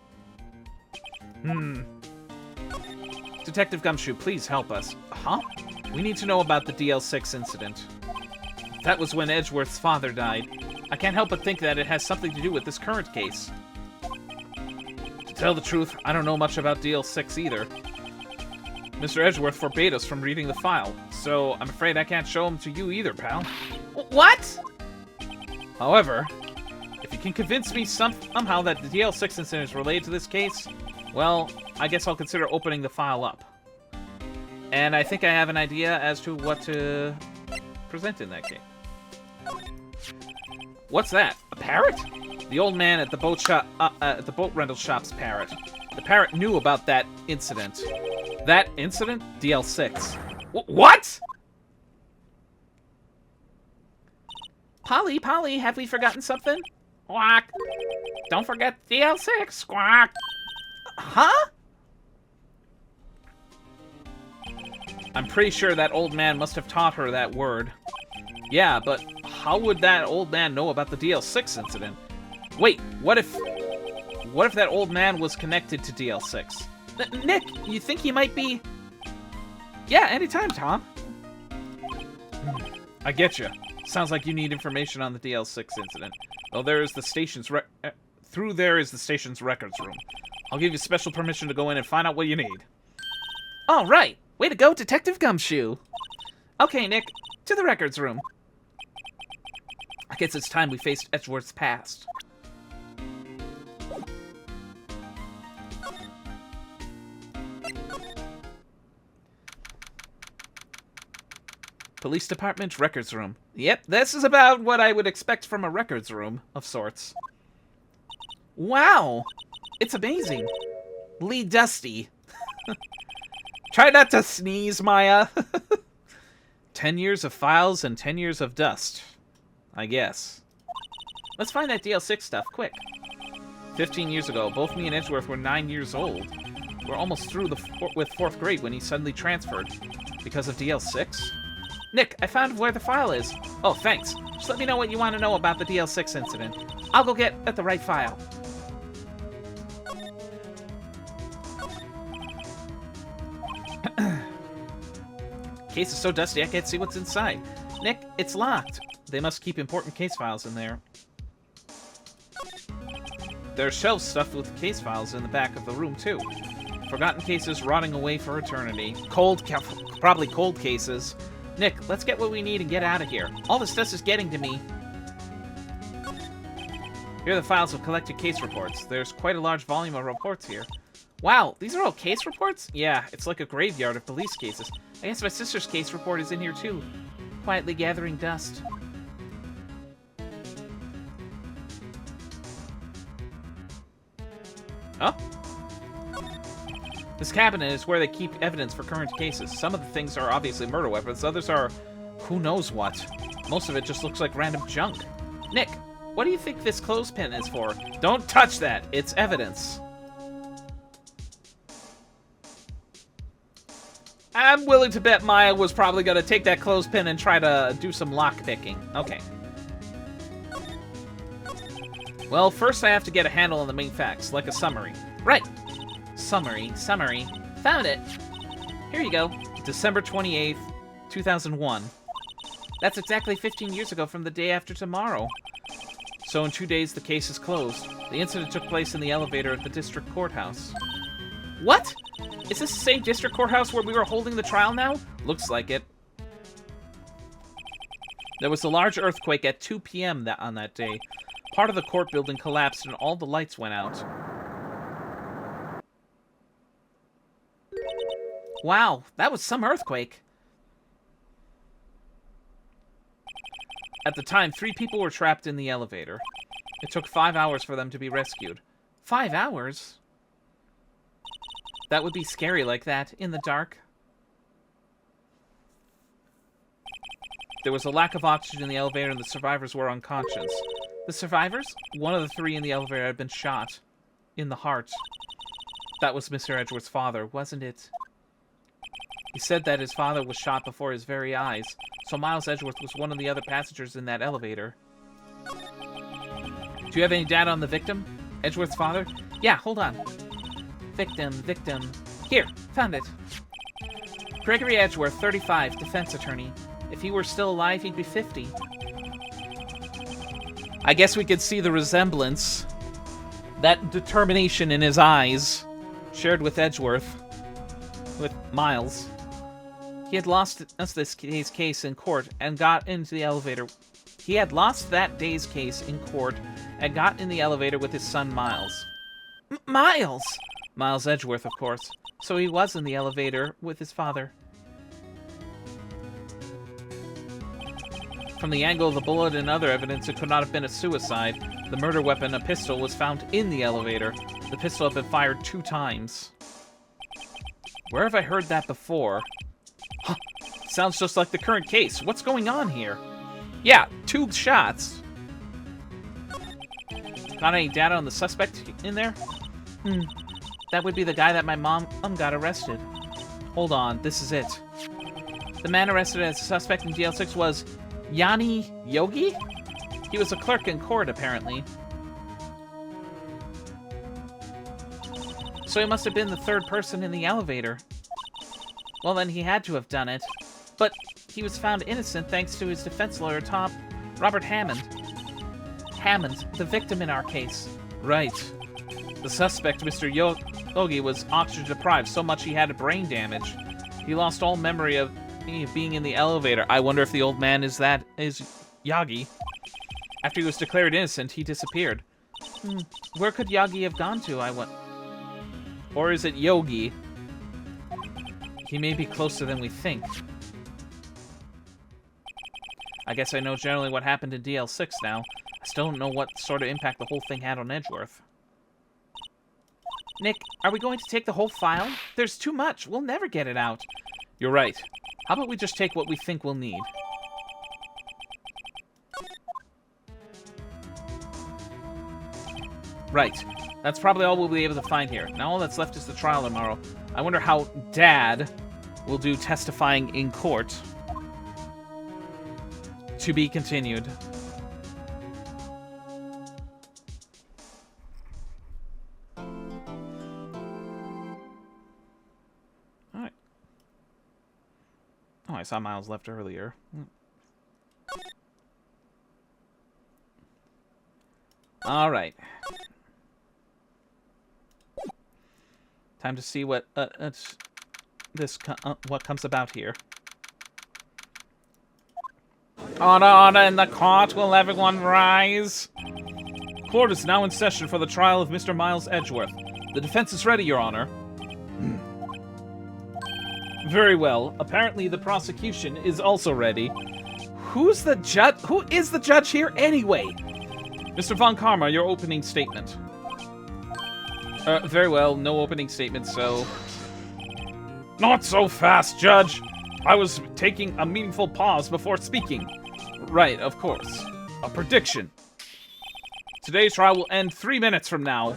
Detective Gumshoe, please help us. Huh? We need to know about the DL6 incident. That was when Edgeworth's father died. I can't help but think that it has something to do with this current case. To tell the truth, I don't know much about DL6 either. Mr. Edgeworth forbade us from reading the file, so I'm afraid I can't show him to you either, pal. What? However, if you can convince me somehow that the DL6 incident is related to this case, well, I guess I'll consider opening the file up. And I think I have an idea as to what to present in that case. What's that? A parrot? The old man at the boat shop, at the boat rental shop's parrot. The parrot knew about that incident. That incident? DL6. What? Polly, have we forgotten something? Quack. Don't forget DL6, quack. Huh? I'm pretty sure that old man must have taught her that word. Yeah, but how would that old man know about the DL6 incident? Wait, what if that old man was connected to DL6? Nick, you think he might be... Yeah, anytime, Tom. I get you. Sounds like you need information on the DL6 incident. Though there is the station's through there is the station's records room. I'll give you special permission to go in and find out what you need. All right. Way to go, Detective Gumshoe. Okay, Nick, to the records room. I guess it's time we faced Edgeworth's past. Police Department records room. Yep, this is about what I would expect from a records room of sorts. Wow, it's amazing. Lee Dusty. Try not to sneeze, Maya. 10 years of files and 10 years of dust, I guess. Let's find that DL6 stuff, quick. 15 years ago, both me and Edgeworth were 9 years old. We're almost through with 4th grade when he suddenly transferred. Because of DL6? Nick, I found where the file is. Oh, thanks. Just let me know what you want to know about the DL6 incident. I'll go get at the right file. Case is so dusty I can't see what's inside. Nick, it's locked. They must keep important case files in there. There's shelves stuffed with case files in the back of the room, too. Forgotten cases rotting away for eternity. Probably cold cases. Nick, let's get what we need and get out of here. All this dust is getting to me. Here are the files of collected case reports. There's quite a large volume of reports here. Wow, these are all case reports? Yeah, it's like a graveyard of police cases. I guess my sister's case report is in here too. Quietly gathering dust. Oh? This cabinet is where they keep evidence for current cases. Some of the things are obviously murder weapons, others are who knows what. Most of it just looks like random junk. Nick, what do you think this clothespin is for? Don't touch that! It's evidence. I'm willing to bet Maya was probably going to take that clothespin and try to do some lockpicking. Okay. Well, first I have to get a handle on the main facts, like a summary. Right. Summary. Found it. Here you go. December 28th, 2001. That's exactly 15 years ago from the day after tomorrow. So in 2 days, the case is closed. The incident took place in the elevator at the district courthouse. What? Is this the same district courthouse where we were holding the trial now? Looks like it. There was a large earthquake at 2 p.m. on that day. Part of the court building collapsed and all the lights went out. Wow, that was some earthquake. At the time, 3 people were trapped in the elevator. It took 5 hours for them to be rescued. 5 hours? That would be scary like that, in the dark. There was a lack of oxygen in the elevator and the survivors were unconscious. The survivors? One of the 3 in the elevator had been shot. In the heart. That was Mr. Edgeworth's father, wasn't it? He said that his father was shot before his very eyes, so Miles Edgeworth was one of the other passengers in that elevator. Do you have any data on the victim? Edgeworth's father? Yeah, hold on. Victim. Here, found it. Gregory Edgeworth, 35, defense attorney. If he were still alive, he'd be 50. I guess we could see the resemblance. That determination in his eyes, shared with Edgeworth. with Miles. He had lost this day's case in court and got into the elevator. He had lost that day's case in court and got in the elevator with his son Miles. Miles! Miles Edgeworth, of course. So he was in the elevator with his father. From the angle of the bullet and other evidence, it could not have been a suicide. The murder weapon, a pistol, was found in the elevator. The pistol had been fired 2 times. Where have I heard that before? Huh. Sounds just like the current case. What's going on here? Yeah, 2 shots. Got any data on the suspect in there? That would be the guy that my mom got arrested. Hold on, this is it. The man arrested as a suspect in DL6 was Yanni Yogi? He was a clerk in court, apparently. So he must have been the 3rd person in the elevator. Well, then he had to have done it. But he was found innocent thanks to his defense lawyer, Robert Hammond. Hammond, the victim in our case. Right. The suspect, Mr. Yogi, was oxygen deprived so much he had brain damage. He lost all memory of being in the elevator. I wonder if the old man is Yagi. After he was declared innocent, he disappeared. Where could Yagi have gone to, Or is it Yogi? He may be closer than we think. I guess I know generally what happened in DL6 now. I still don't know what sort of impact the whole thing had on Edgeworth. Nick, are we going to take the whole file? There's too much. We'll never get it out. You're right. How about we just take what we think we'll need? Right. That's probably all we'll be able to find here. Now all that's left is the trial tomorrow. I wonder how Dad will do testifying in court. To be continued. Alright. Oh, I saw Miles left earlier. Alright. Time to see what what comes about here. Order in the court. Will everyone rise? Court is now in session for the trial of Mr. Miles Edgeworth. The defense is ready, Your Honor. Very well. Apparently the prosecution is also ready. Who's the judge? Who is the judge here anyway? Mr. Von Karma, your opening statement. Very well. No opening statement, so... Not so fast, Judge! I was taking a meaningful pause before speaking. Right, of course. A prediction. Today's trial will end 3 minutes from now.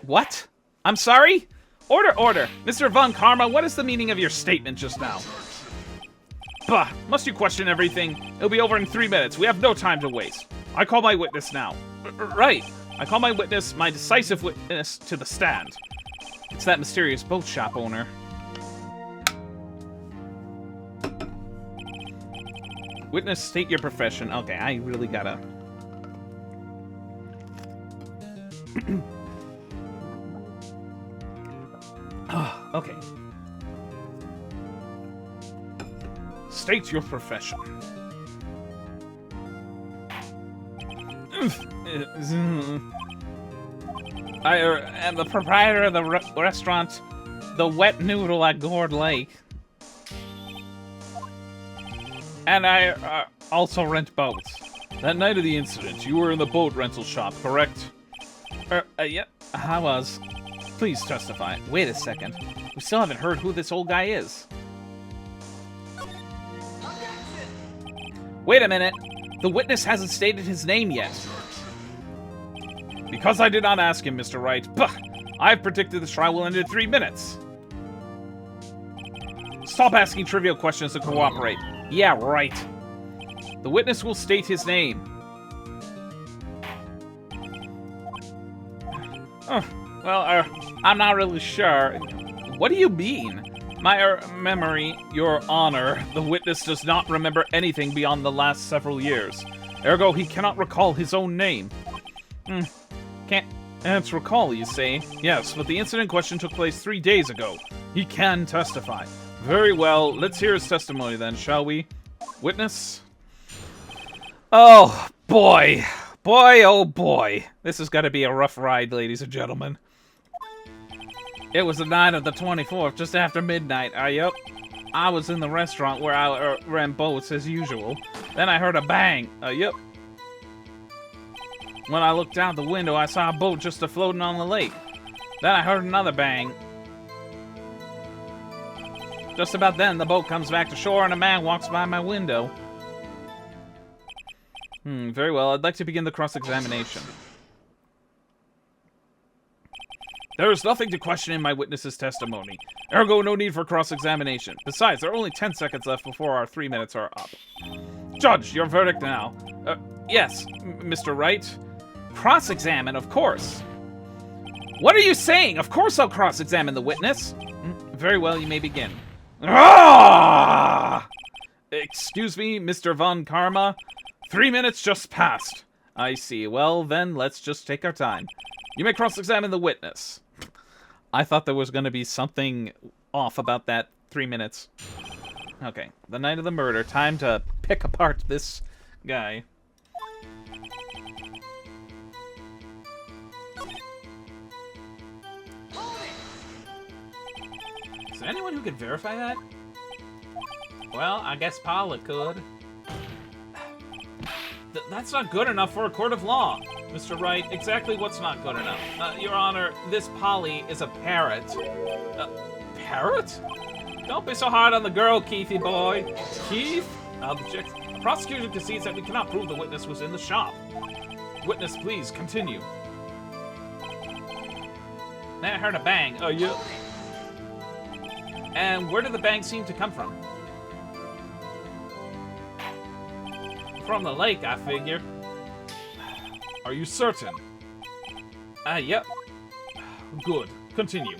What? I'm sorry? Order! Mr. Von Karma, what is the meaning of your statement just now? Bah! Must you question everything? It'll be over in 3 minutes. We have no time to waste. I call my witness now. Right. I call my witness, my decisive witness, to the stand. It's that mysterious boat shop owner. Witness, state your profession. Okay, I really gotta... Okay. State your profession. I am the proprietor of the restaurant, The Wet Noodle at Gourd Lake. And I also rent boats. That night of the incident, you were in the boat rental shop, correct? Yeah, I was. Please testify. Wait a second. We still haven't heard who this old guy is. Wait a minute. The witness hasn't stated his name yet. Because I did not ask him, Mr. Wright. Bah! I've predicted this trial will end in 3 minutes. Stop asking trivial questions and cooperate. Yeah, right. The witness will state his name. I'm not really sure. What do you mean? My memory, Your Honor, the witness does not remember anything beyond the last several years. Ergo, he cannot recall his own name. Answer call, you say? Yes, but the incident in question took place 3 days ago. He can testify. Very well, let's hear his testimony then, shall we? Witness? Oh, boy. Boy, oh boy. This is gonna be a rough ride, ladies and gentlemen. It was the night of the 24th, just after midnight. Yep. I was in the restaurant where I ran boats as usual. Then I heard a bang. Yep. When I looked out the window, I saw a boat just floating on the lake. Then I heard another bang. Just about then, the boat comes back to shore and a man walks by my window. Very well. I'd like to begin the cross-examination. There is nothing to question in my witness's testimony. Ergo, no need for cross-examination. Besides, there are only 10 seconds left before our 3 minutes are up. Judge, your verdict now. Yes, Mr. Wright. Cross-examine, of course. What are you saying? Of course I'll cross-examine the witness. Very well, you may begin. Ah! Excuse me, Mr. Von Karma. 3 minutes just passed. I see. Well, then, let's just take our time. You may cross-examine the witness. I thought there was going to be something off about that 3 minutes. Okay, the night of the murder. Time to pick apart this guy. Is there anyone who could verify that? Well, I guess Paula could. That's not good enough for a court of law. Mr. Wright, exactly what's not good enough? Your Honor, this Polly is a parrot. Parrot? Don't be so hard on the girl, Keithy boy. Keith? Object. The prosecution concedes that we cannot prove the witness was in the shop. Witness, please, continue. Then I heard a bang. Oh, yeah. And where did the bang seem to come from? From the lake, I figure. Are you certain? Yep. Good. Continue.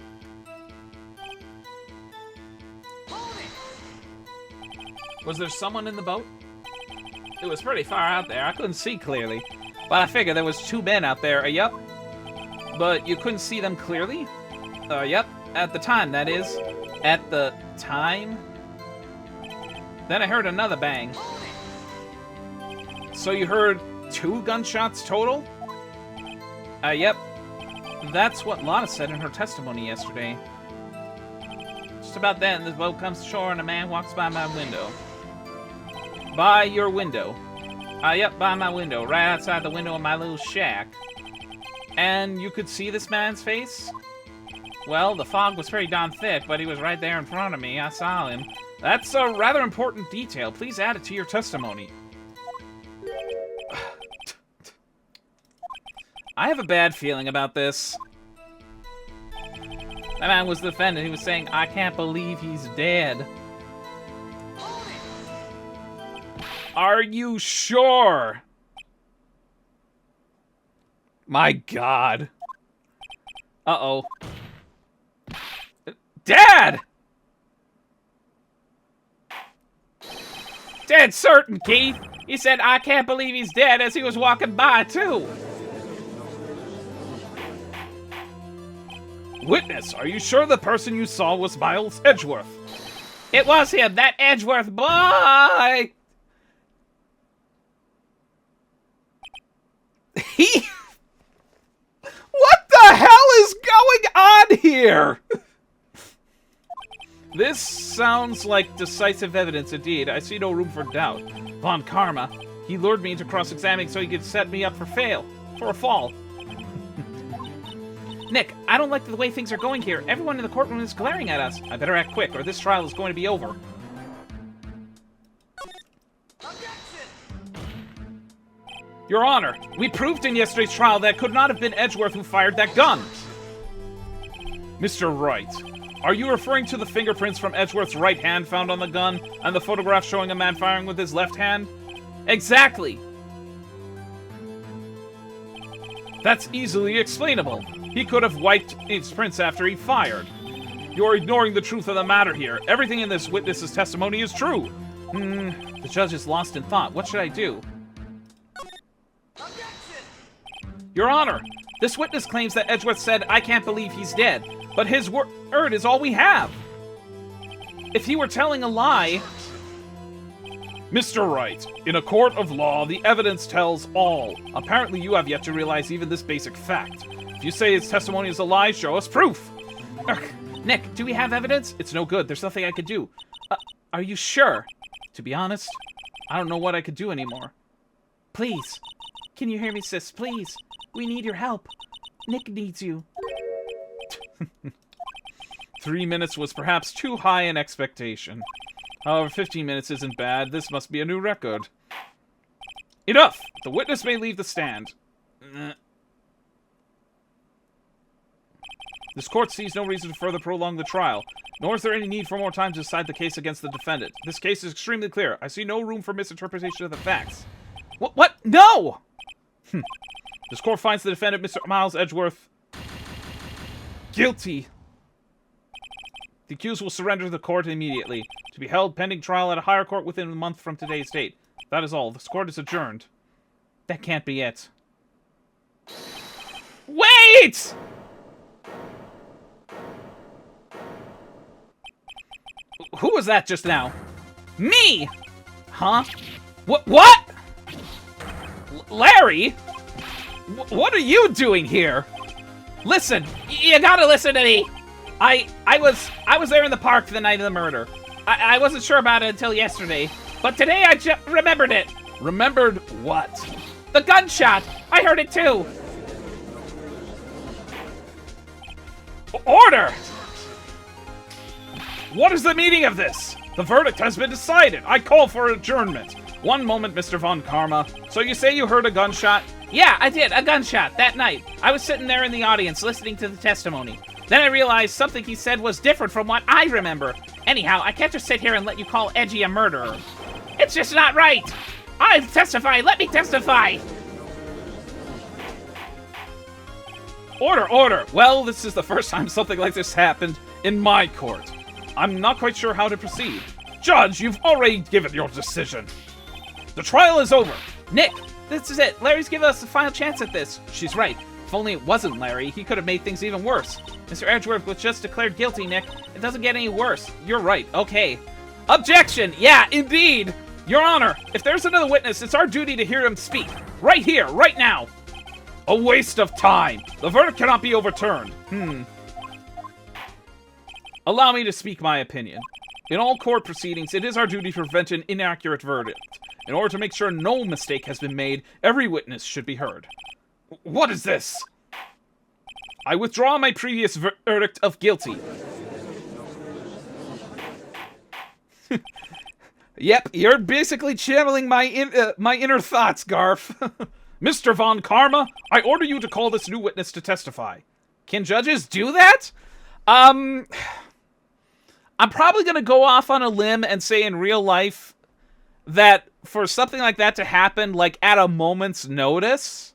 Was there someone in the boat? It was pretty far out there. I couldn't see clearly. But I figure there was 2 men out there. Yep. But you couldn't see them clearly? Yep. At the time, that is. At the time? Then I heard another bang. So you heard 2 gunshots total? Yep. That's what Lana said in her testimony yesterday. Just about then, the boat comes to shore and a man walks by my window. By your window? Yep, by my window. Right outside the window of my little shack. And you could see this man's face? Well, the fog was pretty darn thick, but he was right there in front of me. I saw him. That's a rather important detail. Please add it to your testimony. I have a bad feeling about this. That man was the defendant. He was saying, I can't believe he's dead. Are you sure? My God. Uh-oh. Dad! Dead certain, Keith. He said, I can't believe he's dead as he was walking by, too. Witness, are you sure the person you saw was Miles Edgeworth? It was him, that Edgeworth boy! What the hell is going on here? This sounds like decisive evidence indeed. I see no room for doubt. Von Karma, he lured me into cross-examining so he could set me up for a fall. Nick, I don't like the way things are going here. Everyone in the courtroom is glaring at us. I better act quick, or this trial is going to be over. Your Honor, we proved in yesterday's trial that it could not have been Edgeworth who fired that gun. Mr. Wright, are you referring to the fingerprints from Edgeworth's right hand found on the gun, and the photograph showing a man firing with his left hand? Exactly. That's easily explainable. He could have wiped his prints after he fired. You're ignoring the truth of the matter here. Everything in this witness's testimony is true. The judge is lost in thought. What should I do? Your Honor, This witness claims that Edgeworth said, "I can't believe he's dead," but his word is all we have. If he were telling a lie... Mr. Wright, in a court of law, the evidence tells all. Apparently you have yet to realize even this basic fact. If you say his testimony is a lie, show us proof. Nick, do we have evidence? It's no good. There's nothing I could do. Are you sure? To be honest, I don't know what I could do anymore. Please. Can you hear me, sis? Please. We need your help. Nick needs you. 3 minutes was perhaps too high an expectation. However, 15 minutes isn't bad. This must be a new record. Enough! The witness may leave the stand. This court sees no reason to further prolong the trial, nor is there any need for more time to decide the case against the defendant. This case is extremely clear. I see no room for misinterpretation of the facts. What? No! This court finds the defendant, Mr. Miles Edgeworth, guilty. The accused will surrender to the court immediately, to be held pending trial at a higher court within a month from today's date. That is all. This court is adjourned. That can't be it. Wait! Who was that just now? Me! Huh? What? Larry? What are you doing here? Listen, you gotta listen to me. I was there in the park the night of the murder. I wasn't sure about it until yesterday, but today I remembered it. Remembered what? The gunshot! I heard it too! Order! What is the meaning of this? The verdict has been decided. I call for adjournment. One moment, Mr. Von Karma. So you say you heard a gunshot? Yeah, I did. A gunshot that night. I was sitting there in the audience listening to the testimony. Then I realized something he said was different from what I remember. Anyhow, I can't just sit here and let you call Edgy a murderer. It's just not right. I'll testify. Let me testify. Order. Well, this is the first time something like this happened in my court. I'm not quite sure how to proceed. Judge, you've already given your decision. The trial is over. Nick, this is it. Larry's given us the final chance at this. She's right. If only it wasn't Larry, he could have made things even worse. Mr. Edgeworth was just declared guilty, Nick. It doesn't get any worse. You're right. Okay. Objection! Yeah, indeed! Your Honor, if there's another witness, it's our duty to hear him speak. Right here, right now. A waste of time. The verdict cannot be overturned. Allow me to speak my opinion. In all court proceedings, it is our duty to prevent an inaccurate verdict. In order to make sure no mistake has been made, every witness should be heard. What is this? I withdraw my previous verdict of guilty. Yep, you're basically channeling my inner thoughts, Garf. Mr. Von Karma, I order you to call this new witness to testify. Can judges do that? I'm probably going to go off on a limb and say in real life that for something like that to happen, like at a moment's notice,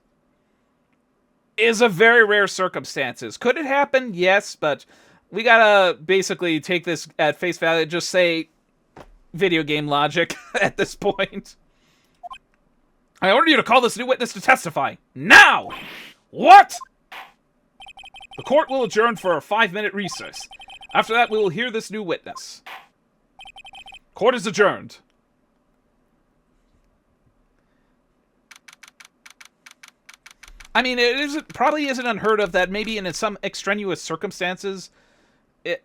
is a very rare circumstances. Could it happen? Yes, but we gotta basically take this at face value and just say video game logic at this point. I order you to call this new witness to testify. Now! What? The court will adjourn for a 5-minute recess. After that, we will hear this new witness. Court is adjourned. I mean, probably isn't unheard of that maybe in some extraneous circumstances,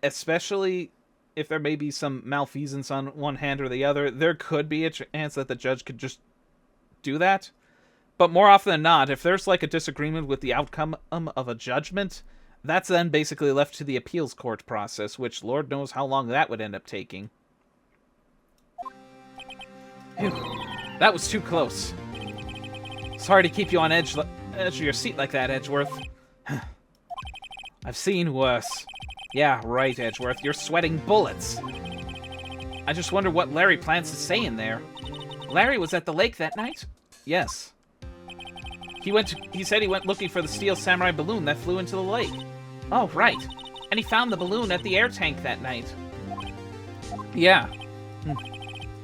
especially if there may be some malfeasance on one hand or the other, there could be a chance that the judge could just do that. But more often than not, if there's like a disagreement with the outcome of a judgment, that's then basically left to the appeals court process, which Lord knows how long that would end up taking. Phew. That was too close. Sorry to keep you on edge of your seat like that, Edgeworth. I've seen worse. Yeah, right, Edgeworth. You're sweating bullets. I just wonder what Larry plans to say in there. Larry was at the lake that night? Yes. He said he went looking for the steel samurai balloon that flew into the lake. Oh, right. And he found the balloon at the air tank that night. Yeah.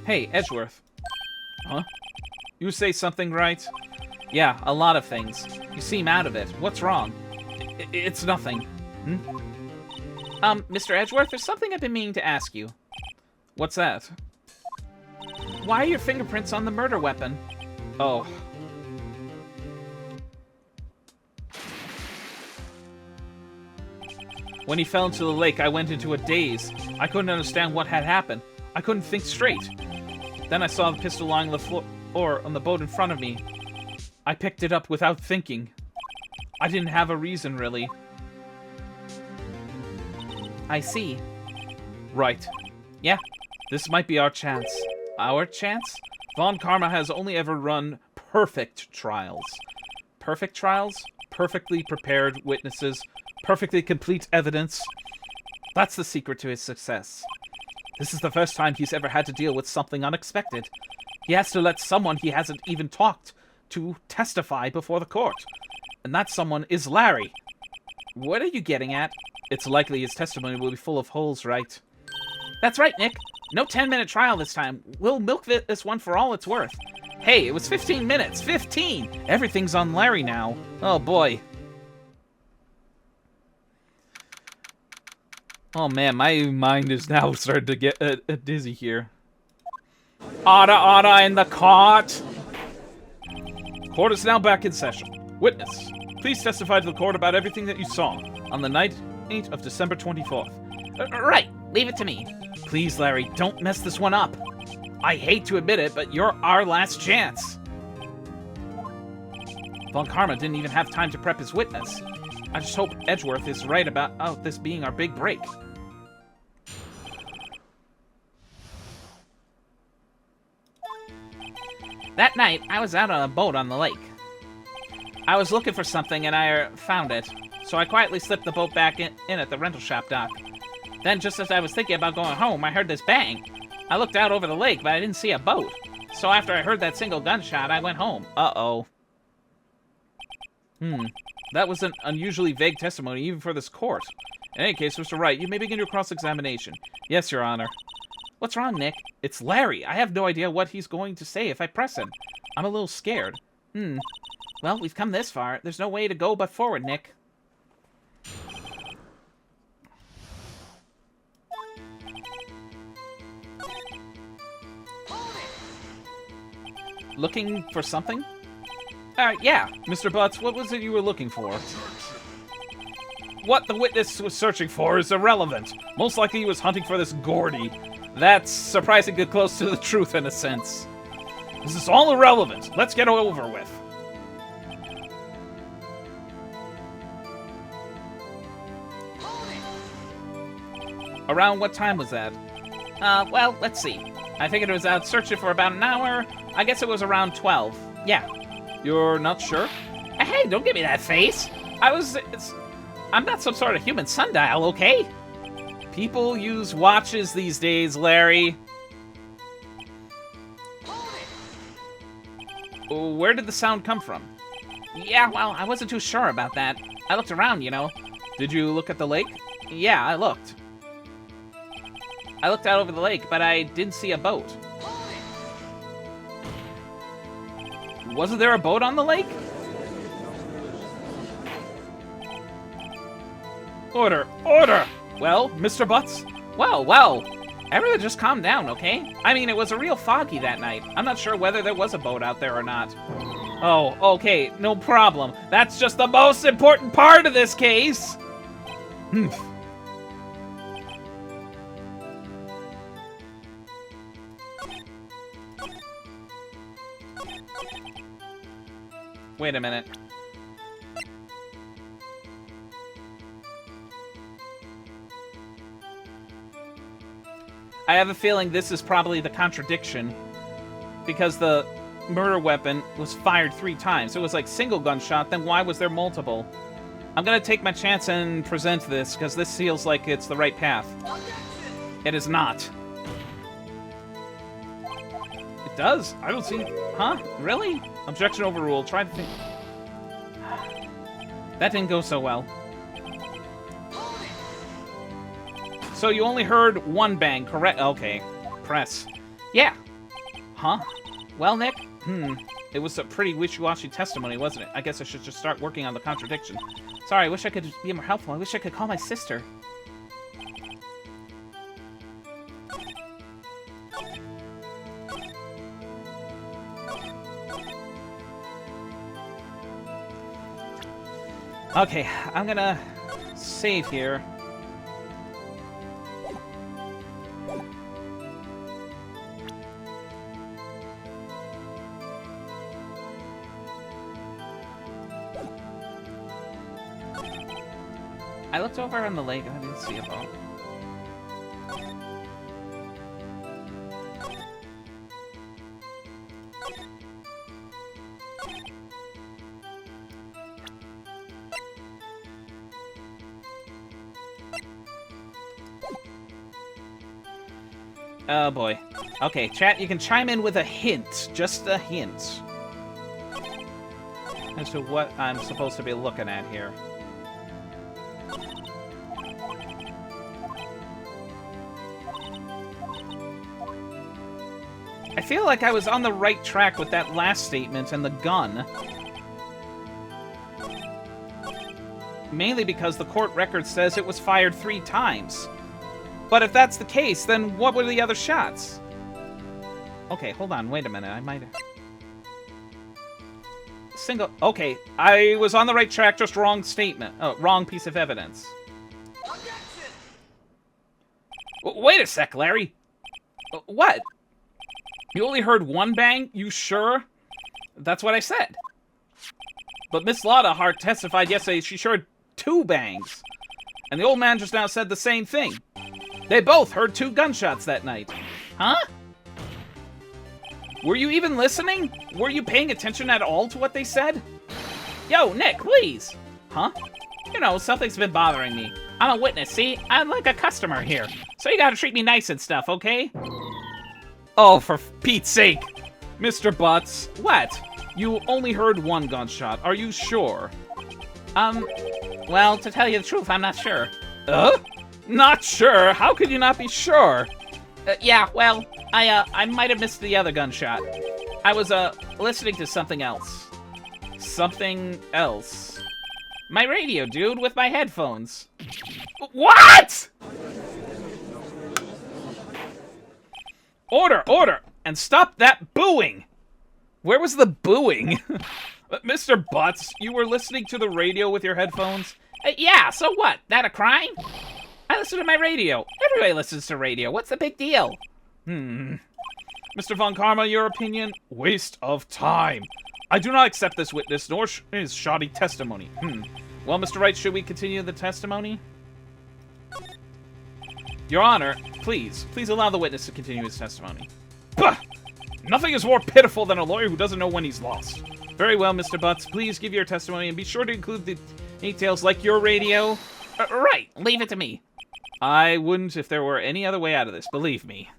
Hey, Edgeworth. Huh? You say something, right? Yeah, a lot of things. You seem out of it. What's wrong? It's nothing. Mr. Edgeworth, there's something I've been meaning to ask you. What's that? Why are your fingerprints on the murder weapon? Oh. When he fell into the lake, I went into a daze. I couldn't understand what had happened. I couldn't think straight. Then I saw the pistol lying on the floor on the boat in front of me. I picked it up without thinking. I didn't have a reason, really. I see. Right. Yeah. This might be our chance. Our chance? Von Karma has only ever run perfect trials. Perfect trials? Perfectly prepared witnesses. Perfectly complete evidence. That's the secret to his success. This is the first time he's ever had to deal with something unexpected. He has to let someone he hasn't even talked to testify before the court. And that someone is Larry. What are you getting at? It's likely his testimony will be full of holes, right? That's right, Nick. No 10-minute trial this time. We'll milk this one for all it's worth. Hey, it was 15 minutes. 15! Everything's on Larry now. Oh, boy. Oh, man, my mind is now starting to get dizzy here. Order in the court! Court is now back in session. Witness, please testify to the court about everything that you saw on the night of December 24th. Right. Leave it to me. Please, Larry, don't mess this one up. I hate to admit it, but you're our last chance. Von Karma didn't even have time to prep his witness. I just hope Edgeworth is right about this being our big break. That night, I was out on a boat on the lake. I was looking for something and I found it, so I quietly slipped the boat back in at the rental shop dock. Then, just as I was thinking about going home, I heard this bang. I looked out over the lake, but I didn't see a boat. So after I heard that single gunshot, I went home. Uh-oh. That was an unusually vague testimony, even for this court. In any case, Mr. Wright, you may begin your cross-examination. Yes, Your Honor. What's wrong, Nick? It's Larry. I have no idea what he's going to say if I press him. I'm a little scared. Well, we've come this far. There's no way to go but forward, Nick. Looking for something? Yeah. Mr. Butts, what was it you were looking for? What the witness was searching for is irrelevant. Most likely he was hunting for this Gordy. That's surprisingly close to the truth in a sense. This is all irrelevant. Let's get it over with. Around what time was that? Well, let's see. I figured it was out searching for about an hour. I guess it was around 12. Yeah. You're not sure? Hey, don't give me that face. I'm not some sort of human sundial, okay? People use watches these days, Larry. Where did the sound come from? Yeah, well, I wasn't too sure about that. I looked around, you know. Did you look at the lake? Yeah, I looked. I looked out over the lake, but I didn't see a boat. Wasn't there a boat on the lake? Order! Order! Well, Mr. Butts? Well, everyone just calm down, okay? I mean, it was a real foggy that night. I'm not sure whether there was a boat out there or not. Oh, okay, no problem. That's just the most important part of this case! Wait a minute. I have a feeling this is probably the contradiction, because the murder weapon was fired 3 times. It was like single gunshot, then why was there multiple? I'm gonna take my chance and present this, because this feels like it's the right path. It is not. It does? I don't see... Huh? Really? Objection overruled. Try to think... That didn't go so well. So you only heard 1 bang, correct? Okay. Press. Yeah. Huh? Well, Nick, It was a pretty wishy-washy testimony, wasn't it? I guess I should just start working on the contradiction. Sorry, I wish I could be more helpful. I wish I could call my sister. Okay, I'm gonna save here. I looked over on the lake and I didn't see a boat. Oh boy. Okay, chat, you can chime in with a hint. Just a hint. As to what I'm supposed to be looking at here. I feel like I was on the right track with that last statement and the gun. Mainly because the court record says it was fired 3 times. But if that's the case, then what were the other shots? Okay, hold on, wait a minute, I might have... Okay, I was on the right track, just wrong statement. Oh, wrong piece of evidence. Wait a sec, Larry. What? You only heard 1 bang? You sure? That's what I said. But Miss Lotta testified yesterday she heard 2 bangs. And the old man just now said the same thing. They both heard 2 gunshots that night. Huh? Were you even listening? Were you paying attention at all to what they said? Yo, Nick, please. Huh? You know, something's been bothering me. I'm a witness, see? I'm like a customer here. So you gotta treat me nice and stuff, okay? Oh, for Pete's sake. Mr. Butts, what? You only heard 1 gunshot. Are you sure? Well, to tell you the truth, I'm not sure. Not sure? How could you not be sure? Yeah, well, I might have missed the other gunshot. I was, listening to something else. Something else? My radio, dude, with my headphones. What?! Order! Order! And stop that booing! Where was the booing? Mr. Butts, you were listening to the radio with your headphones? Yeah, so what? That a crime? I listen to my radio. Everybody listens to radio. What's the big deal? Mr. Von Karma, your opinion? Waste of time. I do not accept this witness, nor his shoddy testimony. Well, Mr. Wright, should we continue the testimony? Your Honor, please allow the witness to continue his testimony. Bah! Nothing is more pitiful than a lawyer who doesn't know when he's lost. Very well, Mr. Butts, please give your testimony and be sure to include the details like your radio. Right, leave it to me. I wouldn't if there were any other way out of this, believe me.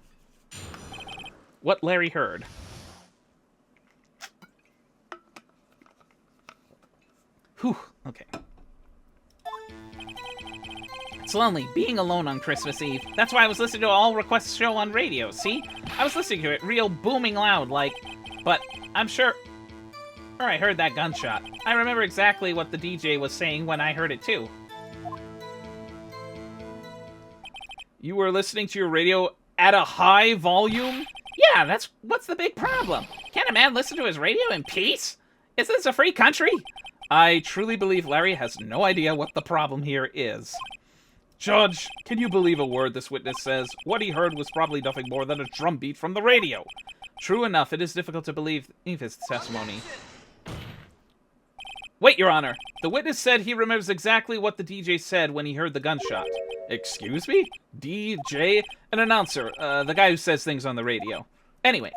What Larry heard. Whew, okay. It's lonely, being alone on Christmas Eve. That's why I was listening to All Requests show on radio, see? I was listening to it real booming loud, like... But I'm sure I heard that gunshot. I remember exactly what the DJ was saying when I heard it, too. You were listening to your radio at a high volume? Yeah, what's the big problem? Can't a man listen to his radio in peace? Is this a free country? I truly believe Larry has no idea what the problem here is. Judge, can you believe a word this witness says? What he heard was probably nothing more than a drum beat from the radio. True enough, it is difficult to believe his testimony. Wait, Your Honor. The witness said he remembers exactly what the DJ said when he heard the gunshot. Excuse me? DJ? An announcer, the guy who says things on the radio. Anyway,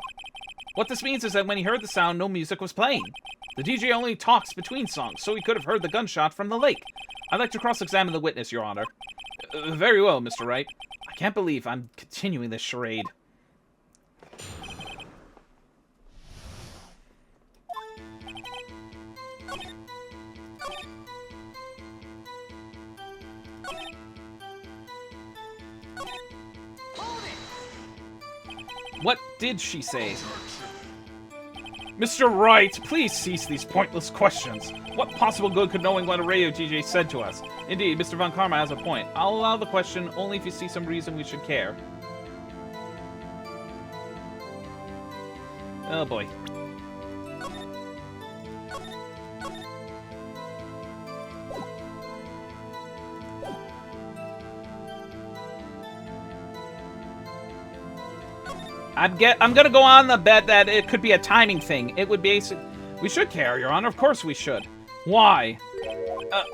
what this means is that when he heard the sound, no music was playing. The DJ only talks between songs, so he could have heard the gunshot from the lake. I'd like to cross-examine the witness, Your Honor. Very well, Mr. Wright. I can't believe I'm continuing this charade. What did she say? Mr. Wright, please cease these pointless questions. What possible good could knowing what a radio DJ said to us? Indeed, Mr. Von Karma has a point. I'll allow the question only if you see some reason we should care. Oh boy. I'm gonna go on the bet that it could be a timing thing. It would be we should care, Your Honor. Of course we should. Why?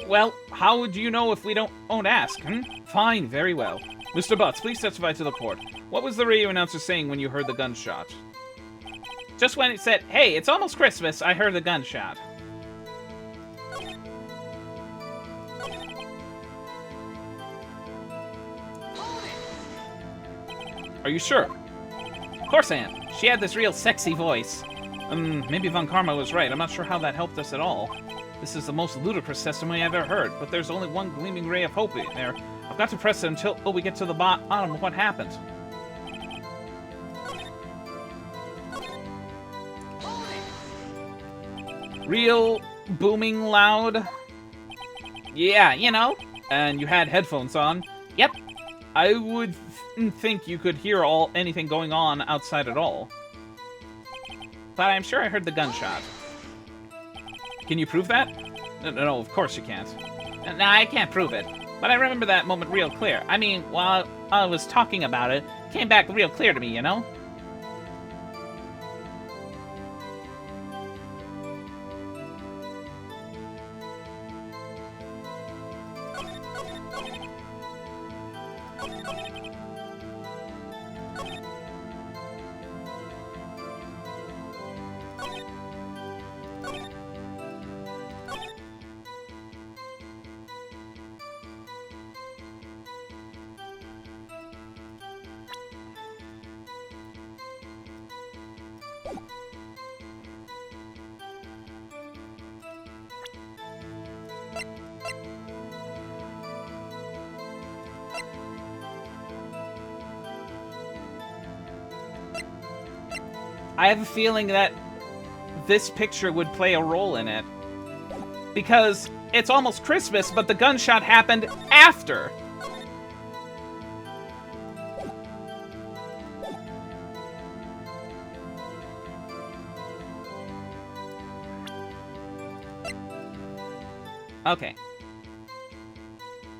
Well, how would you know if we won't ask, Fine, very well. Mr. Butts, please testify to the court. What was the radio announcer saying when you heard the gunshot? Just when it said, "Hey, it's almost Christmas," I heard the gunshot. Are you sure? Of course I am. She had this real sexy voice. Maybe Von Karma was right. I'm not sure how that helped us at all. This is the most ludicrous testimony I've ever heard, but there's only one gleaming ray of hope in there. I've got to press it until we get to the bottom of what happened. Real booming loud? Yeah, you know. And you had headphones on? Yep. I would think you could hear anything going on outside at all. But I'm sure I heard the gunshot. Can you prove that? No, of course you can't. No, I can't prove it. But I remember that moment real clear. I mean, while I was talking about it, it came back real clear to me, you know? I have a feeling that this picture would play a role in it. Because it's almost Christmas, but the gunshot happened after. Okay.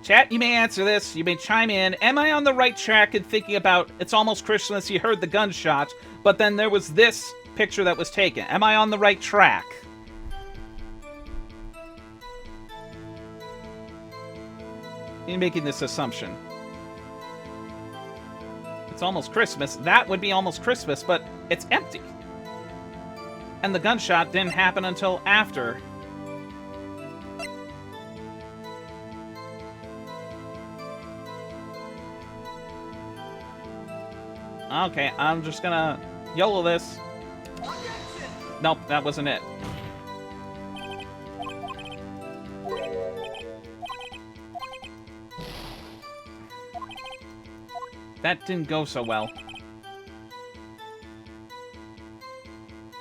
Chat, you may answer this. You may chime in. Am I on the right track in thinking about it's almost Christmas, you heard the gunshot, but then there was this picture that was taken? Am I on the right track? In making this assumption. It's almost Christmas. That would be almost Christmas, but it's empty. And the gunshot didn't happen until after. Okay, I'm just gonna YOLO this. Nope, that wasn't it. That didn't go so well.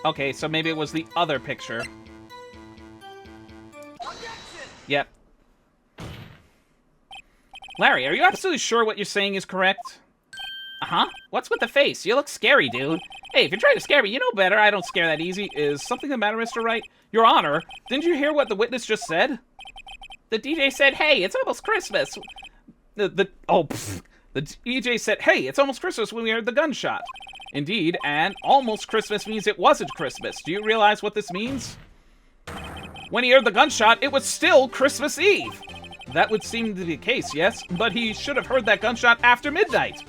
Okay, so maybe it was the other picture. Yep. Larry, are you absolutely sure what you're saying is correct? Uh-huh. What's with the face? You look scary, dude. Hey, if you're trying to scare me, you know better. I don't scare that easy. Is something the matter, Mr. Wright? Your Honor, didn't you hear what the witness just said? The DJ said, "Hey, it's almost Christmas." The DJ said, "Hey, it's almost Christmas" when we heard the gunshot. Indeed, and almost Christmas means it wasn't Christmas. Do you realize what this means? When he heard the gunshot, it was still Christmas Eve. That would seem to be the case, yes, but he should have heard that gunshot after midnight.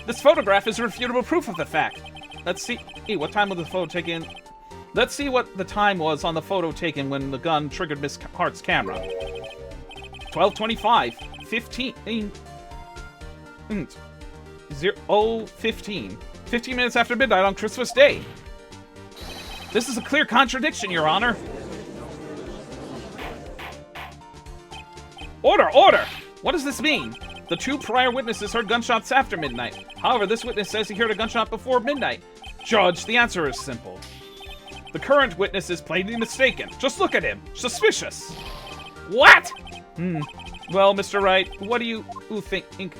This photograph is irrefutable proof of the fact. Let's see. Hey, what time was the photo taken? Let's see what the time was on the photo taken when the gun triggered Miss Hart's camera. 12:25. 15. 0:15. 15 minutes after midnight on Christmas Day. This is a clear contradiction, Your Honor. Order! Order! What does this mean? The two prior witnesses heard gunshots after midnight. However, this witness says he heard a gunshot before midnight. Judge, the answer is simple. The current witness is plainly mistaken. Just look at him. Suspicious. What? Well, Mr. Wright, what do you think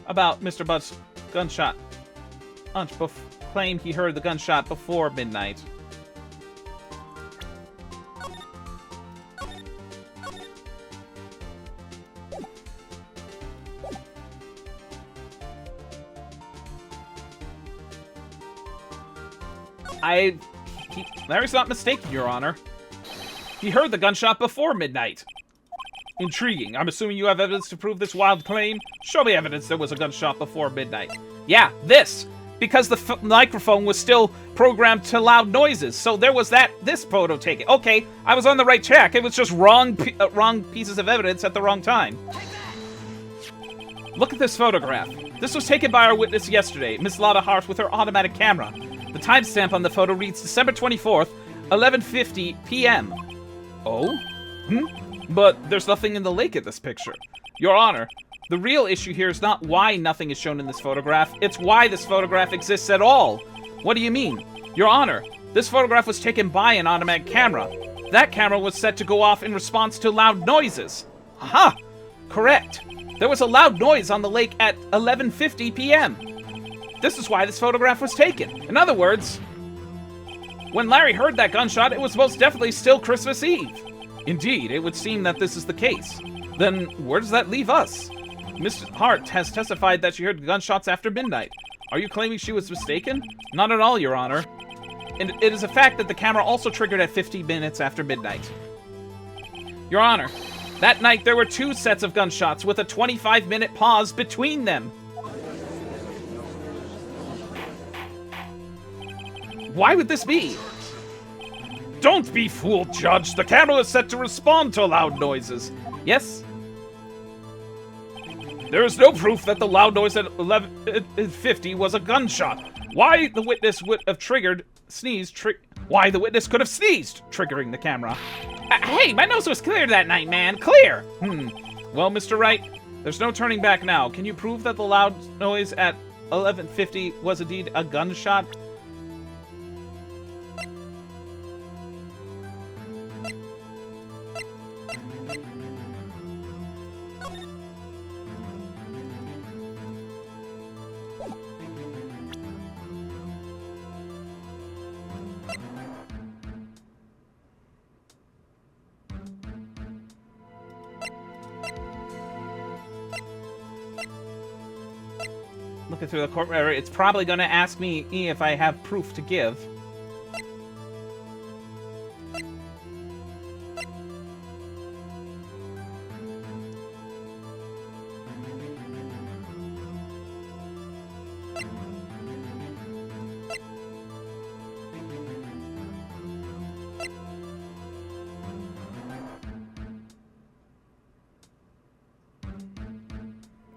about Mr. Butt's gunshot? Claim he heard the gunshot before midnight. Larry's not mistaken, Your Honor. He heard the gunshot before midnight. Intriguing. I'm assuming you have evidence to prove this wild claim? Show me evidence there was a gunshot before midnight. Yeah, this. Because the microphone was still programmed to loud noises, so there was this photo taken. Okay, I was on the right track. It was just wrong pieces of evidence at the wrong time. Look at this photograph. This was taken by our witness yesterday, Miss Lotta Hart, with her automatic camera. The timestamp on the photo reads December 24th, 11:50 p.m. Oh? But there's nothing in the lake in this picture. Your Honor, the real issue here is not why nothing is shown in this photograph, it's why this photograph exists at all. What do you mean? Your Honor, this photograph was taken by an automatic camera. That camera was set to go off in response to loud noises. Aha! Correct. There was a loud noise on the lake at 11:50 p.m. This is why this photograph was taken. In other words, when Larry heard that gunshot, it was most definitely still Christmas Eve. Indeed, it would seem that this is the case. Then, where does that leave us? Miss Hart has testified that she heard gunshots after midnight. Are you claiming she was mistaken? Not at all, Your Honor. And it is a fact that the camera also triggered at 50 minutes after midnight. Your Honor, that night there were 2 sets of gunshots with a 25-minute pause between them. Why would this be? Don't be fooled, Judge. The camera is set to respond to loud noises. Yes? There is no proof that the loud noise at 11:50 was a gunshot. Why the witness would have why the witness could have sneezed, triggering the camera. Hey, my nose was clear that night, man. Clear. Well, Mr. Wright, there's no turning back now. Can you prove that the loud noise at 11:50 was indeed a gunshot? Looking through the court record, it's probably going to ask me if I have proof to give.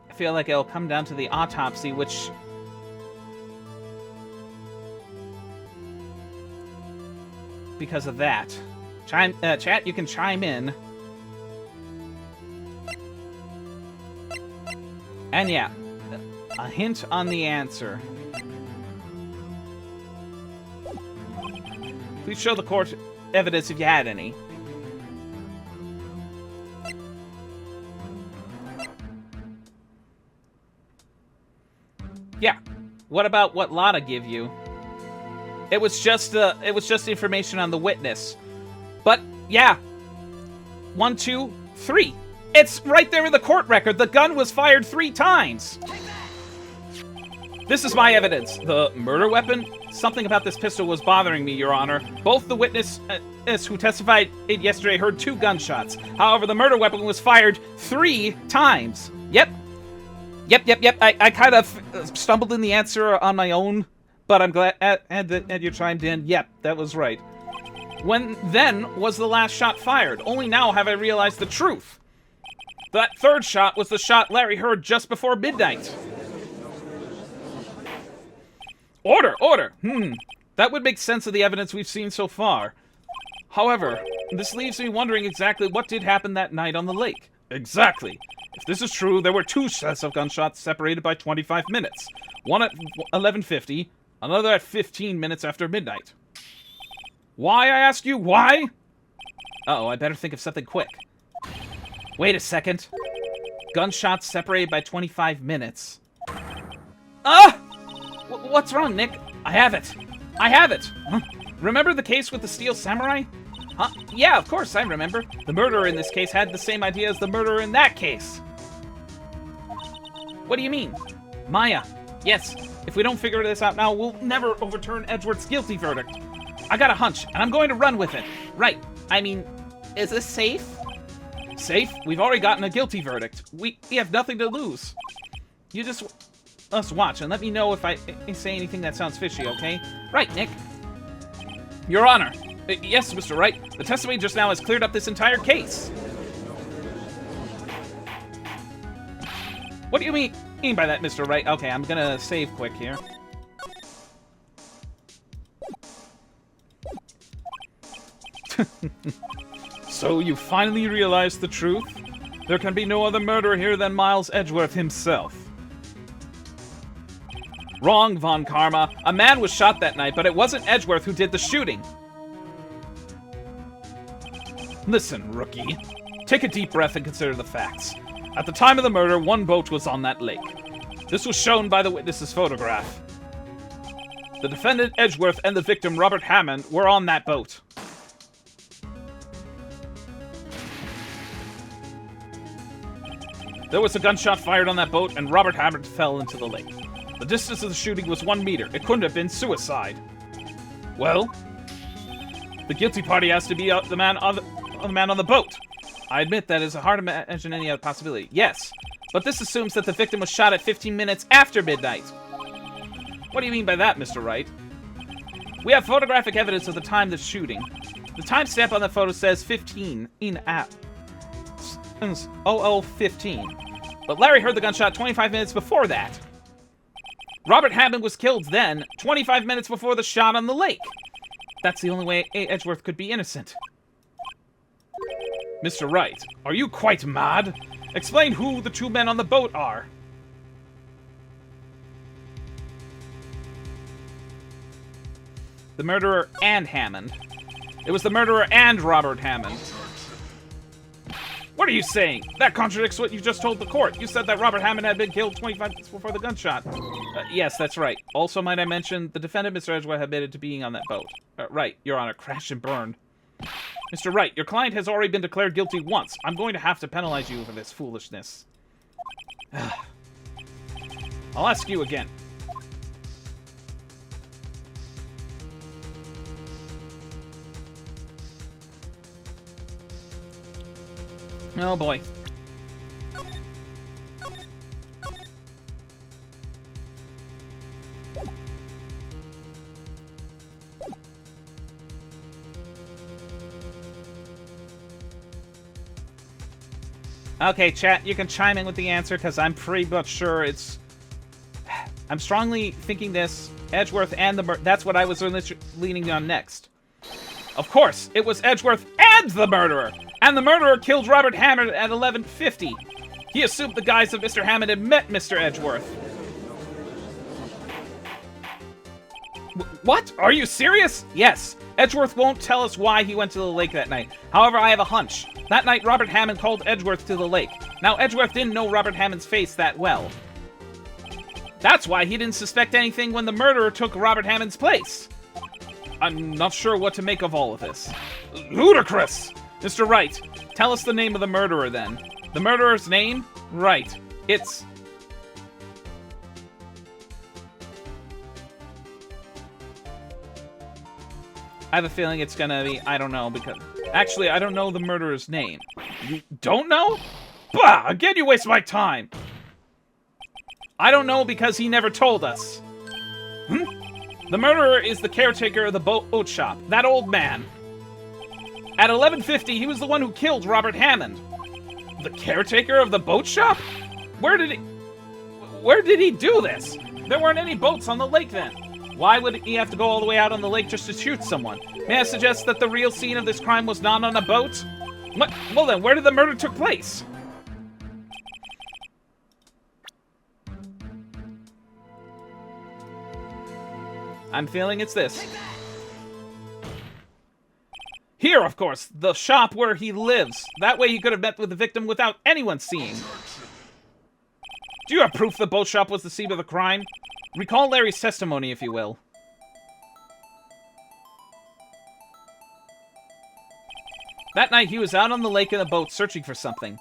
I feel like it'll come down to the autopsy, which because of that. Chat, you can chime in. And yeah, a hint on the answer. Please show the court evidence if you had any. Yeah. What about what Lotta gave you? It was just information on the witness. But yeah. 1, 2, 3. It's right there in the court record. The gun was fired 3 times. This is my evidence. The murder weapon? Something about this pistol was bothering me, Your Honor. Both the witness who testified yesterday heard 2 gunshots. However, the murder weapon was fired 3 times. Yep. Yep. I kind of stumbled in the answer on my own, but I'm glad that you chimed in. Yep, that was right. When then was the last shot fired? Only now have I realized the truth. That 3rd shot was the shot Larry heard just before midnight. Order. That would make sense of the evidence we've seen so far. However, this leaves me wondering exactly what did happen that night on the lake. Exactly. If this is true, there were 2 sets of gunshots separated by 25 minutes. One at 11:50, another at 15 minutes after midnight. Why, I ask you? Why? Uh-oh, I better think of something quick. Wait a second. Gunshots separated by 25 minutes. Ah! What's wrong, Nick? I have it. I have it. Huh? Remember the case with the Steel Samurai? Huh? Yeah, of course, I remember. The murderer in this case had the same idea as the murderer in that case. What do you mean? Maya. Yes, if we don't figure this out now, we'll never overturn Edgeworth's guilty verdict. I got a hunch, and I'm going to run with it. Right. I mean, is this safe? Safe? We've already gotten a guilty verdict. We have nothing to lose. You just watch and let me know if I say anything that sounds fishy, okay? Right, Nick. Your Honor. Yes, Mr. Wright. The testimony just now has cleared up this entire case. What do you mean by that, Mr. Wright? Okay, I'm gonna save quick here. So you finally realized the truth? There can be no other murderer here than Miles Edgeworth himself. Wrong, Von Karma. A man was shot that night, but it wasn't Edgeworth who did the shooting. Listen, rookie. Take a deep breath and consider the facts. At the time of the murder, one boat was on that lake. This was shown by the witness's photograph. The defendant, Edgeworth, and the victim, Robert Hammond, were on that boat. There was a gunshot fired on that boat, and Robert Hammond fell into the lake. The distance of the shooting was 1 meter. It couldn't have been suicide. Well, the guilty party has to be the man on the boat. I admit that is hard to imagine any other possibility. Yes, but this assumes that the victim was shot at 15 minutes after midnight. What do you mean by that, Mr. Wright? We have photographic evidence of the time of the shooting. The timestamp on the photo says 15 in app. 0015. But Larry heard the gunshot 25 minutes before that. Robert Hammond was killed then, 25 minutes before the shot on the lake. That's the only way Edgeworth could be innocent. Mr. Wright, are you quite mad? Explain who the two men on the boat are. The murderer and Hammond. It was the murderer and Robert Hammond. What are you saying? That contradicts what you just told the court. You said that Robert Hammond had been killed 25 minutes before the gunshot. Yes, that's right. Also, might I mention, the defendant, Mr. Edgeworth, admitted to being on that boat. Right, Your Honor, crash and burn. Mr. Wright, your client has already been declared guilty once. I'm going to have to penalize you for this foolishness. I'll ask you again. Oh boy. Okay, chat, you can chime in with the answer, because I'm pretty much sure it's... I'm strongly thinking this, Edgeworth and the that's what I was leaning on next. Of course, it was Edgeworth and the murderer! And the murderer killed Robert Hammond at 11:50. He assumed the guise of Mr. Hammond had met Mr. Edgeworth. What? Are you serious? Yes. Edgeworth won't tell us why he went to the lake that night. However, I have a hunch. That night, Robert Hammond called Edgeworth to the lake. Now, Edgeworth didn't know Robert Hammond's face that well. That's why he didn't suspect anything when the murderer took Robert Hammond's place. I'm not sure what to make of all of this. Ludicrous! Mr. Wright, tell us the name of the murderer, then. The murderer's name? Right. It's... I have a feeling it's gonna be... I don't know, because... Actually, I don't know the murderer's name. You don't know? Bah! Again, you waste my time! I don't know because he never told us. The murderer is the caretaker of the boat shop. That old man. At 11:50, he was the one who killed Robert Hammond. The caretaker of the boat shop? Where did he do this? There weren't any boats on the lake then. Why would he have to go all the way out on the lake just to shoot someone? May I suggest that the real scene of this crime was not on a boat? What? Well then, where did the murder took place? I'm feeling it's this. Here, of course, the shop where he lives. That way he could have met with the victim without anyone seeing. Do you have proof the boat shop was the scene of the crime? Recall Larry's testimony, if you will. That night, he was out on the lake in a boat searching for something.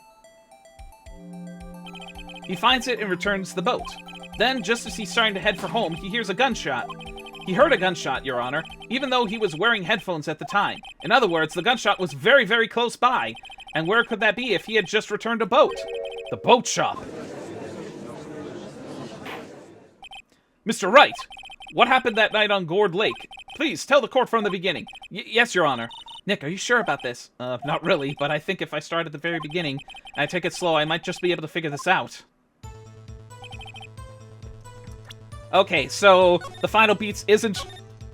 He finds it and returns the boat. Then, just as he's starting to head for home, he hears a gunshot. He heard a gunshot, Your Honor, even though he was wearing headphones at the time. In other words, the gunshot was very, very close by. And where could that be if he had just returned a boat? The boat shop. Mr. Wright, what happened that night on Gourd Lake? Please, tell the court from the beginning. Yes, Your Honor. Nick, are you sure about this? Not really, but I think if I start at the very beginning and I take it slow, I might just be able to figure this out. Okay, so the final beats isn't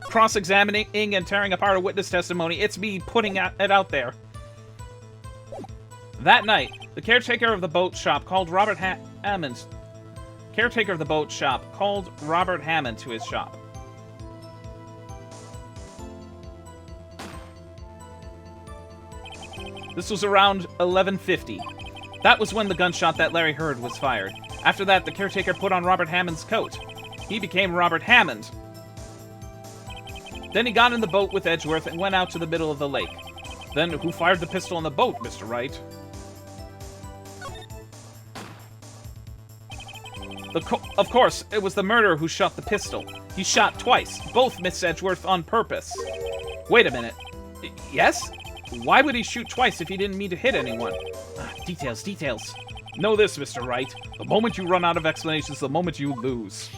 cross-examining and tearing apart a witness testimony. It's me putting it out there. That night, the caretaker of the boat shop called Robert Hammond to his shop. This was around 11:50. That was when the gunshot that Larry heard was fired. After that, the caretaker put on Robert Hammond's coat. He became Robert Hammond. Then he got in the boat with Edgeworth and went out to the middle of the lake. Then, who fired the pistol on the boat, Mr. Wright? Of course, it was the murderer who shot the pistol. He shot twice. Both missed Edgeworth on purpose. Wait a minute. Yes? Why would he shoot twice if he didn't mean to hit anyone? Details. Know this, Mr. Wright. The moment you run out of explanations, the moment you lose.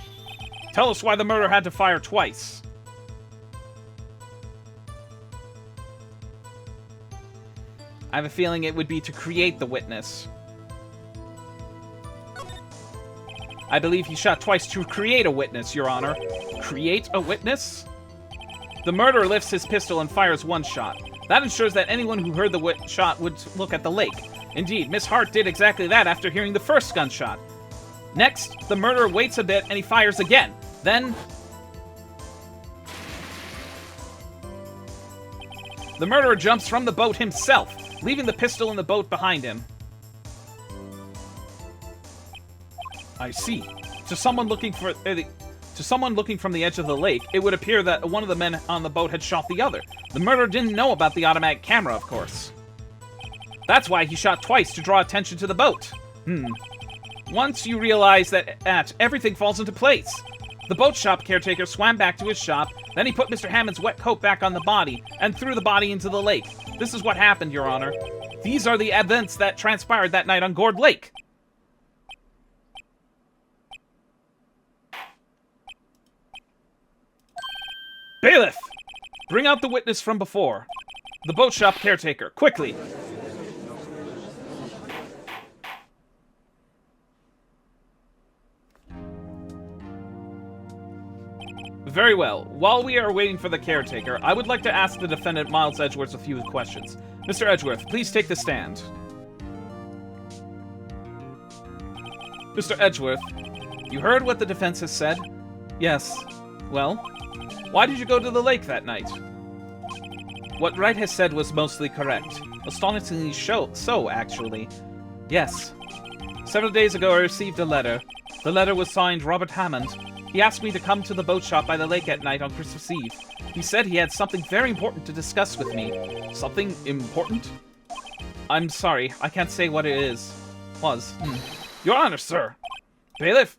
Tell us why the murderer had to fire twice. I have a feeling it would be to create the witness. I believe he shot twice to create a witness, Your Honor. Create a witness? The murderer lifts his pistol and fires one shot. That ensures that anyone who heard the shot would look at the lake. Indeed, Miss Hart did exactly that after hearing the first gunshot. Next, the murderer waits a bit and he fires again. Then, the murderer jumps from the boat himself, leaving the pistol in the boat behind him. I see. To someone looking from the edge of the lake, it would appear that one of the men on the boat had shot the other. The murderer didn't know about the automatic camera, of course. That's why he shot twice, to draw attention to the boat. Once you realize that, everything falls into place. The boat shop caretaker swam back to his shop, then he put Mr. Hammond's wet coat back on the body, and threw the body into the lake. This is what happened, Your Honor. These are the events that transpired that night on Gourd Lake. Bailiff! Bring out the witness from before. The boat shop caretaker, quickly! Very well. While we are waiting for the caretaker, I would like to ask the defendant, Miles Edgeworth, a few questions. Mr. Edgeworth, please take the stand. Mr. Edgeworth, you heard what the defense has said? Yes. Well, why did you go to the lake that night? What Wright has said was mostly correct. Astonishingly so, actually. Yes. Several days ago I received a letter. The letter was signed Robert Hammond. He asked me to come to the boat shop by the lake at night on Christmas Eve. He said he had something very important to discuss with me. Something important? I'm sorry, I can't say what it is. Your Honor, sir. Bailiff?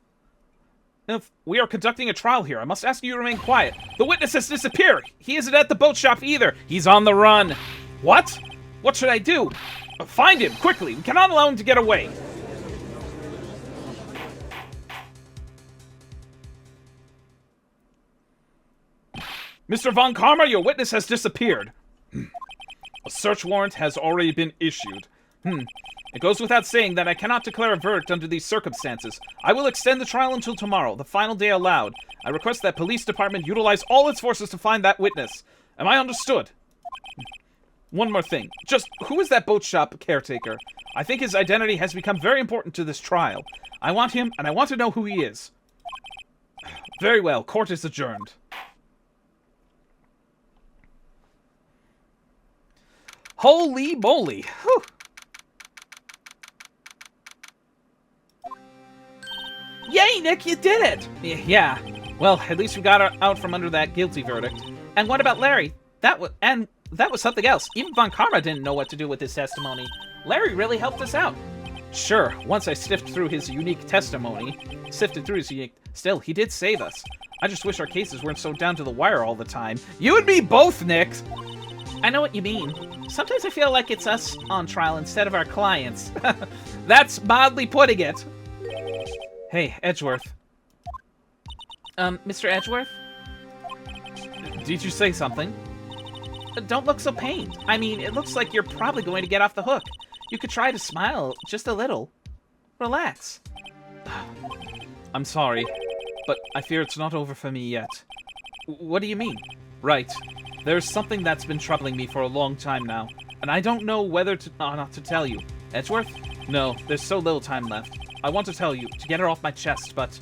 If we are conducting a trial here, I must ask you to remain quiet. The witness has disappeared. He isn't at the boat shop either. He's on the run. What? What should I do? Find him, quickly. We cannot allow him to get away. Mr. Von Karma, your witness has disappeared. A search warrant has already been issued. It goes without saying that I cannot declare a verdict under these circumstances. I will extend the trial until tomorrow, the final day allowed. I request that police department utilize all its forces to find that witness. Am I understood? One more thing. Just who is that boat shop caretaker? I think his identity has become very important to this trial. I want him, and I want to know who he is. Very well. Court is adjourned. Holy moly. Whew. Yay, Nick, you did it! Yeah. Well, at least we got out from under that guilty verdict. And what about Larry? That was something else. Even Von Karma didn't know what to do with his testimony. Larry really helped us out. Sure, once I sifted through his unique testimony, still, he did save us. I just wish our cases weren't so down to the wire all the time. You and me both, Nick! I know what you mean. Sometimes I feel like it's us on trial instead of our clients. That's mildly putting it. Hey, Edgeworth. Mr. Edgeworth? Did you say something? Don't look so pained. I mean, it looks like you're probably going to get off the hook. You could try to smile just a little. Relax. I'm sorry, but I fear it's not over for me yet. What do you mean? Right. There's something that's been troubling me for a long time now, and I don't know whether to not to tell you. Edgeworth? No, there's so little time left. I want to tell you, to get her off my chest, but...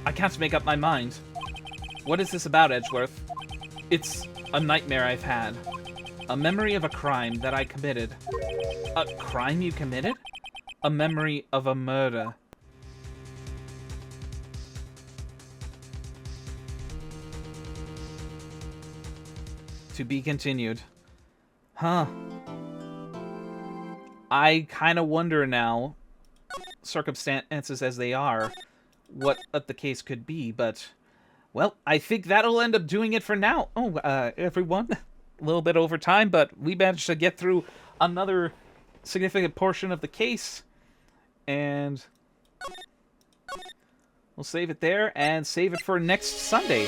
I can't make up my mind. What is this about, Edgeworth? It's a nightmare I've had. A memory of a crime that I committed. A crime you committed? A memory of a murder. To be continued. Huh. I kind of wonder now, circumstances as they are, what the case could be, but... Well, I think that'll end up doing it for now. Oh, everyone, a little bit over time, but we managed to get through another significant portion of the case. And we'll save it there and save it for next Sunday.